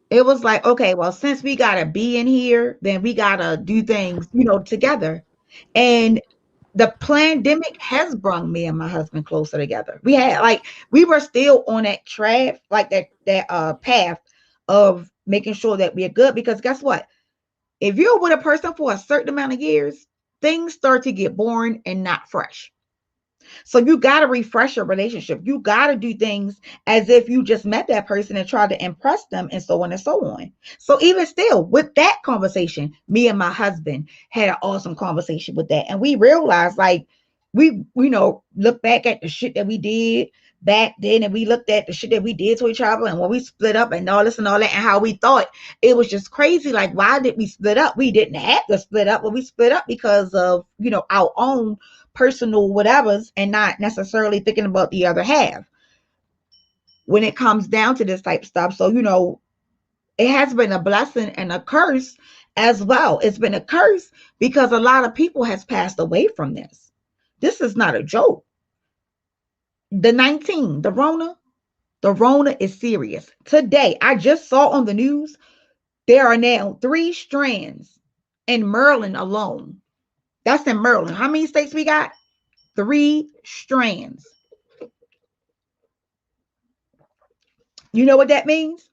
it was like, okay, well, since we got to be in here, then we got to do things, together. And the pandemic has brought me and my husband closer together. We were still on that track, like that path of making sure that we're good, because guess what? If you're with a person for a certain amount of years, things start to get boring and not fresh. So you got to refresh your relationship. You got to do things as if you just met that person and try to impress them and so on and so on. So even still with that conversation, me and my husband had an awesome conversation with that. And we realized, like, we look back at the shit that we did, back then, and we looked at the shit that we did to each other and when we split up and all this and all that, and how we thought it was just crazy. Like, why did we split up? We didn't have to split up, but we split up because of, our own personal whatevers and not necessarily thinking about the other half when it comes down to this type of stuff. So, it has been a blessing and a curse as well. It's been a curse because a lot of people has passed away from this. This is not a joke. The Rona is serious. Today, I just saw on the news, there are now 3 strands in Maryland alone. That's in Maryland. How many states we got? 3 strands. You know what that means?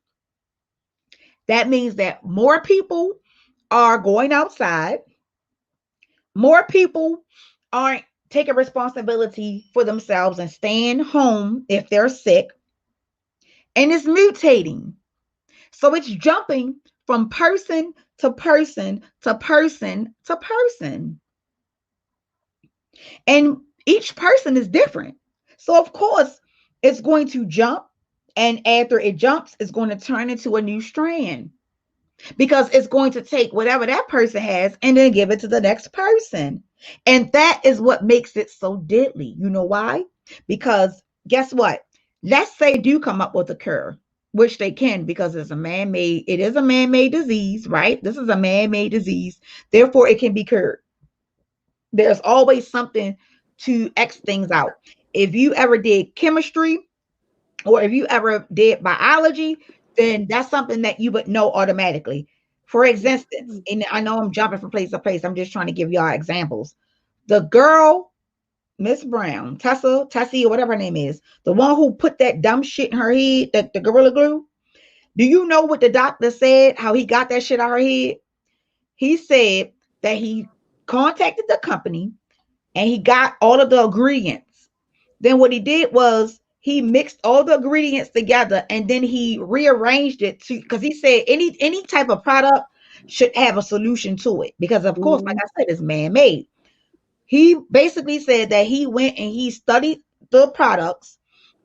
That means that more people are going outside. More people aren't taking responsibility for themselves and staying home if they're sick. And it's mutating. So it's jumping from person to person to person to person. And each person is different. So of course, it's going to jump. And after it jumps, it's going to turn into a new strand. Because it's going to take whatever that person has and then give it to the next person. And that is what makes it so deadly. You know why? Because guess what? Let's say do come up with a cure, which they can, because it is a man-made disease, right? This is a man-made disease. Therefore, it can be cured. There's always something to X things out. If you ever did chemistry or if you ever did biology, then that's something that you would know automatically. For instance, and I know I'm jumping from place to place. I'm just trying to give y'all examples. The girl, Miss Brown, Tessie, or whatever her name is, the one who put that dumb shit in her head, the Gorilla Glue. Do you know what the doctor said, how he got that shit out of her head? He said that he contacted the company and he got all of the ingredients. Then what he did was he mixed all the ingredients together and then he rearranged it because he said any type of product should have a solution to it because of course, like I said, it's man-made. He basically said that he went and he studied the products,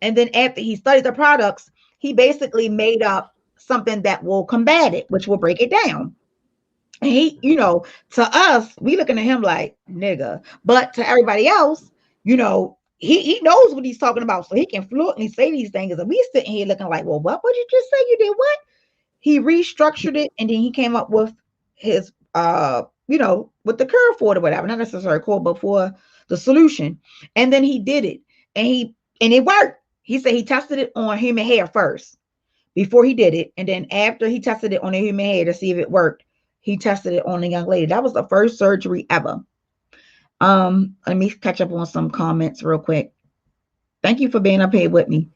and then after he studied the products, he basically made up something that will combat it, which will break it down. And he, to us, we looking at him like nigga, but to everybody else, he knows what he's talking about, so he can fluently say these things. And we sitting here looking like, well, what did you just say? You did what? He restructured it, and then he came up with his, with the curve for it or whatever, not necessarily call, but for the solution. And then he did it, and it worked. He said he tested it on human hair first before he did it, and then after he tested it on the human hair to see if it worked, he tested it on a young lady. That was the first surgery ever. Let me catch up on some comments real quick. Thank you for being up here with me,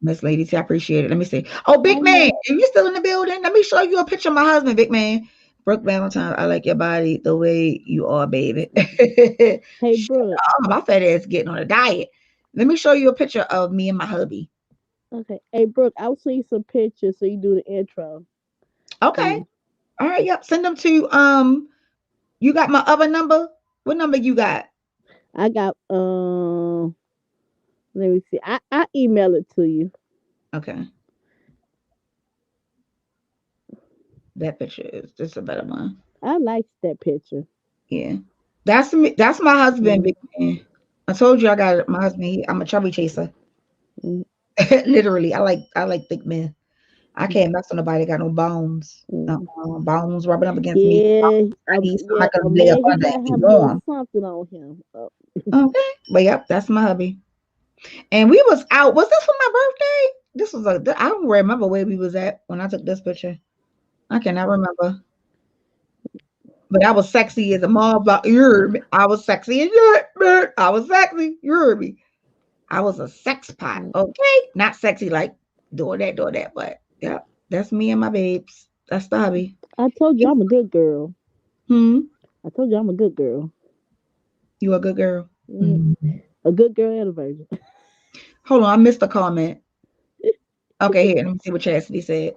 Miss Lady. I appreciate it. Let me see. Oh, big man, are you still in the building? Let me show you a picture of my husband, big man. Brooke Valentine, I like your body the way you are, baby. Hey, Brooke. My fat ass getting on a diet. Let me show you a picture of me and my hubby. Okay. Hey, Brooke, I'll see some pictures so you do the intro. Okay. All right. Yep. Send them to you got my other number? What number you got? I got let me see. I email it to you. Okay. That picture is just a better one. I like that picture. Yeah. That's me. That's my husband, big man. I told you I got my husband. I'm a chubby chaser. Literally. I like thick men. I can't mess with nobody that got no bones. Bones rubbing up against me. A man, he got to have something on him. Okay. But yep, that's my hubby. And we was out. Was this for my birthday? This was I don't remember where we was at when I took this picture. I cannot remember. But I was sexy as a mom. I was sexy as I was sexy. You heard me. I was a sex pot. Okay. Not sexy like doing that. But yeah, that's me and my babes. That's the hubby. I told you I'm a good girl. I told you I'm a good girl. You a good girl? A good girl and a virgin. Hold on, I missed a comment. Okay, here, let me see what Chastity said.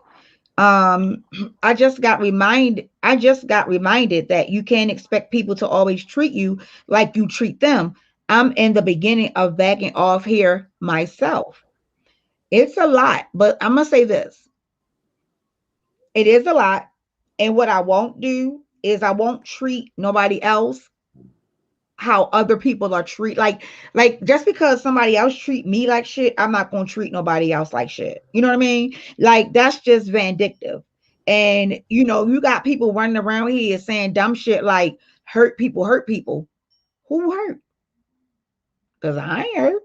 I just got reminded that you can't expect people to always treat you like you treat them. I'm in the beginning of backing off here myself. It's a lot, but I'm going to say this. It is a lot. And what I won't do is I won't treat nobody else how other people are treat like just because somebody else treat me like shit, I'm not gonna treat nobody else like shit. You know what I mean? Like that's just vindictive. And you got people running around here saying dumb shit like hurt people, hurt people. Who hurt? Because I ain't hurt.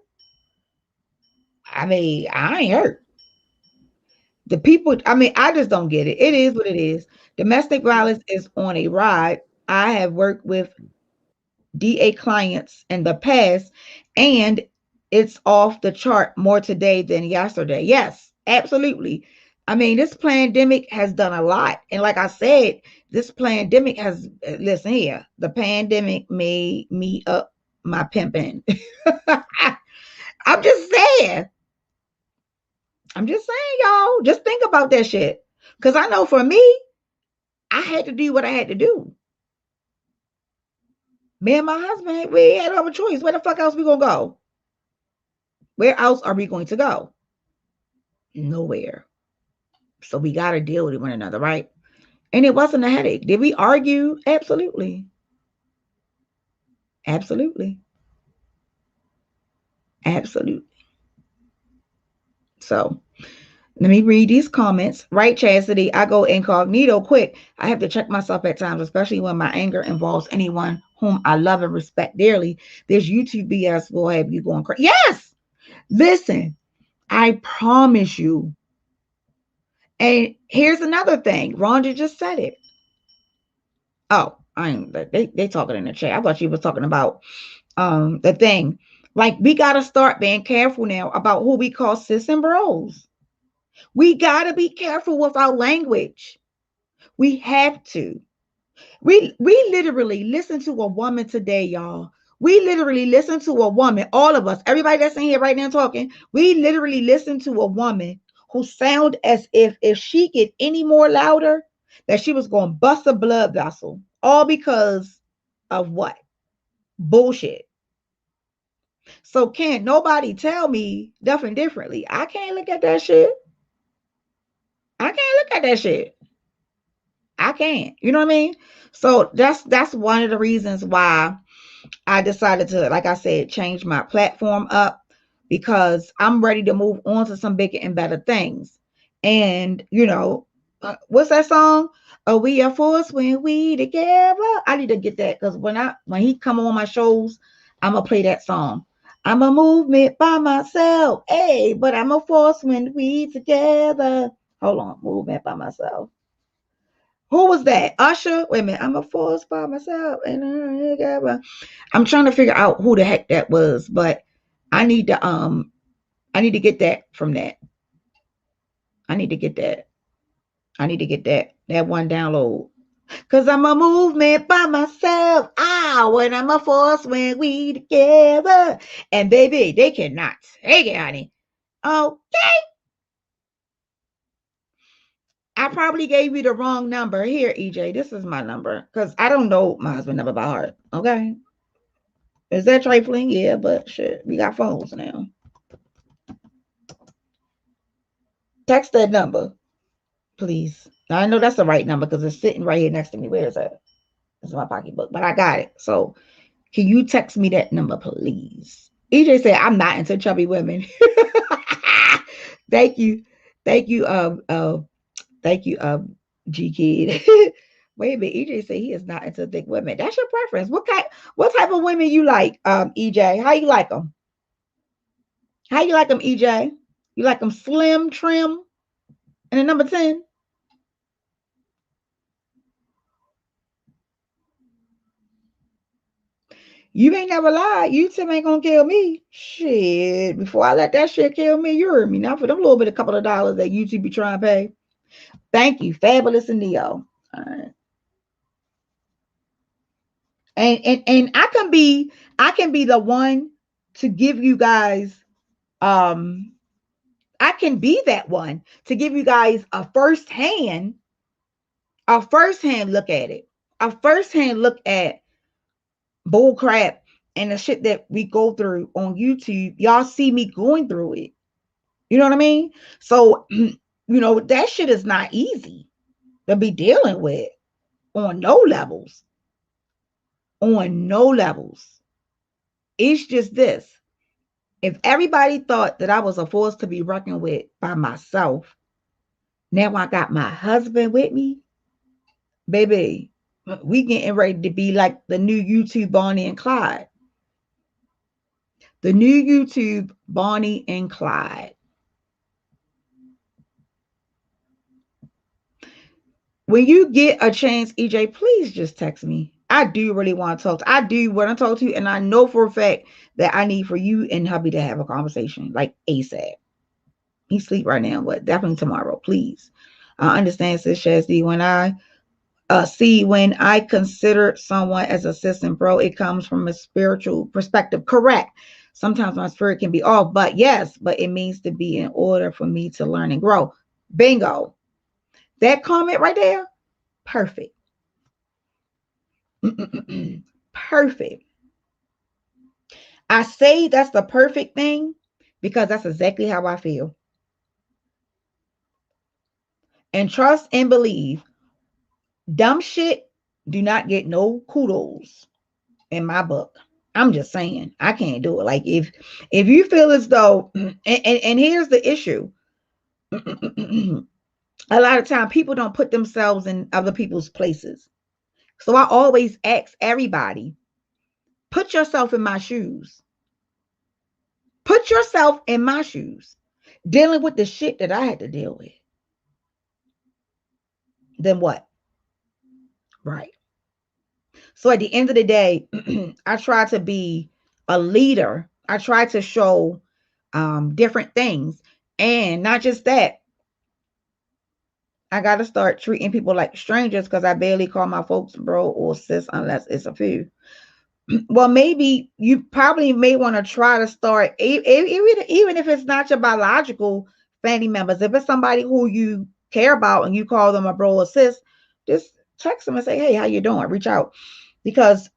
I mean, I ain't hurt. The people, I mean, I just don't get it. It is what it is. Domestic violence is on a ride. I have worked with DA clients in the past, and it's off the chart more today than yesterday. Yes, absolutely. I mean, this pandemic has done a lot. And like I said, this pandemic has, listen here, the pandemic made me up my pimping. I'm just saying. I'm just saying, y'all. Just think about that shit. Because I know for me, I had to do what I had to do. Me and my husband, we had no choice. Where the fuck else we gonna go? Where else are we going to go? Nowhere. So we got to deal with one another, right? And it wasn't a headache. Did we argue? Absolutely. Absolutely. Absolutely. So let me read these comments. Right, Chastity? I go incognito quick. I have to check myself at times, especially when my anger involves anyone whom I love and respect dearly. This YouTube BS will have you going crazy. Yes. Listen, I promise you. And here's another thing. Rhonda just said it. Oh, I ain't they talking in the chat. I thought she was talking about the thing. Like we gotta start being careful now about who we call sis and bros. We gotta be careful with our language. We have to. We literally listen to a woman today, y'all. We literally listen to a woman, all of us, everybody that's in here right now talking, we literally listen to a woman who sound as if she get any more louder, that she was going to bust a blood vessel. All because of what? Bullshit. So can't nobody tell me nothing differently. I can't look at that shit. I can't look at that shit. I can't. You know what I mean? So that's one of the reasons why I decided to, like I said, change my platform up, because I'm ready to move on to some bigger and better things. And what's that song? Oh, we are forced when we together. I need to get that, because when he come on my shows, I'm gonna play that song. I'm a movement by myself, hey, but I'm a force when we together. Hold on, movement by myself. Who was that? Usher? Wait a minute. I'm a force by myself. And I'm trying to figure out who the heck that was, but I need to get that from that. I need to get that. I need to get that one download. Cause I'm a movement by myself. When I'm a force when we together. And baby, they cannot take it, honey. Okay. I probably gave you the wrong number. Here, EJ, this is my number. Because I don't know my husband's number by heart. Okay. Is that trifling? Yeah, but shit, we got phones now. Text that number, please. Now, I know that's the right number because it's sitting right here next to me. Where is that? It's in my pocketbook, but I got it. So can you text me that number, please? EJ said, I'm not into chubby women. Thank you. Thank you. Thank you, G Kid. Wait a minute. EJ said he is not into thick women. That's your preference. What type of women you like, EJ? How you like them? How you like them, EJ? You like them slim, trim, and a number 10? You ain't never lied. YouTube ain't gonna kill me. Shit. Before I let that shit kill me, you heard me. Now for them little bit, a couple of dollars that YouTube be trying to pay. Thank you, Fabulous and Neo. All right. And I can be the one to give you guys I can be that one to give you guys a first-hand look at it. A first-hand look at bull crap and the shit that we go through on YouTube, y'all see me going through it. You know what I mean? So, that shit is not easy to be dealing with on no levels. On no levels. It's just this. If everybody thought that I was a force to be reckoned with by myself, now I got my husband with me, baby, we getting ready to be like the new YouTube Bonnie and Clyde. The new YouTube Bonnie and Clyde. When you get a chance, EJ, please just text me. I do really want to talk. I do want to talk to you, and I know for a fact that I need for you and hubby to have a conversation, like ASAP. He sleep right now, but definitely tomorrow, please. I understand, Sis Shazzy. When I consider someone as a sis and bro, it comes from a spiritual perspective. Correct. Sometimes my spirit can be off, but yes, but it means to be in order for me to learn and grow. Bingo. That comment right there, perfect. Perfect. I say that's the perfect thing because that's exactly how I feel. And trust and believe. Dumb shit do not get no kudos in my book. I'm just saying, I can't do it. Like if you feel as though, and here's the issue. A lot of time people don't put themselves in other people's places. So I always ask everybody, put yourself in my shoes. Put yourself in my shoes. Dealing with the shit that I had to deal with. Then what? Right. So at the end of the day, I try to be a leader. I try to show different things. And not just that, I got to start treating people like strangers because I barely call my folks bro or sis unless it's a few. Well, maybe you probably may want to try to start, even if it's not your biological family members, if it's somebody who you care about and you call them a bro or sis, just text them and say, hey, how you doing? Reach out. Because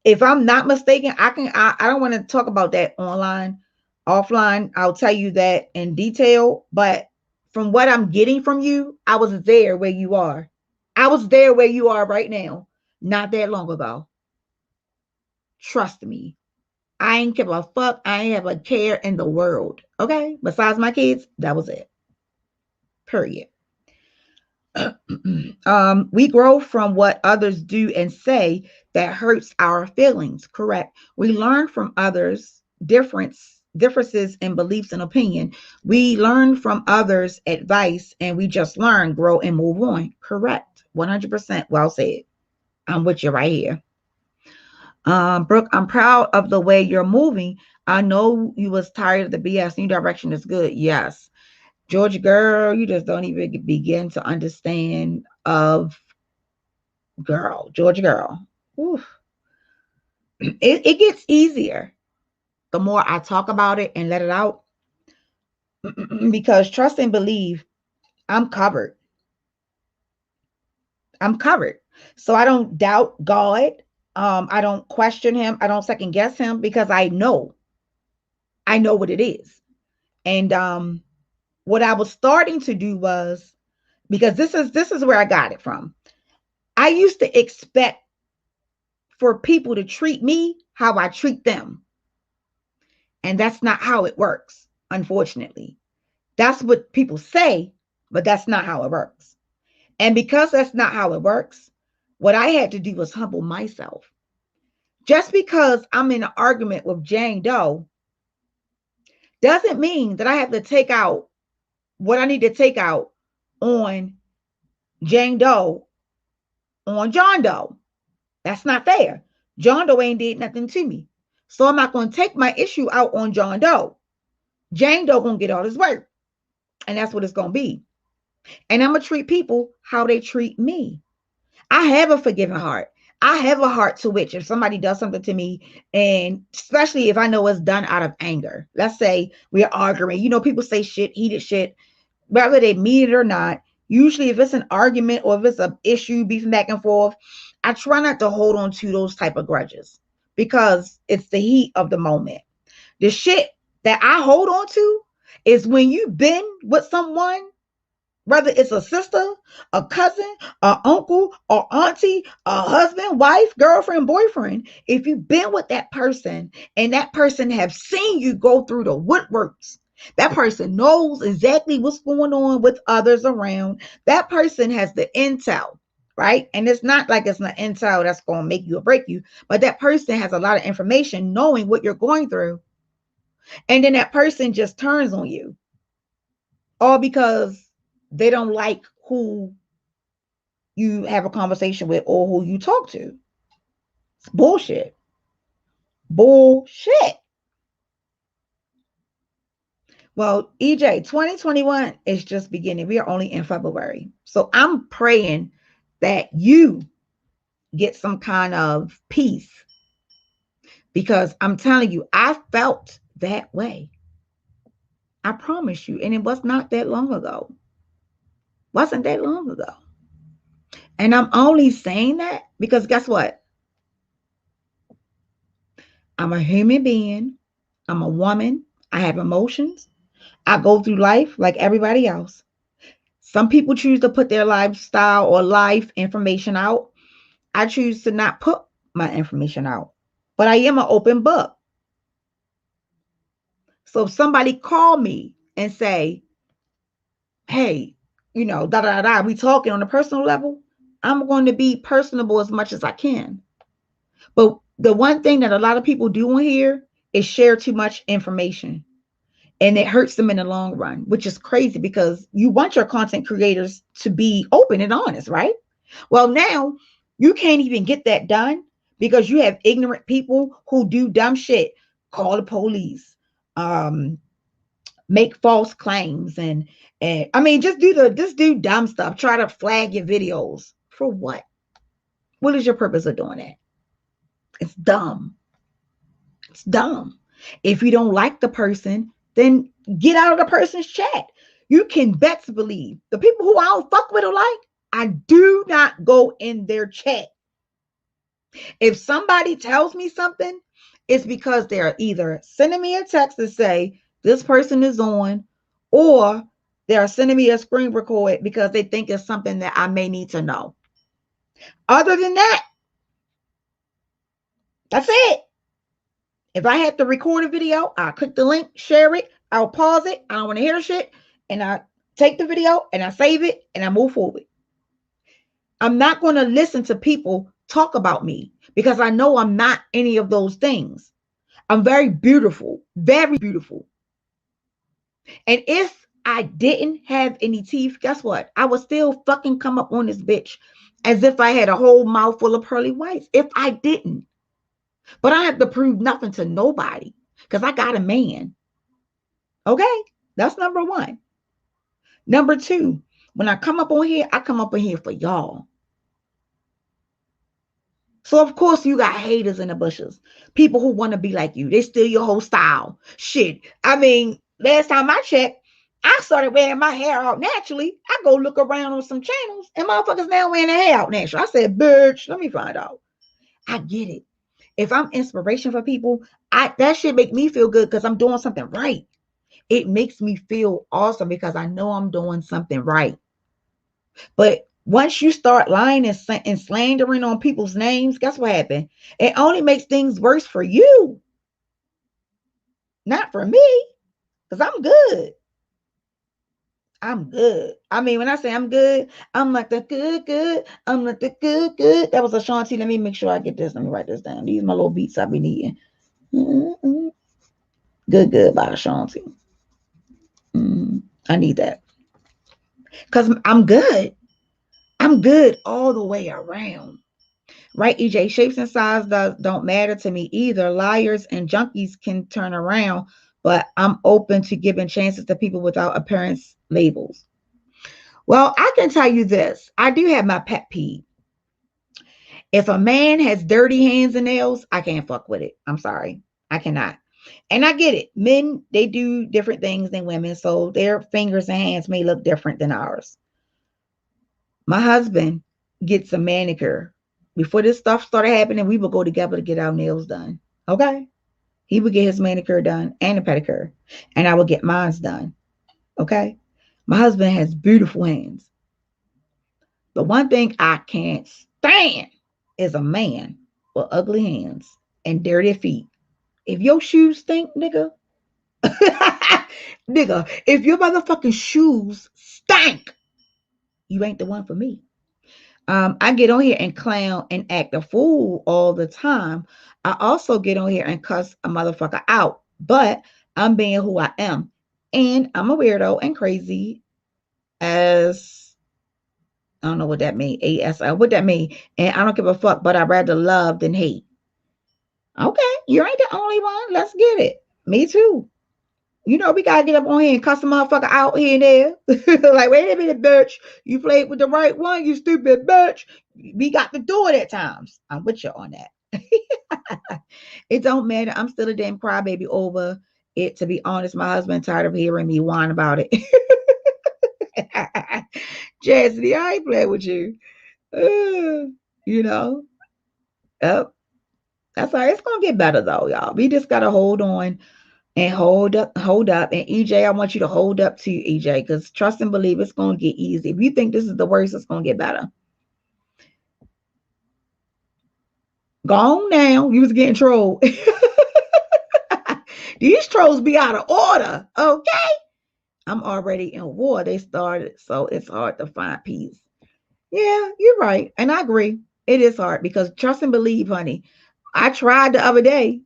if I'm not mistaken, I don't want to talk about that online, offline. I'll tell you that in detail. But from what I'm getting from you, I was there where you are. I was there where you are right now, not that long ago. Trust me. I ain't give a fuck. I ain't have a care in the world. Okay? Besides my kids, that was it. Period. We grow from what others do and say that hurts our feelings. Correct. We learn from others differences in beliefs and opinion. We learn from others advice and we just learn, grow, and move on. Correct. 100%. Well said. I'm with you right here. Brooke, I'm proud of the way you're moving. I know you was tired of the BS. New direction is good. Yes. Georgia girl, you just don't even begin to understand of girl, Georgia girl. Oof. It gets easier the more I talk about it and let it out. Because trust and believe, I'm covered. I'm covered. So I don't doubt God. I don't question him. I don't second guess him because I know what it is. And what I was starting to do was, because this is where I got it from. I used to expect for people to treat me how I treat them. And that's not how it works, unfortunately. That's what people say, but that's not how it works. And because that's not how it works, what I had to do was humble myself. Just because I'm in an argument with Jane Doe doesn't mean that I have to take out what I need to take out on Jane Doe on John Doe. That's not fair. John Doe ain't did nothing to me. So I'm not going to take my issue out on John Doe. Jane Doe going to get all his work. And that's what it's going to be. And I'm going to treat people how they treat me. I have a forgiving heart. I have a heart to which if somebody does something to me, and especially if I know it's done out of anger, let's say we're arguing, people say shit, heated shit, whether they mean it or not. Usually if it's an argument or if it's an issue, beefing back and forth, I try not to hold on to those type of grudges. because it's the heat of the moment. The shit that I hold on to is when you've been with someone, whether it's a sister, a cousin, a uncle, or auntie, a husband, wife, girlfriend, boyfriend. If you've been with that person and that person have seen you go through the woodworks, that person knows exactly what's going on with others around. That person has the intel, right? And it's not like it's an intel that's going to make you or break you, but that person has a lot of information knowing what you're going through. And then that person just turns on you, all because they don't like who you have a conversation with or who you talk to. It's bullshit. Bullshit. Well, EJ, 2021 is just beginning. We are only in February. So I'm praying that you get some kind of peace, because I'm telling you, I felt that way. I promise you. And it was not that long ago. Wasn't that long ago. And I'm only saying that because guess what? I'm a human being. I'm a woman. I have emotions. I go through life like everybody else. Some people choose to put their lifestyle or life information out. I choose to not put my information out. But I am an open book. So if somebody call me and say, hey, da da da, we talking on a personal level, I'm going to be personable as much as I can. But the one thing that a lot of people do on here is share too much information. And it hurts them in the long run, which is crazy because you want your content creators to be open and honest, right? Well, now you can't even get that done because you have ignorant people who do dumb shit, call the police, make false claims, and I mean, just do dumb stuff. Try to flag your videos for what? What is your purpose of doing that? It's dumb. It's dumb. If you don't like the person, then get out of the person's chat. You can best believe the people who I don't fuck with or like, I do not go in their chat. If somebody tells me something, it's because they're either sending me a text to say this person is on, or they're sending me a screen record because they think it's something that I may need to know. Other than that, that's it. If I have to record a video, I'll click the link, share it, I'll pause it. I don't want to hear shit. And I take the video and I save it and I move forward. I'm not going to listen to people talk about me because I know I'm not any of those things. I'm very beautiful, very beautiful. And if I didn't have any teeth, guess what? I would still fucking come up on this bitch as if I had a whole mouth full of pearly whites. If I didn't. But I have to prove nothing to nobody because I got a man. Okay, that's number one. Number two, when I come up on here, I come up on here for y'all. So of course you got haters in the bushes. People who want to be like you. They steal your whole style. Shit. I mean, last time I checked, I started wearing my hair out naturally. I go look around on some channels and motherfuckers now wearing their hair out naturally. I said, bitch, let me find out. I get it. If I'm inspiration for people, that should make me feel good because I'm doing something right. It makes me feel awesome because I know I'm doing something right. But once you start lying and slandering on people's names, guess what happened? It only makes things worse for you. Not for me, because I'm good. I'm good. I mean, when I say I'm good, I'm like the good. I'm like the good. That was Ashanti. Let me make sure I get this. Let me write this down. These are my little beats I've been eating. Mm-hmm. Good by Ashanti. I need that. Because I'm good. I'm good all the way around. Right, EJ? Shapes and sizes don't matter to me either. Liars and junkies can turn around, but I'm open to giving chances to people without appearance labels. Well, I can tell you this. I do have my pet peeve. If a man has dirty hands and nails, I can't fuck with it. I'm sorry. I cannot. And I get it. Men, they do different things than women, so their fingers and hands may look different than ours. My husband gets a manicure Before this stuff started happening, we would go together to get our nails done. Okay? He would get his manicure done and a pedicure, and I would get mine done. Okay? My husband has beautiful hands. The one thing I can't stand is a man with ugly hands and dirty feet. If your shoes stink, nigga, nigga, if your motherfucking shoes stink, you ain't the one for me. I get on here and clown and act a fool all the time. I also get on here and cuss a motherfucker out, but I'm being who I am. And I'm a weirdo and crazy as I don't know what that means. ASL. What that mean? And I don't give a fuck, but I'd rather love than hate. Okay, you ain't the only one. Let's get it. Me too. You know, we gotta get up on here and cuss a motherfucker out here and there. Like, wait a minute, bitch. You played with the right one, you stupid bitch. We got to do it at times. I'm with you on that. It don't matter. I'm still a damn crybaby over it. To be honest, my husband tired of hearing me whine about it. Chastity, I ain't playing with you. You know, that's all right. It's gonna get better though, y'all. We just gotta hold on and hold up. And EJ, I want you to hold up to EJ, because trust and believe it's gonna get easy. If you think this is the worst, it's gonna get better. Go on now. You was getting trolled. These trolls be out of order. Okay. I'm already in war. They started, so it's hard to find peace. Yeah, you're right. And I agree. It is hard because trust and believe, honey. I tried the other day.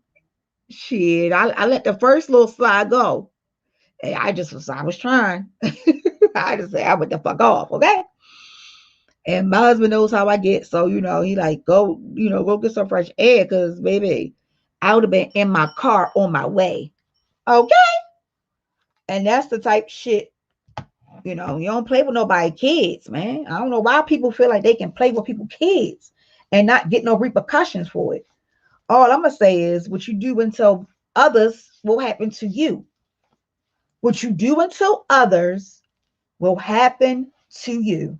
Shit, I let the first little slide go. And I was trying. I just said, I went the fuck off, okay? And my husband knows how I get. So, he like, go get some fresh air. Cause baby, I would have been in my car on my way. Okay. And that's the type of shit, you don't play with nobody kids, man. I don't know why people feel like they can play with people's kids and not get no repercussions for it. All I'm going to say is what you do until others will happen to you. What you do until others will happen to you.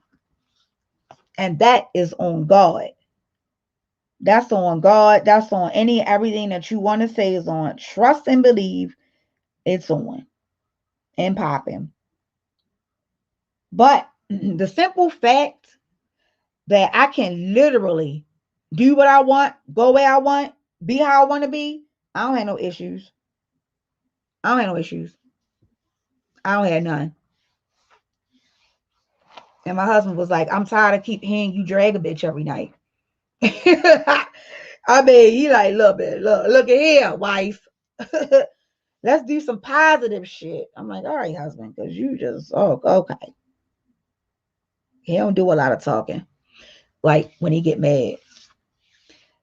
And that is on God. That's on God. That's on everything that you want to say is on. Trust and believe it's on and popping. But the simple fact that I can literally do what I want, go where I want, be how I want to be, I don't have no issues. I don't have no issues. I don't have none. And my husband was like, I'm tired of keep hearing you drag a bitch every night. I mean, he like, look at here, wife. Let's do some positive shit. I'm like, all right, husband, because you just, okay. He don't do a lot of talking. Like when he get mad.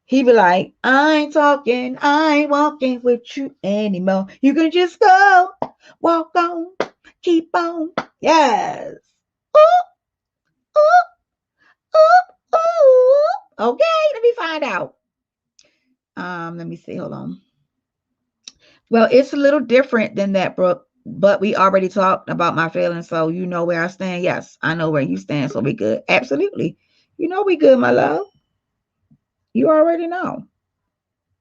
He be like, I ain't talking, I ain't walking with you anymore. You can just go, walk on, keep on. Yes. Ooh, ooh, ooh, ooh. Okay, let me find out. Let me see. Hold on. Well, it's a little different than that, Brooke. But we already talked about my feelings, so you know where I stand. Yes, I know where you stand, so we good. Absolutely. You know we good, my love. You already know.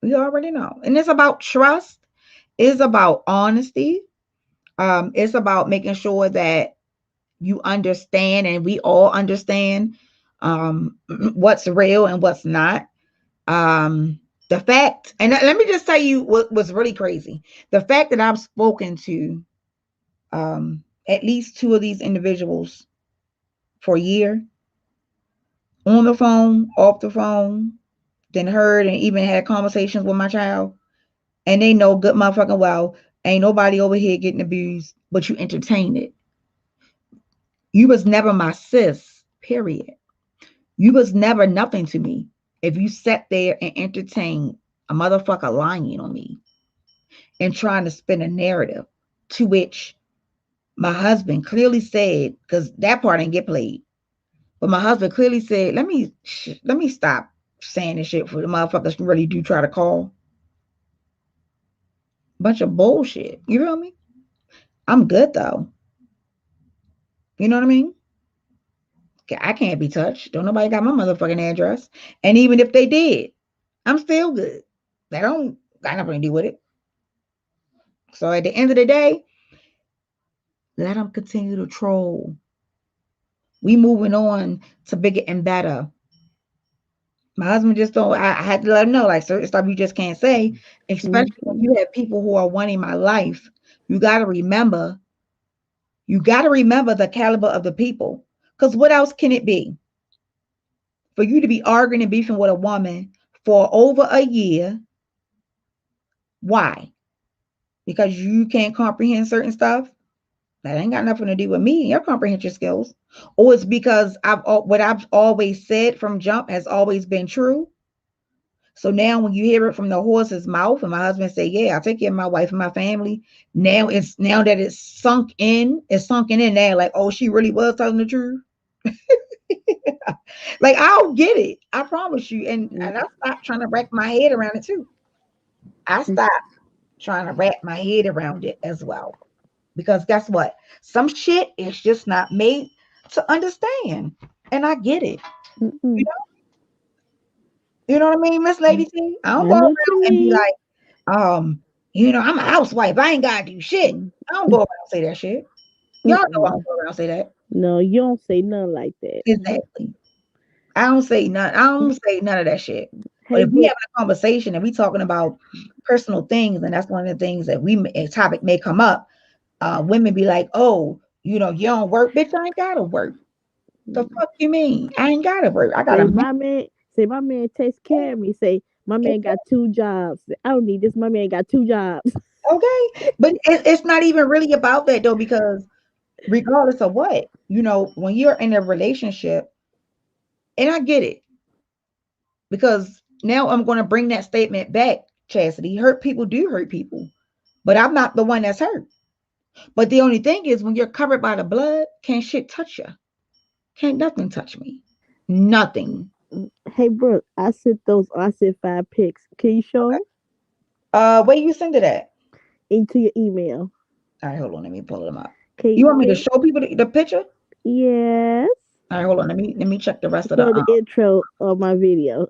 You already know. And it's about trust. It's about honesty. It's about making sure that you understand and we all understand what's real and what's not. The fact, and let me just tell you what was really crazy. The fact that I've spoken to at least two of these individuals for a year, on the phone, off the phone, then heard and even had conversations with my child, and they know good motherfucking well ain't nobody over here getting abused, but you entertain it. You was never my sis, period. You was never nothing to me if you sat there and entertained a motherfucker lying on me and trying to spin a narrative, to which my husband clearly said, because that part didn't get played, but my husband clearly said, let me stop saying this shit for the motherfuckers who really do try to call. Bunch of bullshit. You feel me? I'm good though. You know what I mean? I can't be touched. Don't nobody got my motherfucking address. And even if they did, I'm still good. They don't got nothing to do with it. So at the end of the day, let them continue to troll. We moving on to bigger and better. My husband just don't. I had to let him know, like, certain stuff you just can't say, especially when you have people who are wanting my life. You got to remember. You got to remember the caliber of the people. Because what else can it be? For you to be arguing and beefing with a woman for over a year. Why? Because you can't comprehend certain stuff? That ain't got nothing to do with me and your comprehension skills. Or it's because what I've always said from jump has always been true. So now when you hear it from the horse's mouth and my husband say, yeah, I'll take care of my wife and my family. Now that it's sunken in there, like, oh, she really was telling the truth. Like, I'll get it. I promise you. And I stopped trying to wrap my head around it too. I stopped trying to wrap my head around it as well. Because guess what? Some shit is just not made to understand. And I get it. You know what I mean, Miss Lady T? I don't go around and be like, I'm a housewife. I ain't gotta do shit. I don't go around and say that shit. Y'all know I don't go around and say that. No, you don't say nothing like that. Exactly. I don't say none of that shit. But if we have a conversation and we talking about personal things, and that's one of the things that a topic may come up, women be like, oh, you don't work, bitch. I ain't gotta work. The fuck you mean? I ain't gotta work. I gotta my man takes care of me. Say my man got 2 jobs. I don't need this. My man got 2 jobs. Okay, but it's not even really about that though, because regardless of what, when you're in a relationship, and I get it, because now I'm going to bring that statement back, Chastity. Hurt people do hurt people, but I'm not the one that's hurt. But the only thing is, when you're covered by the blood, can't shit touch you. Can't nothing touch me. Nothing. Hey, Brooke, I sent 5 pics. Can you show them? Where you send it at? Into your email. All right, hold on. Let me pull them up. You want me to show people the picture? Yes. All right, hold on. Let me check the rest of the intro of my video.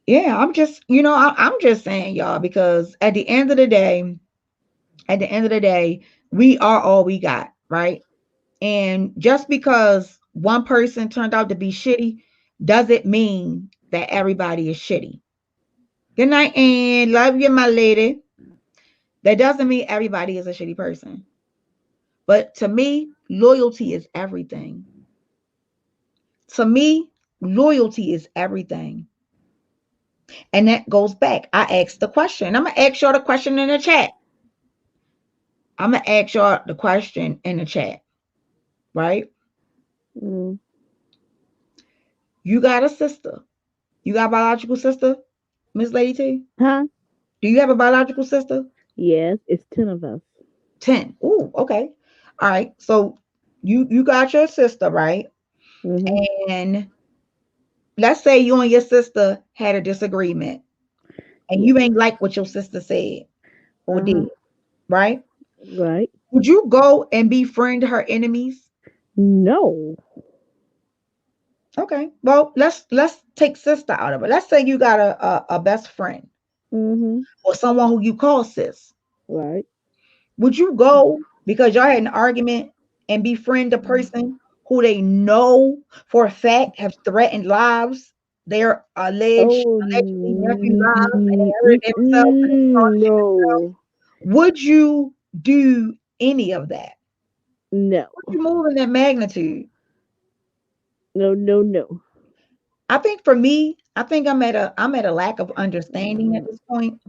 Yeah, I'm just, I'm just saying, y'all, because at the end of the day, we are all we got, right? And just because one person turned out to be shitty doesn't mean that everybody is shitty. Good night, and love you, my lady. That doesn't mean everybody is a shitty person. But to me, loyalty is everything. To me, loyalty is everything. And that goes back. I asked the question. I'm going to ask y'all the question in the chat. Right? You got a sister. You got a biological sister, Miss Lady T? Huh? Do you have a biological sister? Yes, it's 10 of us. 10. Ooh, okay. All right. So you got your sister, right? And let's say you and your sister had a disagreement and you ain't like what your sister said or did, right? Right. Would you go and befriend her enemies? No. Okay. Well, let's take sister out of it. Let's say you got a best friend or someone who you call sis. Right. Would you go because y'all had an argument and befriend a person who they know for a fact have threatened lives? They're allegedly nephew lives and they hurt themselves. No. Would you do any of that? No. Would you move in that magnitude? No. I think for me, I'm at a lack of understanding at this point.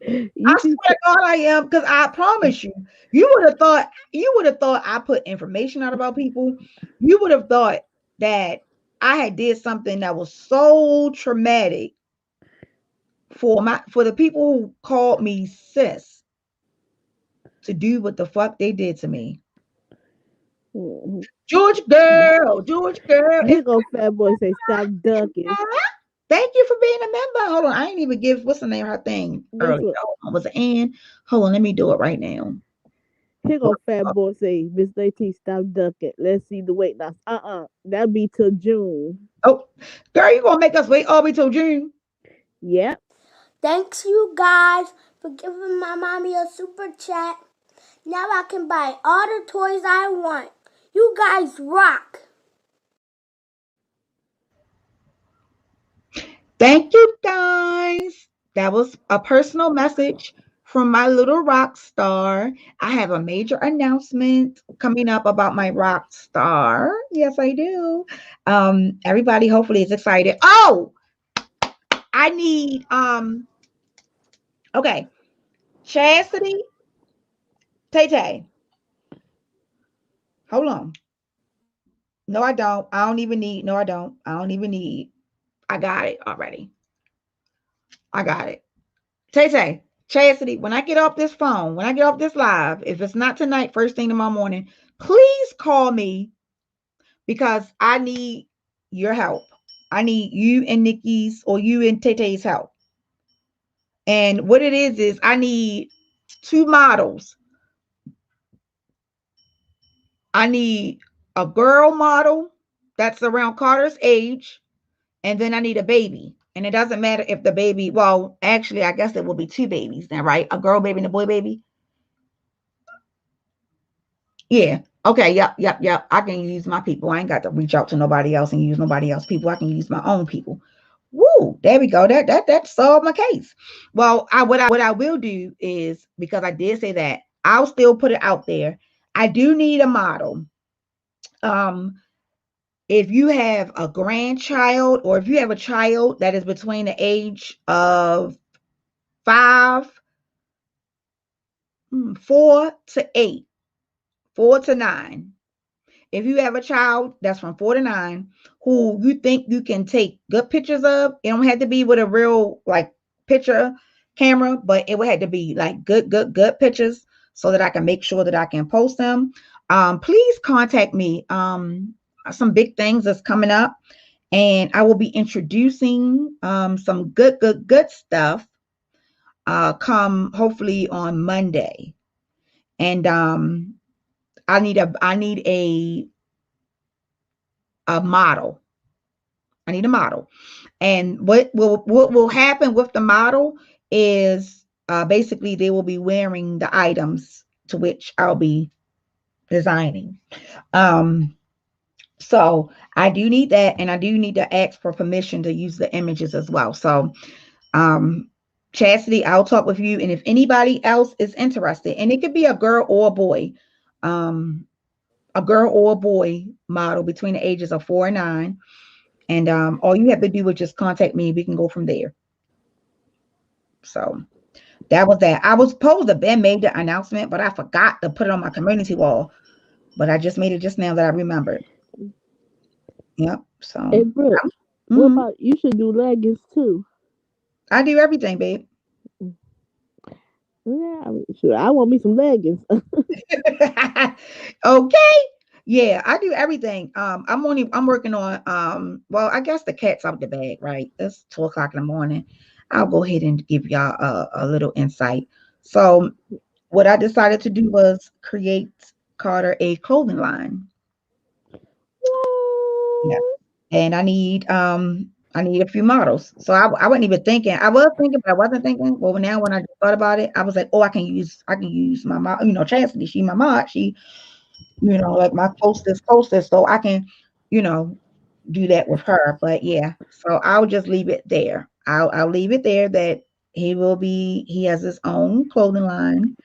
I swear to God I am, because I promise you, you would have thought I put information out about people. You would have thought that I had did something that was so traumatic for the people who called me sis to do what the fuck they did to me. George girl. Here go Fat Boy say stop ducking. Thank you for being a member. Hold on, I ain't even give what's the name of her thing earlier. Was it Ann? Hold on, let me do it right now. Here go fat boy say, Miss AT, stop ducking. Let's see the weight loss. That'll be till June. Oh, girl, you gonna make us wait all the way till June? Yep. Thanks you guys for giving my mommy a super chat. Now I can buy all the toys I want. You guys rock. Thank you, guys. That was a personal message from my little rock star. I have a major announcement coming up about my rock star. Yes, I do. Everybody hopefully is excited. Oh, I need okay. Chastity, Tay Tay. Hold on. No, I don't. I don't even need. No, I don't. I don't even need. I got it already. I got it. Tay Tay, Chastity, when I get off this phone, when I get off this live, if it's not tonight, first thing tomorrow morning, please call me because I need your help. I need you and Nikki's or you and Tay Tay's help. And what it is I need 2 models. I need a girl model that's around Carter's age, and then I need a baby. And it doesn't matter if the baby, well, actually, I guess it will be 2 babies then, right? A girl baby and a boy baby. Yeah. Okay. Yep. I can use my people. I ain't got to reach out to nobody else and use nobody else people. I can use my own people. Woo! There we go. That solved my case. Well, what I will do is, because I did say that, I'll still put it out there. I do need a model. If you have a grandchild or if you have a child that is between the age of 4 to 8, 4 to 9. If you have a child that's from 4 to 9 who you think you can take good pictures of, it don't have to be with a real like picture camera, but it would have to be like good pictures so that I can make sure that I can post them. Please contact me. Some big things that's coming up, and I will be introducing some good stuff come hopefully on Monday. And I need a model. I need a model. And what will happen with the model is basically they will be wearing the items to which I'll be designing. So I do need that, and I do need to ask for permission to use the images as well. So Chastity, I'll talk with you, and if anybody else is interested, and it could be a girl or a boy, a girl or a boy model between the ages of 4 and 9. And all you have to do is just contact me. We can go from there. So that was that. I was supposed to have made the announcement, but I forgot to put it on my community wall. But I just made it just now that I remembered. Yep. So. Hey, Brooke, what about you should do leggings too? I do everything, babe. Yeah, sure. I want me some leggings. Okay. Yeah, I do everything. I'm working on well, I guess the cat's out the bag, right? It's 2:00 in the morning. I'll go ahead and give y'all a little insight. So what I decided to do was create Carter a clothing line. Yeah. And I need a few models. So I wasn't even thinking. I was thinking, but I wasn't thinking. Well, now when I thought about it, I was like, oh, I can use my mom, Chastity. She my mom. She, like my closest, so I can, do that with her. But yeah, so I'll just leave it there. I'll leave it there that he has his own clothing line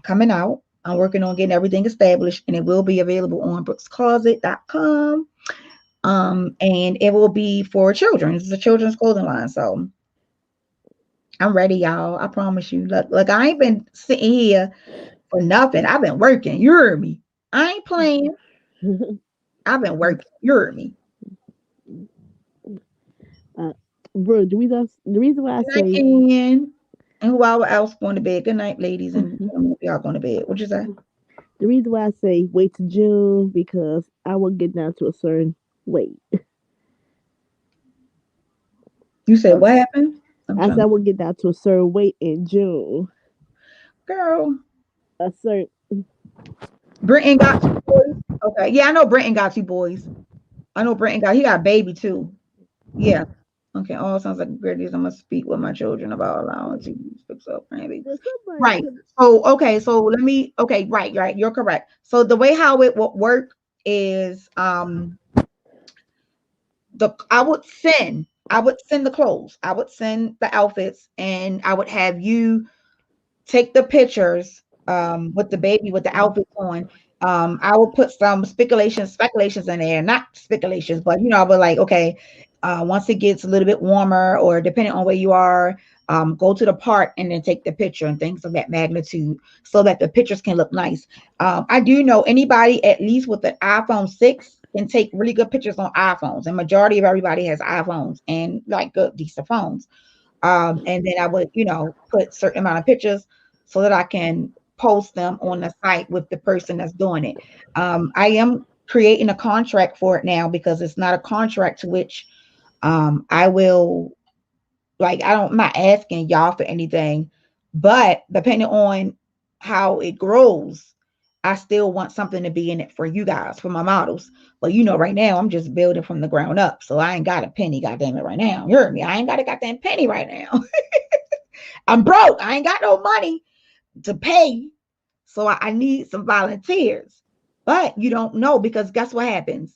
coming out. I'm working on getting everything established, and it will be available on brookscloset.com. And it will be for children. It's a children's clothing line. So I'm ready, y'all. I promise you. Look, I ain't been sitting here for nothing. I've been working. You heard me. I ain't playing. I've been working. You heard me. Bro, the reason why I say and who else going to bed? Good night, ladies and gentlemen. Y'all going to bed. What you say? The reason why I say wait to June because I will get down to a certain weight. You said what happened? I said I will get down to a certain weight in June. Girl. A certain Brenton got 2 boys. Okay. Yeah, I know Brenton got 2 boys. I know Brenton got, he got a baby too. Yeah. Okay. All sounds like a great news. I must speak with my children about allowing to fix up baby. Did somebody Right. put So, okay. So let me, okay. Right. Right. You're correct. So the way how it would work is, I would send the clothes. I would send the outfits and I would have you take the pictures with the baby with the outfits on. I will put some speculations in there, not speculations, but but like, okay, once it gets a little bit warmer, or depending on where you are, go to the park and then take the picture and things of that magnitude, so that the pictures can look nice. I do know anybody at least with an iPhone 6 can take really good pictures on iPhones, and majority of everybody has iPhones and like good decent phones. And then I would, put certain amount of pictures so that I can post them on the site with the person that's doing it. I am creating a contract for it now because it's not a contract to which I will, like, I'm not asking y'all for anything, but depending on how it grows, I still want something to be in it for you guys, for my models. But right now I'm just building from the ground up. So I ain't got a penny, goddamn it, right now. You heard me? I ain't got a goddamn penny right now. I'm broke. I ain't got no money to pay. So I need some volunteers. But you don't know, because guess what happens?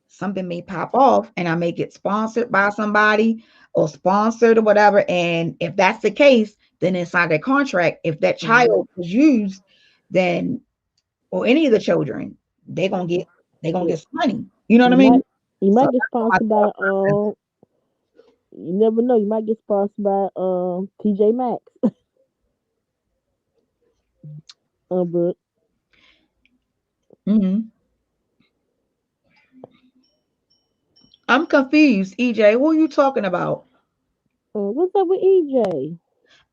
Something may pop off and I may get sponsored by somebody or sponsored or whatever. And if that's the case, then inside the contract, if that child was used, then, or any of the children, they're gonna get some money. You know what I you mean? So might get that's my sponsored by thought process. you never know, you might get sponsored by TJ Maxx. But Mhm. I'm confused, EJ. Who are you talking about? what's up with EJ?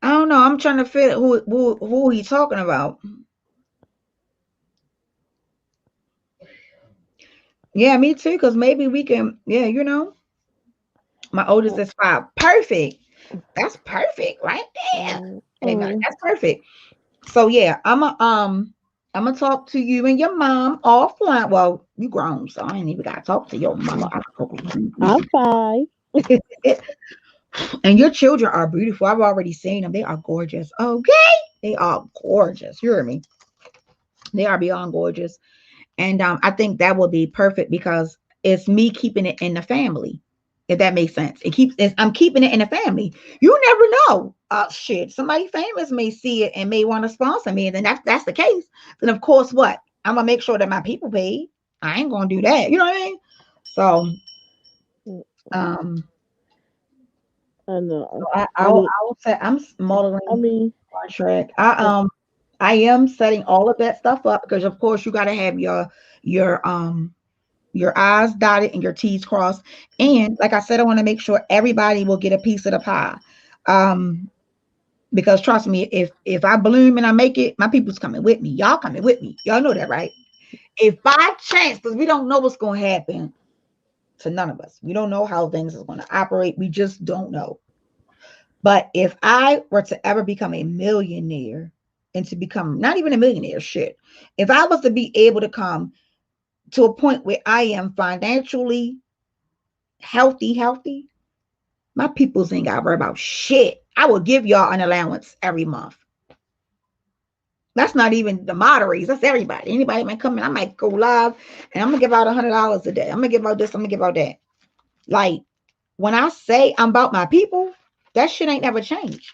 I don't know. I'm trying to figure who he talking about. Yeah, me too. Because maybe we can. Yeah, my oldest is 5. Perfect. That's perfect right there. Hey, man, Um, that's perfect. So yeah, I'm gonna talk to you and your mom offline. Well, you grown, so I ain't even gotta talk to your mama. I can talk to I'm 5. you. And your children are beautiful. I've already seen them. They are gorgeous. Okay, they are gorgeous. You hear me? They are beyond gorgeous. And I think that would be perfect because it's me keeping it in the family. If that makes sense, I'm keeping it in the family. You never know. Shit, somebody famous may see it and may want to sponsor me, and then that's the case. Then of course, what? I'm gonna make sure that my people pay. I ain't gonna do that. You know what I mean? So, um, I know. I I'll mean, say I'm I modeling mean, contract. uh, I am setting all of that stuff up because of course you got to have your your I's dotted and your T's crossed. And like I said, I want to make sure everybody will get a piece of the pie. Um, because trust me, if I bloom and I make it, my people's coming with me. Y'all coming with me. Y'all know that, right? If by chance, because we don't know what's going to happen to none of us, we don't know how things are going to operate. We just don't know. But if I were to ever become a millionaire and to become not even a millionaire, shit, if I was to be able to come to a point where I am financially healthy, my peoples ain't got to worry about shit. I will give y'all an allowance every month. That's not even the moderates. That's everybody. Anybody might come in. I might go live and I'm gonna give out $100 a day. I'm gonna give out this. I'm gonna give out that. Like when I say I'm about my people, that shit ain't never changed.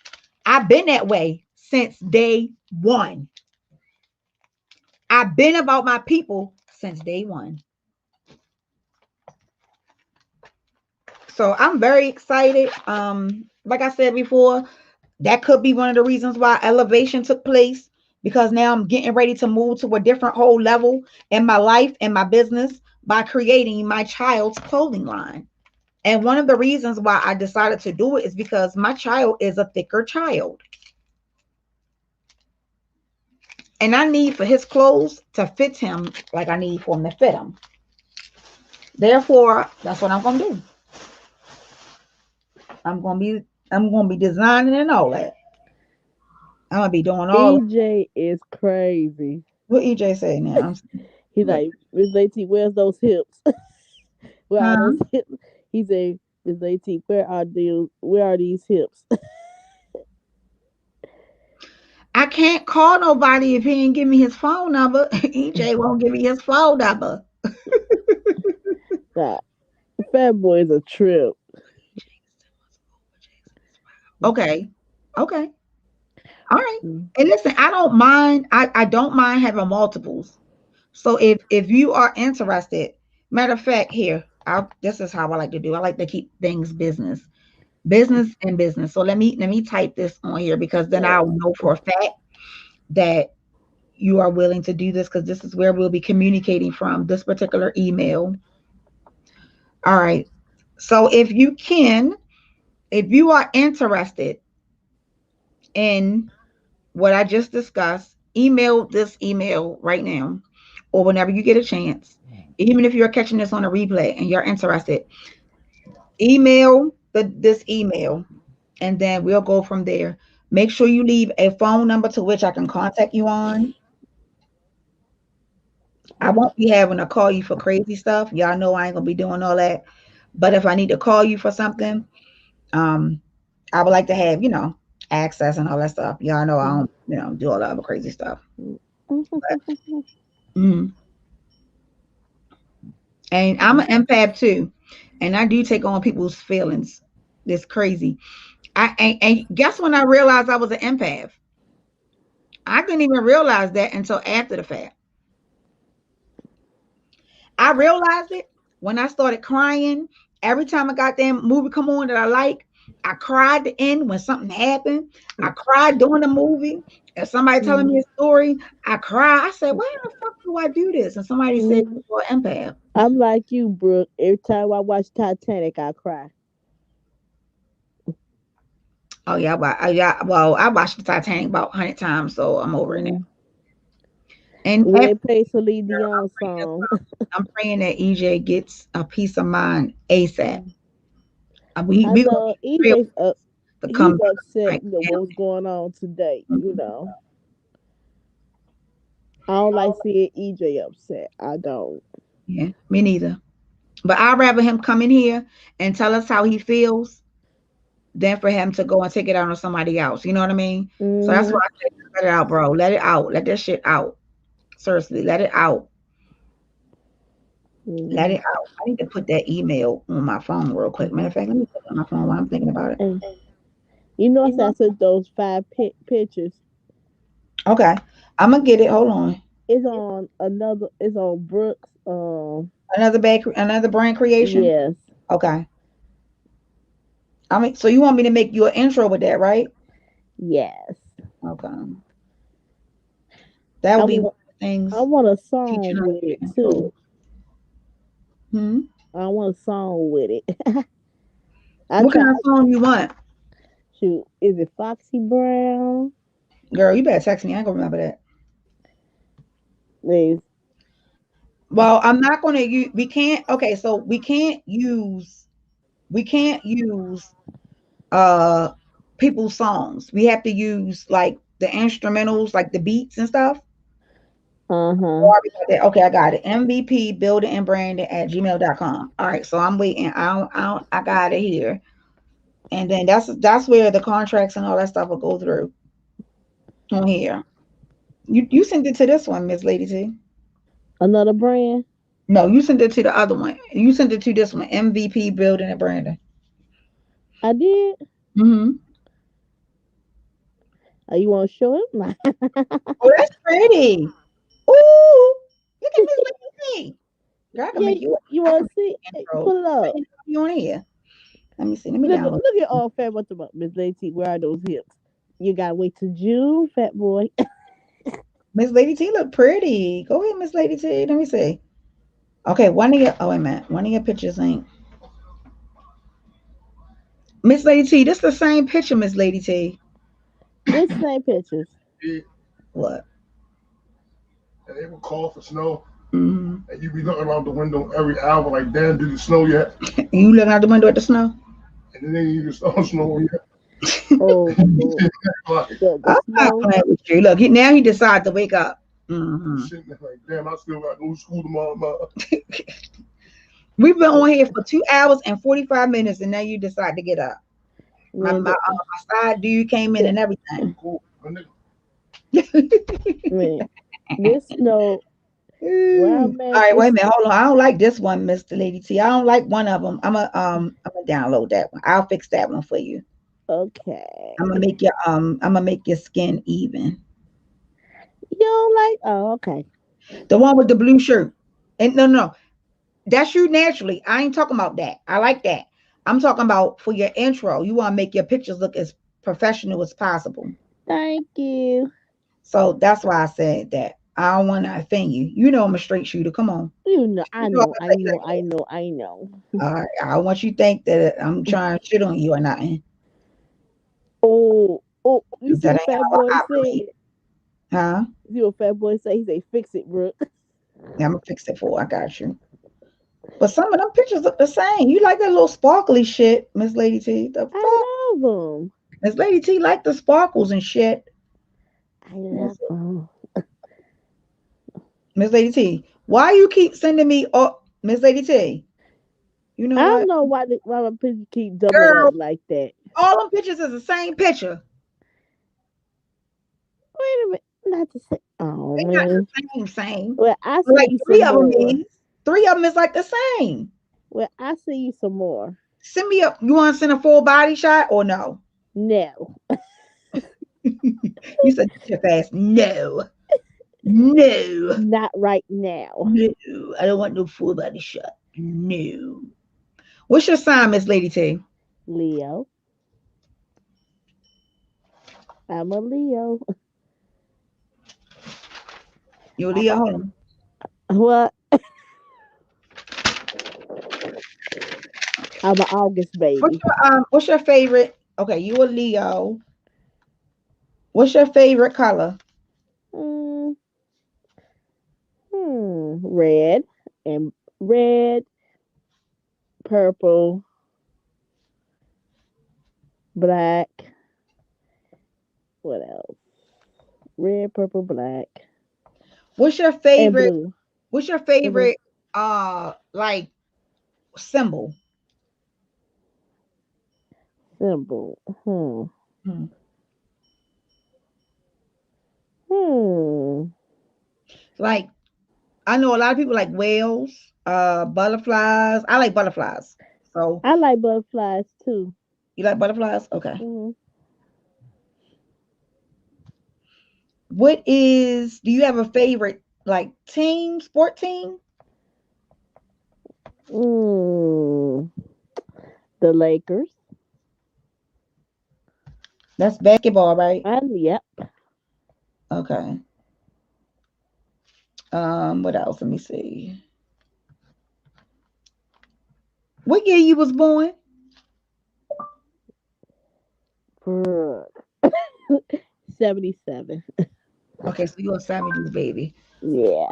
I've been that way since day one. I've been about my people since day one. So I'm very excited. Like I said before, that could be one of the reasons why elevation took place, because now I'm getting ready to move to a different whole level in my life and my business by creating my child's clothing line. And one of the reasons why I decided to do it is because my child is a thicker child. And I need for his clothes to fit him like I need for him to fit him. Therefore, that's what I'm gonna do. I'm gonna be I'm gonna be designing and all that. I'm gonna be doing all that. EJ is crazy. What EJ say now? He's like, Miss Lady, where's those hips? Where are Huh? those hips? He said, Miss Lady, where are these hips? I can't call nobody if he ain't give me his phone number. EJ won't give me his phone number. Nah, Fat Boy is a trip. Okay. Okay. All right. Mm. And listen, I don't mind. I don't mind having multiples. So if you are interested, matter of fact, here, this is how I like to do. I like to keep things business and business. So let me type this on here because then I'll know for a fact that you are willing to do this because this is where we'll be communicating from this particular email. All right. So if you are interested in what I just discussed, email this email right now or whenever you get a chance. Even if you're catching this on a replay and you're interested, email this email and then we'll go from there. Make sure you leave a phone number to which I can contact you on. I won't be having to call you for crazy stuff. Y'all know I ain't gonna be doing all that. But if I need to call you for something, um, I would like to have, access and all that stuff. Y'all know I don't, do all that other crazy stuff. But, mm. And I'm an empath too. And I do take on people's feelings. It's crazy. And guess when I realized I was an empath? I didn't even realize that until after the fact. I realized it when I started crying. Every time a goddamn movie come on that I like, I cried the end when something happened. I cried during the movie. If somebody telling me a story, I cry. I said, why the fuck do I do this? And somebody said, you're an empath. I'm like you, Brooke. Every time I watch Titanic, I cry. Oh yeah, well, I watched the Titanic about 100 times, so I'm over it now. And when they play Celine Dion song, I'm praying that EJ gets a peace of mind ASAP. I know EJ's come he's upset. What's going on today? I don't like seeing EJ upset. I don't. Yeah, me neither. But I'd rather him come in here and tell us how he feels than for him to go and take it out on somebody else. You know what I mean? So that's why I say, let it out, bro. Let it out. Let that shit out. Seriously, let it out. Let it out. I need to put that email on my phone real quick. Matter of fact, let me put it on my phone while I'm thinking about it. I took those 5 pictures. Okay. I'm gonna get it. Hold on. It's on Brooks. Another brand creation? Yes. Okay. So you want me to make you an intro with that, right? Yes. Okay. That would be one of the things. I want a song with it too. I want a song with it. What kind of song you want? Shoot, is it Foxy Brown? Girl, you better text me. I ain't gonna remember that. Please. Well, I'm not gonna use. We can't. Okay, so we can't use people's songs. We have to use like the instrumentals, like the beats and stuff. Okay, I got it. MVP building and branding at gmail.com. All right, so I'm waiting. I got it here. And then that's where the contracts and all that stuff will go through on here. You sent it to this one, Miss Lady T. Another brand? No, you sent it to the other one. You sent it to this one, MVP building and branding. I did. You want to show it? Oh, that's pretty. Ooh, look at Miss Lady T. Girl, I can make you. You want to see? Pull it up. You on here? Let me see. Let me download. Look at all Fat. What's about Miss Lady T? Where are those hips? You gotta wait till June, Fat Boy. Miss Lady T look pretty. Go ahead, Miss Lady T. Let me see. Okay, wait a minute. One of your pictures ain't. Miss Lady T, this the same picture, Miss Lady T. This same pictures. What? And they would call for snow. And you be looking out the window every hour, like, damn, did it snow yet? You looking out the window at the snow? And then they even start snowing yet. Oh, I'm not playing with you. Look, now he decides to wake up. Mm-hmm. Sitting there like, damn, I still got to go to school tomorrow. We've been on here for 2 hours and 45 minutes, and now you decide to get up. My Man, side dude came in and everything. Cool. My nigga. man, this snow. Where I'm All at, right, wait a this, minute, hold on. I don't like this one, Mr. Lady T. I don't like one of them. I'm gonna download that one. I'll fix that one for you. okay. I'm gonna make your skin even. You don't like? Oh, okay. The one with the blue shirt. And no, that's you naturally. I ain't talking about that. I like that. I'm talking about for your intro. You want to make your pictures look as professional as possible. Thank you. So that's why I said that. I don't want to offend you. You know I'm a straight shooter. Come on. You know, I You know know, I'm I gonna say know, like I know, I know. that. All right. I don't want you to think that I'm trying to shit on you or nothing. Oh, you see That what ain't Fat how Boy I said? operate. Huh? You see what Fat Boy say? He say, "Fix it, Brooke." Yeah, I'm gonna fix it for. I got you. But some of them pictures look the same. You like that little sparkly shit, Miss Lady T. The fuck? I love him. Miss Lady T like the sparkles and shit. I love him. Miss Lady T, why you keep sending me? Oh, Miss Lady T, you know I don't what, know why my picture keep doubling girl? up like that. All them pictures is the same picture. Wait a minute, not the same. Oh They not man. the same. Well, I see Like you three some of them more. is. Three of them is like the same. Well, I see you some more. Send me up. You want to send a full body shot or no? No, You said too fast. No, no, not right now. no. I don't want no full body shot. No. What's your sign, Miss Lady T? Leo. I'm a Leo. You Leo. Hold on. What? I'm an August baby. What's your favorite? Okay, you a Leo. What's your favorite color? Mm, red and red, purple, black. What else? Red, purple, black, What's your and favorite? blue. What's your And blue. favorite? Like symbol. Symbol. Hmm. Hmm. Like I know a lot of people like whales, butterflies. I like butterflies. So I like butterflies too. you like butterflies? Okay. Hmm. What is? Do you have a favorite like team, sport team? Mm. The Lakers. That's basketball, right? And yep. Okay. What else? Let me see. What year you was born? Brooke. 77. Okay, so you're a 70s baby. Yeah.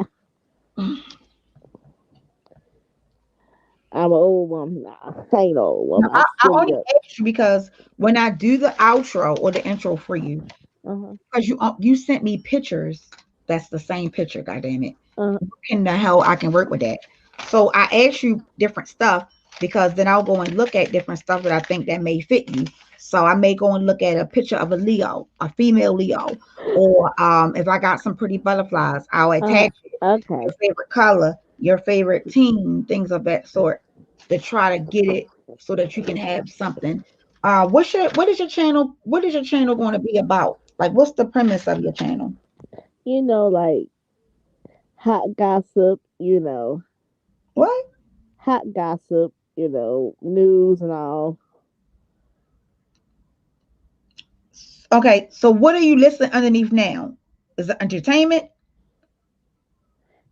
I'm an old woman now. I ain't an old No, woman. I I'm still only young. asked you because when I do the outro or the intro for you, Uh-huh. because you sent me pictures that's the same picture, goddamn it. Uh-huh. And the hell I can work with that. So I asked you different stuff because then I'll go and look at different stuff that I think that may fit you. So I may go and look at a picture of a Leo, a female Leo, or if I got some pretty butterflies, I'll Uh-huh. attach it, Okay. your favorite color, your favorite team, things of that sort, to try to get it so that you can have something. What is your channel going to be about? Like, what's the premise of your channel? Like hot gossip, What? hot gossip, news and all. Okay, so what are you listing underneath now? Is it entertainment?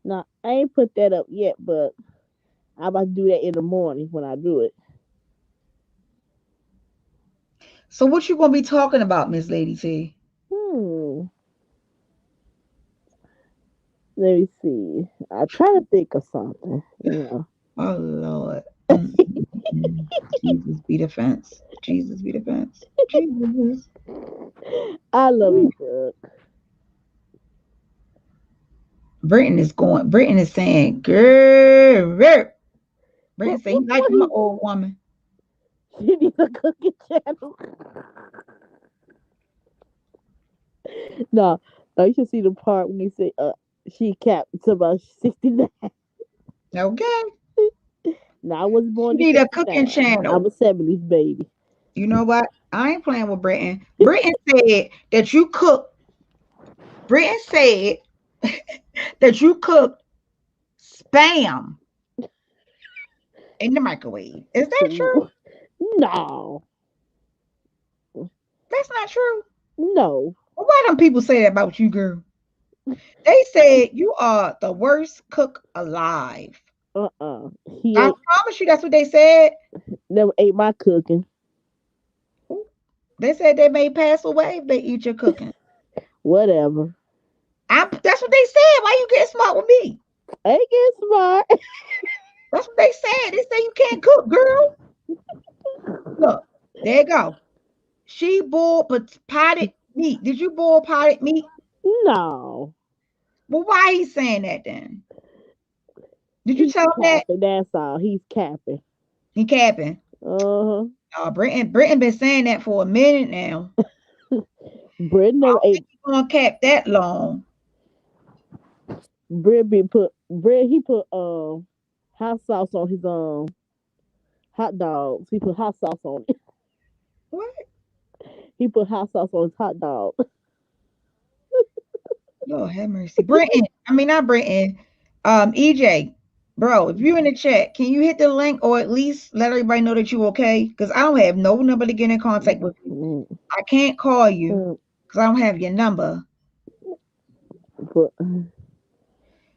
Now, I ain't put that up yet, but I'm about to do that in the morning when I do it. So what you gonna be talking about, Miss Lady T? Hmm. Let me see. I try to think of something. Oh Lord. Jesus be defense. Jesus be defense. Jesus. I love you, Brooke. Britain is saying, girl. Britain say, you like What my old woman. he need a cooking channel. No, no, you should see the part when he say, she capped to about 69. Okay. No, I was She born in need a cooking 69. I'm channel. a 70s baby. You know what? I ain't playing with Britain. Britain said that you cook. Britain said that you cook spam in the microwave. Is that true? No, That's not true. no. Well, why don't people say that about you, girl? They said you are the worst cook alive. He I ain't promise you that's what they said. never ate my cooking. They said they may pass away if they eat your cooking. Whatever. That's what they said. Why you get smart with me? I ain't get smart. That's what they said. They say you can't cook, girl. Look, there you go. She boiled potted meat. Did you boil potted meat? No. Well, why he saying that then? Did you He's tell him that? capping. That's all. He's capping. He capping. Uh Britain been saying that for a minute now. huh. Bread I never don't ate. think he's gonna cap that long. Bread be put. Bread. He put hot sauce on his hot dogs. He put hot sauce on it. What? He put hot sauce on his hot dog. Lord have mercy. Britain. I mean not Britain. EJ, bro, if you're in the chat, can you hit the link or at least let everybody know that you okay? Because I don't have no number to get in contact with you. Mm, I can't call you mm, because I don't have your number. but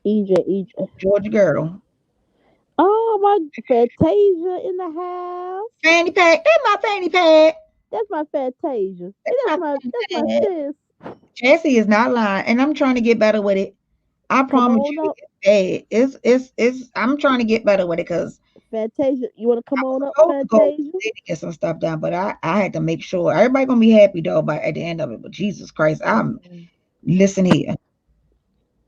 EJ. Georgia girl. Oh my Fantasia in the house. Fanny pack. That's my fanny pack. That's my Fantasia. And That's my that's my fanny pack. sis. Chassis is not lying, and I'm trying to get better with it. I Come promise on you, up, it's bad. It's. I'm trying to get better with it because Fantasia. You want to I come was on up, supposed to go Fantasia? today to get some stuff done, but I had to make sure everybody gonna be happy though by at the end of it. But Jesus Christ, I'm listen here.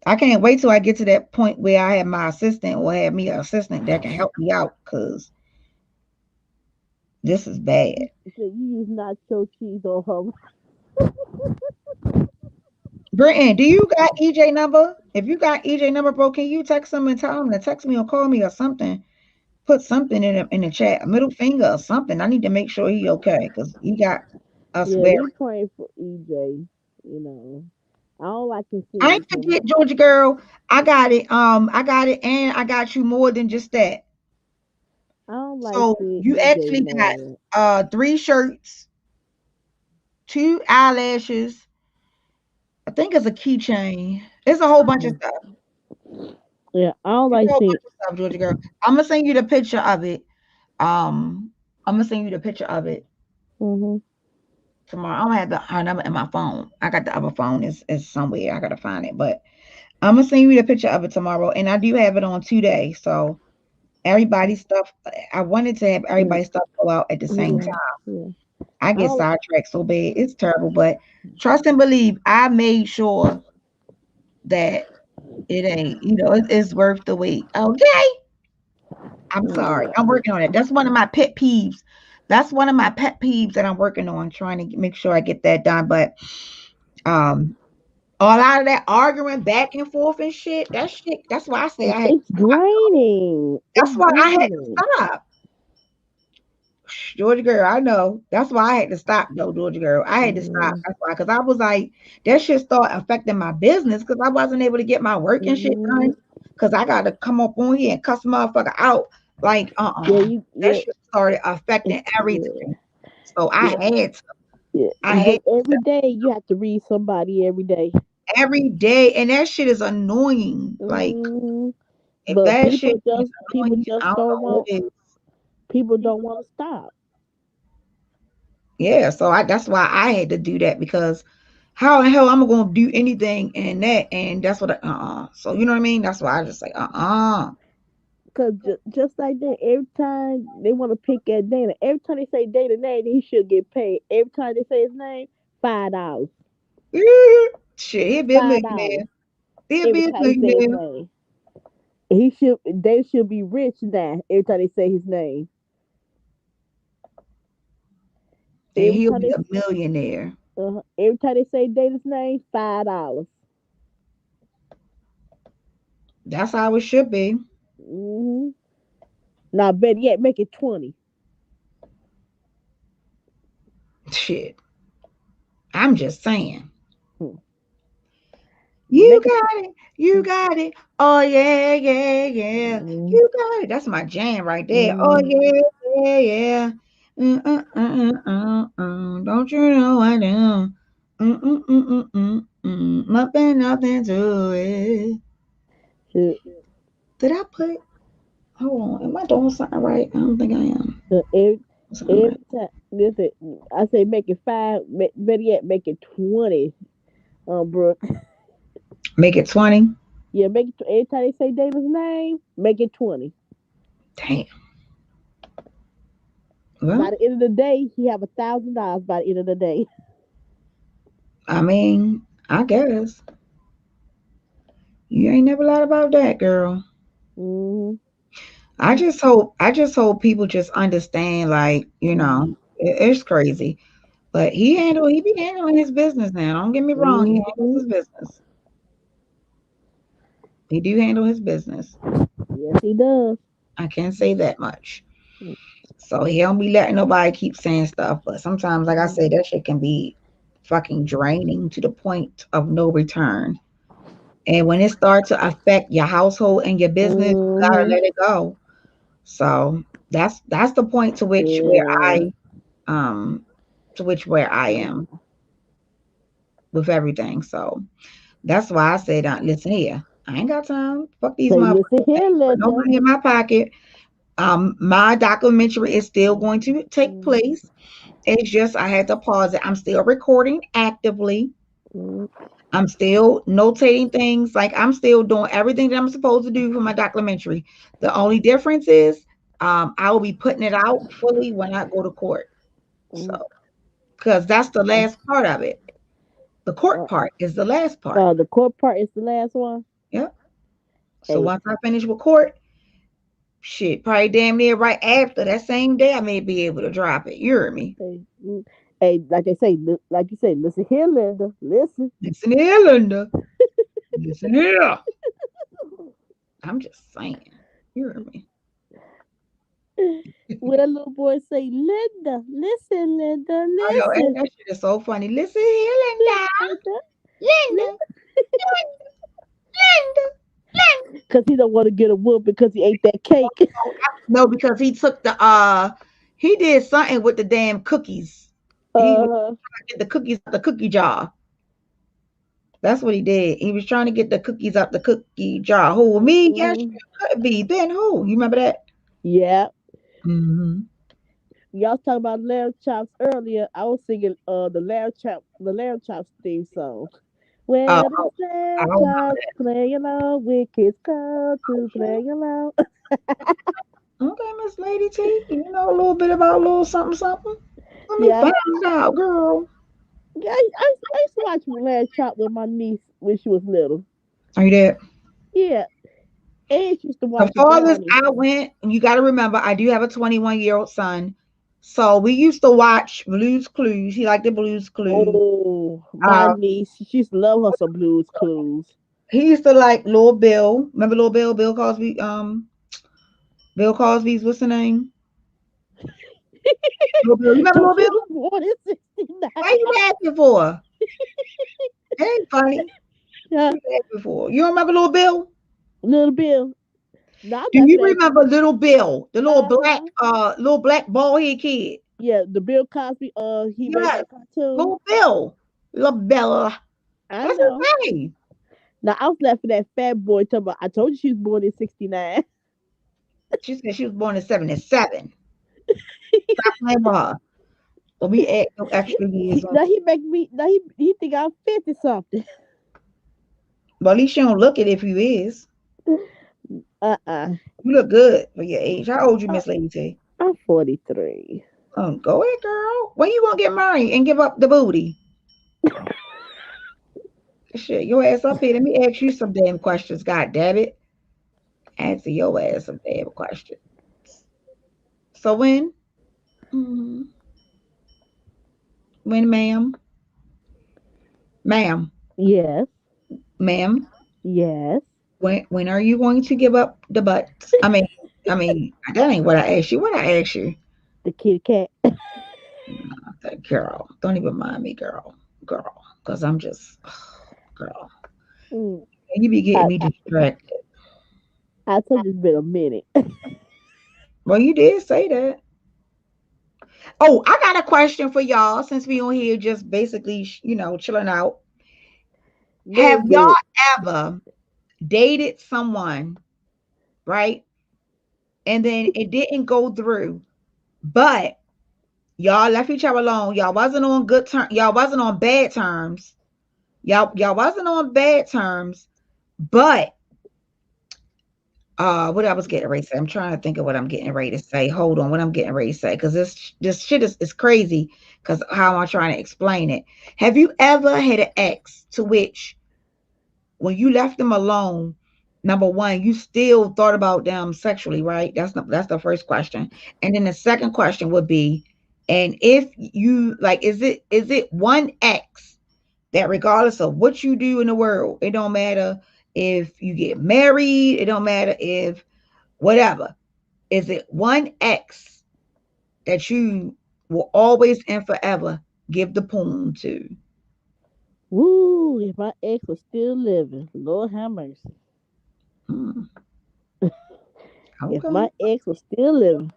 I can't wait till I get to that point where I have my assistant or have me an assistant that can help me out because this is bad. So you use nacho cheese on Brittany, do you got EJ number? If you got EJ number, bro, can you text him and tell him to text me or call me or something? Put something in the chat, a middle finger or something. I need to make sure he okay because he got us Yeah, very. we praying for EJ. You know, I don't like to see I ain't anything. forget, Georgia girl. I got it. I got it, and I got you more than just that. I don't like So seeing you EJ actually got mad. 3 shirts, 2 eyelashes. I think it's a keychain. It's a whole bunch of stuff. Yeah, I don't It's like a whole seeing. bunch of stuff, Georgia girl. I'm gonna send you the picture of it. I'm gonna send you the picture of it Hmm. tomorrow. I don't have her number in my phone. I got the other phone. It's somewhere. I gotta find it, but I'm gonna send you the picture of it tomorrow. And I do have it on 2 days, so everybody's stuff. I wanted to have Yeah, everybody's stuff go out at the same yeah, time. yeah. I I get don't. sidetracked so bad. It's terrible, but trust and believe. I made sure that it ain't. It's worth the wait. Okay. I'm sorry. Yeah. I'm working on it. That's one of my pet peeves. That's one of my pet peeves that I'm working on, trying to make sure I get that done. But um, all out of that arguing back and forth and shit. That shit. That's why I say I had It's to stop. draining. That's It's why I had to draining. stop. Georgia girl, I know. That's why I had to stop though, Georgia girl. I had to stop. Mm-hmm. That's why, because I was like, that shit start affecting my business because I wasn't able to get my work and shit Mm-hmm. done. Because I got to come up on here and cuss motherfucker out. Like, Yeah, that yeah, shit started affecting yeah, everything. So I yeah, had to. yeah. I And had then every to day you have to read somebody every day. every day, and that shit is annoying. Like, Mm-hmm. if But that shit is people annoying, I just don't don't know what want it is. people don't want to stop. Yeah, so that's why I had to do that because how the hell I'm gonna do anything in that, and that's what So you know what I mean? That's why I just like Cause just like that, every time they want to pick at Dana, every time they say Dana name, he should get paid. Every time they say his name, $5. Shit, he be a $5. millionaire. He'll every be a time he say his millionaire. name. They should be rich now every time they say his name. And Every he'll time be a millionaire. every time they say David's name, $5. That's how it should be. Mm-hmm. Now, better yet, make it 20. Shit. I'm just saying. Hmm. You Make it. got it. You got it. Oh yeah, yeah, yeah. Mm-hmm. You got it. That's my jam right there. Oh Mm-hmm. yeah, yeah, yeah. Don't you know I do? Nothing to it. So, Did I put? Hold on. Am I doing something right? I don't think I am. so Something every right. time, listen, I say make it 5. Better yet, make it 20. Brooke. Make it 20. Yeah, make it. Every time they say David's name, make it 20. Damn. By Well, the end of the day, he have $1,000. By the end of the day. I mean, I guess you ain't never lied about that, girl. Mm-hmm. I just hope people just understand, like, it's crazy. But he be handling his business now. Don't get me wrong, he handles Mm-hmm. his business. He do handle his business. Yes, he does. I can't say that much. So he don't be letting nobody keep saying stuff. But sometimes, like I said, that shit can be fucking draining to the point of no return. And when it starts to affect your household and your business, you gotta Mm-hmm. let it go. So that's the point to which where Yeah. um where I am with everything. So that's why I said, listen here, I ain't got time. Fuck these Say, listen motherfuckers. here, Ain't put no Linda. money in my pocket. My documentary is still going to take Mm-hmm. place. It's just I had to pause it. I'm still recording actively. I'm still notating things. Like I'm still doing everything that I'm supposed to do for my documentary. The only difference is I will be putting it out fully when I go to court. So because that's the last part of it. The court part is the last part. The court part is the last one. Yep. So Hey, once I finish with court, shit, probably damn near right after that same day, I may be able to drop it. You heard me? hey, hey, like they say, like you say, listen here, Linda. Listen. Listen here, Linda. Listen here. I'm just saying. You heard me? When a little boy say, Linda, listen, Linda, Oh, yo, listen, that shit is so funny. Listen here, Linda. Linda, Linda. Linda. Linda. because he don't want to get a whoop because he ate that cake. No, because he took he did something with the damn cookies. He was Uh, trying to get the cookies out the cookie jar. That's what he did. He was trying to get the cookies out the cookie jar. Who, me? Yes, mm, could be. Then who? You remember that? yeah. Mm-hmm. Y'all was talking about lamb chops earlier. I was singing the lamb chops theme song. Oh, Where the I lamb don't remember chops play along with kids come to that. play along. Okay, Miss Lady T, you know a little bit about a little something, something. Let me Yeah, find out, girl. yeah. I used to watch lamb chop with my niece when she was little. Are you there? Yeah, and she used to The watch the farthest brownies. I went, and you got to remember, I do have a 21-year-old son. So we used to watch Blue's Clues. He liked the Blue's Clues. Oh, my Uh, niece, she used to love her some Blues Clues. he used to like Lil Bill. Remember Lil Bill? Bill Cosby. Bill Cosby's what's the name? Lil Bill. You remember So Lil she Bill? was born in '69. Why you laughing for? It ain't funny. Yeah, You laughing for? You don't remember Lil Bill? little Bill. No, I'm Do you laughing at remember Little Bill, the uh little black bald head kid? yeah, the Bill Cosby. He made Yes, that cartoon. Little Bill, Little Bella. I That's know. his name. Now I was laughing at Fat Boy talking about. I told you she was born in '69. She said she was born in '77. Stop playing with her. Don't be add no extra years on. Now he make me. Now he think I'm 50 something. But at least you don't look it if you is. Uh. You look good for your age. How old you, Miss Lady T? I'm 43. Oh, go ahead, girl. When you gonna get married and give up the booty? Shit, your ass up here. Let me ask you some damn questions. God damn it. Answer your ass some damn questions. So Mhm. When, ma'am, Yes. ma'am, Yes. when are you going to give up the butts? I mean, that ain't what I asked you. What I asked you? The kitty cat. Girl, don't even mind me, girl, because I'm just, girl. Mm. You be getting I, me I, distracted. I told you it's been a minute. Well, you did say that. Oh, I got a question for y'all since we on here just basically, chilling out. Have y'all Listen, ever dated someone, right? And then it didn't go through, but y'all left each other alone. Y'all wasn't on good terms. Y'all wasn't on bad terms. Y'all wasn't on bad terms, but what I was getting ready to say. I'm trying to think of what I'm getting ready to say. Hold on, what I'm getting ready to say, because this shit is crazy. Because how am I trying to explain it? Have you ever had an ex to which when you left them alone, number one, you still thought about them sexually, right? That's the first question. And then the second question would be, and if you like, is it one ex that regardless of what you do in the world, it don't matter if you get married, it don't matter if whatever, is it one ex that you will always and forever give the poon to? woo, if my ex was still living, Lord have mercy. Hmm, If okay, my ex was still living,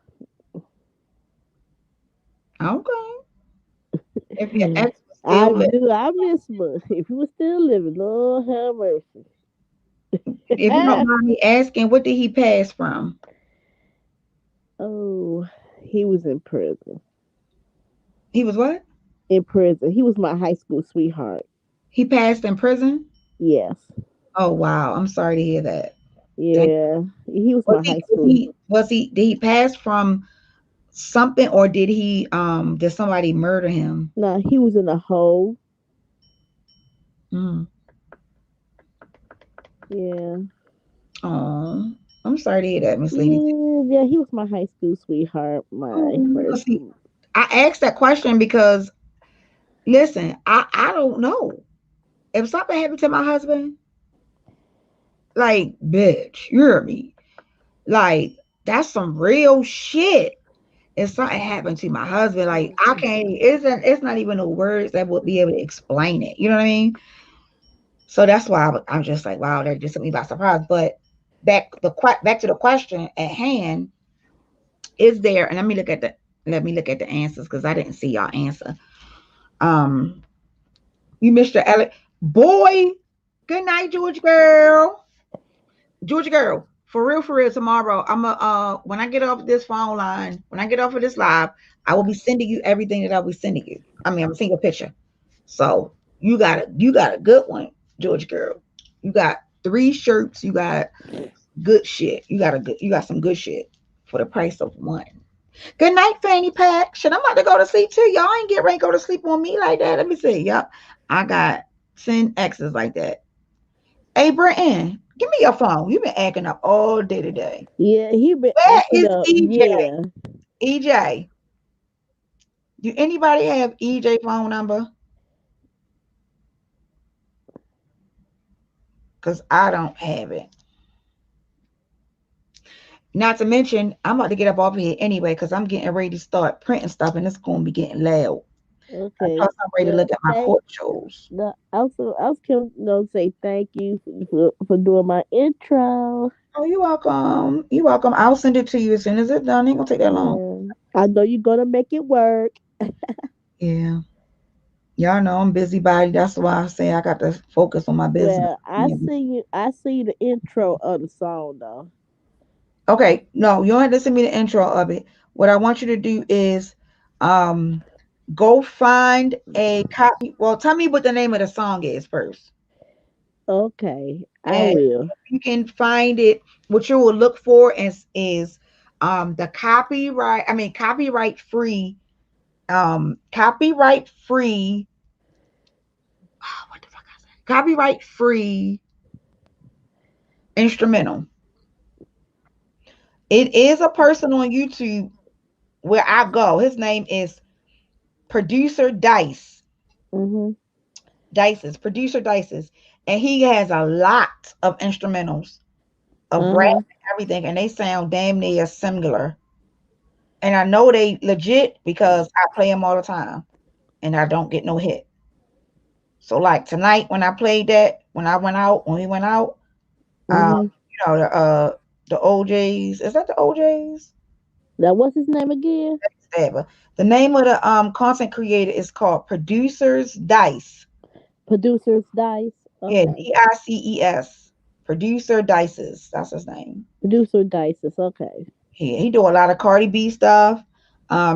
okay. If your ex was I still living. do. I miss him. If he was still living, Lord have mercy. If you don't mind me asking, what did he pass from? Oh, he was in prison. He was what? In prison. He was my high school sweetheart. He passed in prison? Yes. Oh wow, I'm sorry to hear that. Thank Yeah. He was was my he high was school. he was he did he pass from something, or did somebody murder him? No, he was in a hole. Mm. Yeah. Oh, I'm sorry to hear that, Miss Lady. Yeah, he was my high school sweetheart. My Oh, first. see, I asked that question because listen, I don't know. If something happened to my husband, like bitch, you hear me? Like that's some real shit. If something happened to my husband, like I can't, it's not even the words that would be able to explain it. You know what I mean? So that's why I'm just like, wow, that just took me by surprise. But back to the question at hand, is there? And let me look at the answers because I didn't see y'all answer. Um, you, Mr. Elliot, boy. Good night, George girl. Georgia girl, for real, tomorrow, I'm a when I get off this phone line, when I get off of this live, I will be sending you everything that I'll be sending you. I mean, I'm sending a picture. So you got a good one, Georgia girl. You got 3 shirts, you got good shit. You got some good shit for the price of one. Good night, Fanny Pack. Shit, I'm about to go to sleep too. Y'all ain't get ready to go to sleep on me like that. Let me see. Yep. I got 10 X's like that. Hey, Brenton, give me your phone. You've been acting up all day today. Yeah, he been Where acting is up. EJ? Yeah. EJ. Do anybody have EJ phone number? Because I don't have it. Not to mention, I'm about to get up off here anyway because I'm getting ready to start printing stuff and it's going to be getting loud. Okay. Plus, I'm ready to Well, look at my thank. court shows. No, I was going to say thank you for doing my intro. Oh, you're welcome. You're welcome. I'll send it to you as soon as it's done. Ain't going to take that long. Yeah. I know you're gonna make it work. Yeah. Y'all know I'm busybody. That's why I say I got to focus on my business. Well, Yeah. I see the intro of the song though. Okay, no, you don't have to send me the intro of it. What I want you to do is um go find a copy. Well, tell me what the name of the song is first. Okay, I And will. if you can find it, what you will look for is the copyright free what the fuck I say? copyright free instrumental. It is a person on YouTube where I go. His name is Producer Dice. Mhm. Producer Dices. And he has a lot of instrumentals of rap Uh-huh. and everything, and they sound damn near similar. And I know they legit because I play them all the time and I don't get no hit. So like tonight when I played that, when we went out, Mhm. the OJs, is that the OJs? Now what's his name again? Whatever. The name of the content creator is called Producers Dice. Producers Dice. Yeah, Okay. Dices. Producer Dices. That's his name. Producer Dice. Okay. He do a lot of Cardi B stuff.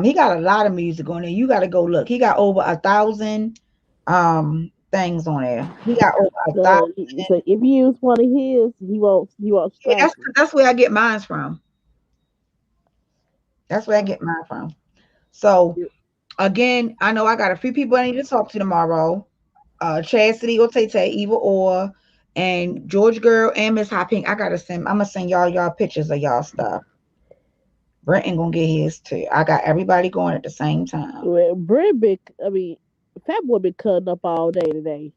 He got a lot of music on there. You got to go look. He got over 1,000 things on there. He got over a So, thousand. so if you use one of his, he won't Yeah, strike you. that's where I get mine from. That's where I get mine from. So again, I know I got a few people I need to talk to tomorrow. Chastity or Tay Tay, either or, and George Girl and Miss Hot Pink. I'm gonna send y'all pictures of y'all stuff. Brenton gonna get his too. I got everybody going at the same time. Well, Fat Boy been cutting up all day today.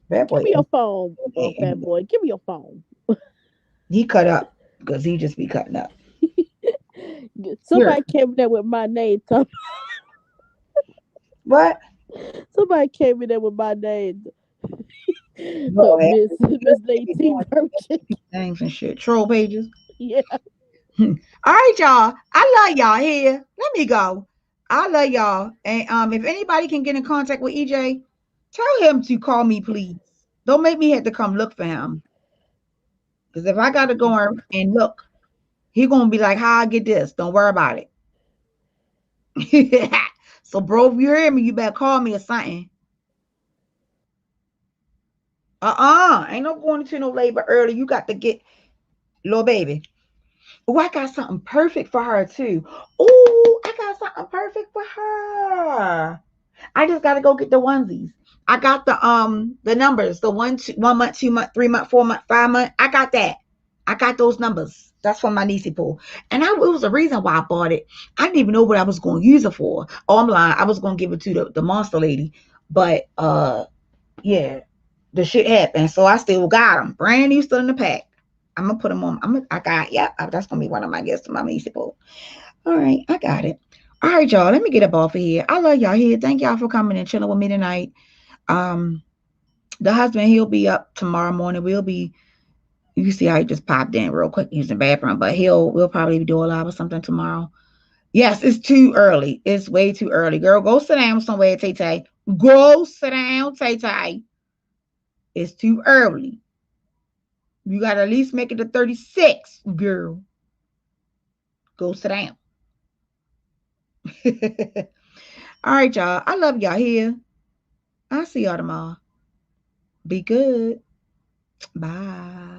That Give boy, me your phone, he Fat Boy. Give me your phone. he cut up because he just be cutting up. Here, Somebody came in there with my name. what? Somebody came in there with my name. So Lord, Miss they be Lady doing Virgin. names and shit. Troll pages. Yeah. All right, y'all. I love y'all here. Let me go. I love y'all. And if anybody can get in contact with EJ, tell him to call me, please. Don't make me have to come look for him. Because if I gotta go and look, he gonna be like, "How I get this?" Don't worry about it. So, bro, if you hear me, you better call me or something. Ain't no going into no labor early. You got to get little baby. Oh, I got something perfect for her too. Oh, I got something perfect for her. I just gotta go get the onesies. I got the numbers, the 1 month, 2 month, 3 month, 4 month, 5 month. I got that. I got those numbers. That's from my niecey pool. And it was a reason why I bought it. I didn't even know what I was gonna use it for. Oh, I'm lying. I was gonna give it to the monster lady. But yeah, the shit happened. So I still got them. Brand new, still in the pack. I'm gonna put them on. That's gonna be one of my gifts to my niecey pool. All right, I got it. All right, y'all. Let me get up off of here. I love y'all here. Thank y'all for coming and chilling with me tonight. Um, the husband, he'll be up tomorrow morning. You see how he just popped in real quick using the bathroom, but we'll probably do a live or something tomorrow. Yes, it's too early. It's way too early. Girl, go sit down somewhere, Tay Tay. Go sit down, Tay Tay. It's too early. You gotta at least make it to 36, girl. Go sit down. All right, y'all. I love y'all here. I'll see y'all tomorrow. Be good. Bye.